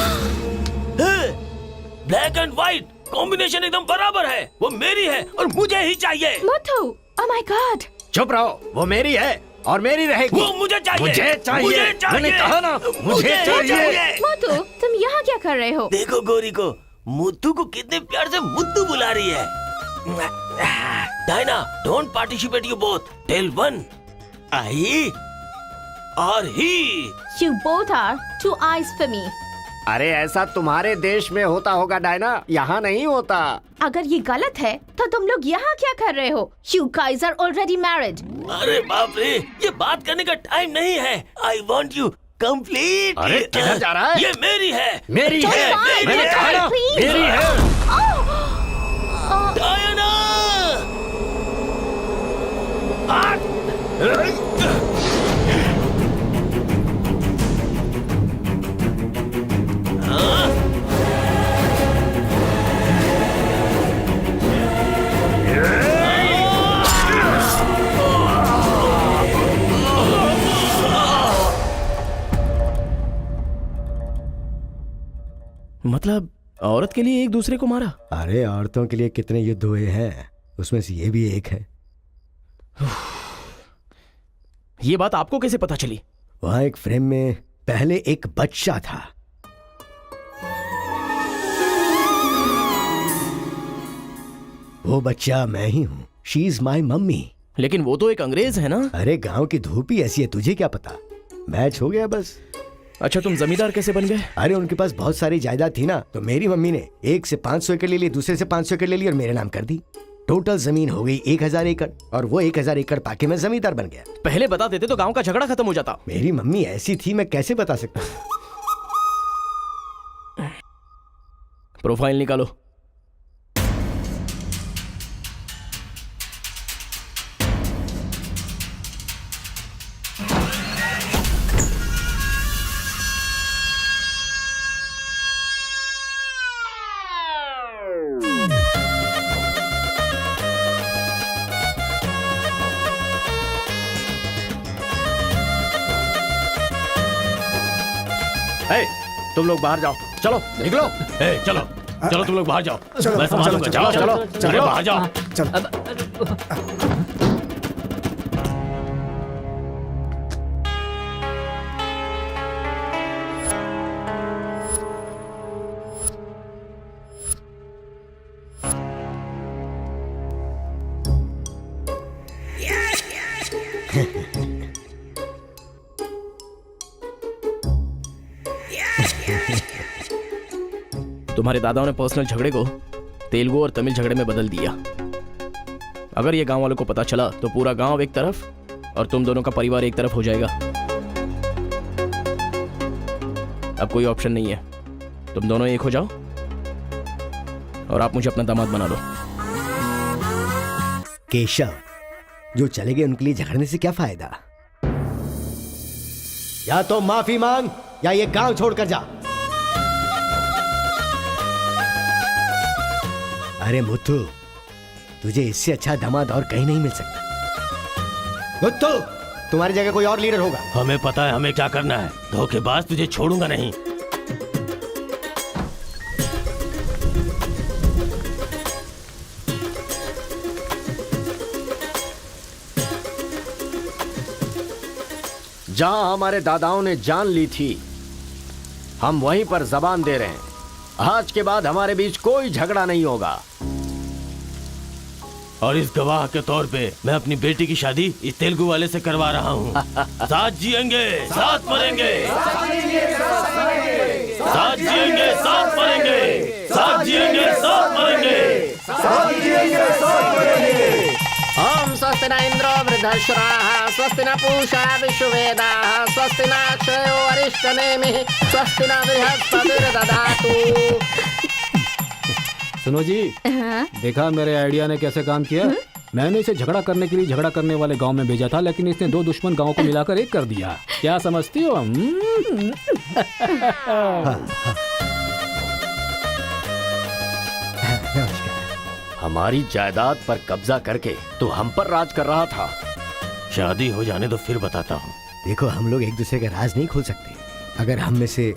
ब्लैक एंड व्हाइट कॉम्बिनेशन एकदम बराबर है। वो मेरी है और मुझे ही चाहिए। मोटू, ओह माय गॉड। चुप रहो, वो मेरी है और मेरी रहेगी। वो मुझे चाहिए। मुझे चाहिए। मैंने कहा ना, मुझे चाहिए। मोटू, तुम यहाँ क्या कर रहे हो? देखो गोरी को, मुद्दू को कितने प्यार से मुद्दू बुला रही है। Diana, don't participate you both. Tell one, I और ही। You both are two eyes for me. अरे ऐसा तुम्हारे देश में होता होगा डायना, यहाँ नहीं होता। अगर ये गलत है तो तुम लोग यहाँ क्या कर रहे हो? You guys are already married. अरे बाप रे, ये बात करने का टाइम नहीं है। I want you complete। अरे किधर जा रहा है? ये मेरी है। मेरी है। मैंने कहा ना, मेरी है। डायना! मतलब औरत के लिए एक दूसरे को मारा? अरे औरतों के लिए कितने युद्ध हुए हैं, उसमें से ये भी एक है। ये बात आपको कैसे पता चली? वहां एक फ्रेम में पहले एक बच्चा था। वो बच्चा मैं ही हूँ। She is my mummy. लेकिन वो तो एक अंग्रेज है ना? अरे गांव की धूप ही ऐसी है, तुझे क्या पता। मैच हो गया बस। अच्छा, तुम जमींदार कैसे बन गए? अरे उनके पास बहुत सारी जायदाद थी ना, तो मेरी मम्मी ने एक से 500 एकड़ ले ली, दूसरे से 500 एकड़ ले ली और मेरे नाम कर दी। टोटल जमीन हो गई 1000 एकड़ और वो 1000 एकड़ पाके मैं जमींदार बन गया। पहले बता देते तो गांव का झगड़ा खत्म हो जाता। मेरी मम्मी ऐसी थी, मैं कैसे बता सकता। प्रोफाइल निकालो। तुम लोग बाहर जाओ, चलो निकलो। चलो चलो, तुम लोग बाहर जाओ, मैं संभालूंगा। जाओ चलो, चलो बाहर जाओ। तुम्हारे दादाओं ने पर्सनल झगड़े को तेलुगु और तमिल झगड़े में बदल दिया। अगर ये गांव वालों को पता चला तो पूरा गांव एक तरफ और तुम दोनों का परिवार एक तरफ हो जाएगा। अब कोई ऑप्शन नहीं है, तुम दोनों एक हो जाओ और आप मुझे अपना दामाद बना लो। केशव, जो चले गए उनके लिए झगड़ने से क्या फायदा? या तो माफी मांग या ये गांव छोड़कर जा। अरे मुत्तू, तुझे इससे अच्छा दामाद और कहीं नहीं मिल सकता। मुत्तू, तुम्हारी जगह कोई और लीडर होगा। हमें पता है हमें क्या करना है। धोखेबाज, तुझे छोड़ूंगा नहीं। जहां हमारे दादाओं ने जान ली थी, हम वहीं पर जबान दे रहे हैं। आज के बाद हमारे बीच कोई झगड़ा नहीं होगा। और इस गवाह के तौर पे मैं अपनी बेटी की शादी इस तेलुगु वाले से करवा रहा हूँ। साथ जिएंगे, साथ मरेंगे, साथ जिएंगे, साथ मरेंगे, साथ जिएंगे, साथ मरेंगे, साथ जिएंगे, साथ मरेंगे। ओम स्वस्ति न इंद्रो वृद्धश्राः स्वस्ति न पूषा विश्ववेदाः स्वस्ति न अक्षयो अरिष्टनेमिः स्वस्ति न बृहस्पतिर्दधातु। सुनो जी, देखा मेरे आइडिया ने कैसे काम किया? मैंने इसे झगड़ा करने के लिए झगड़ा करने वाले गांव में भेजा था, लेकिन इसने दो दुश्मन गांवों को मिलाकर एक कर दिया। क्या समझती हो? हमारी जायदाद पर कब्जा करके तो हम पर राज कर रहा था। शादी हो जाने तो फिर बताता हूँ। देखो, हम लोग एक दूसरे का राज नहीं खोल सकते। अगर हम में से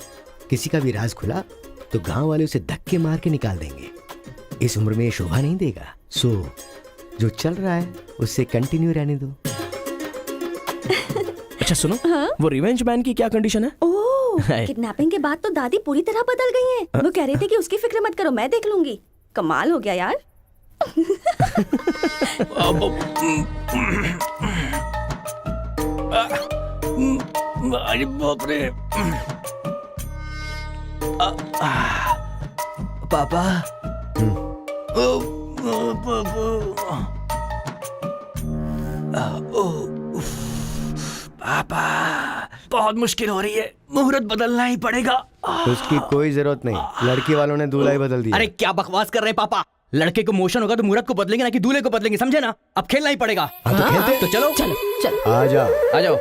किसी का भी राज खुला तो गांव वाले उसे धक्के मार के निकाल देंगे। इस उम्र में ये शोभा नहीं देगा। सो जो चल रहा है उससे कंटिन्यू रहने दो। अच्छा सुनो, वो रिवेंज मैन की क्या कंडीशन है? ओह, किडनैपिंग के बाद तो दादी पूरी तरह बदल गई हैं। वो कह रही थी कि उसकी फिक्र मत करो, मैं देख लूंगी। कमाल हो गया यार। अरे बाप रे। पापा, पापा, बहुत मुश्किल हो रही है। मुहूर्त बदलना ही पड़ेगा। उसकी कोई जरूरत नहीं, लड़की वालों ने दूल्हा ही बदल दिया। अरे क्या बकवास कर रहे हैं पापा? लड़के को मोशन होगा तो मुहूर्त को बदलेंगे ना कि दूल्हे को बदलेंगे, समझे ना? अब खेलना ही पड़ेगा। तो खेलते। तो चलो चलो चलो, आ जाओ, आ जाओ।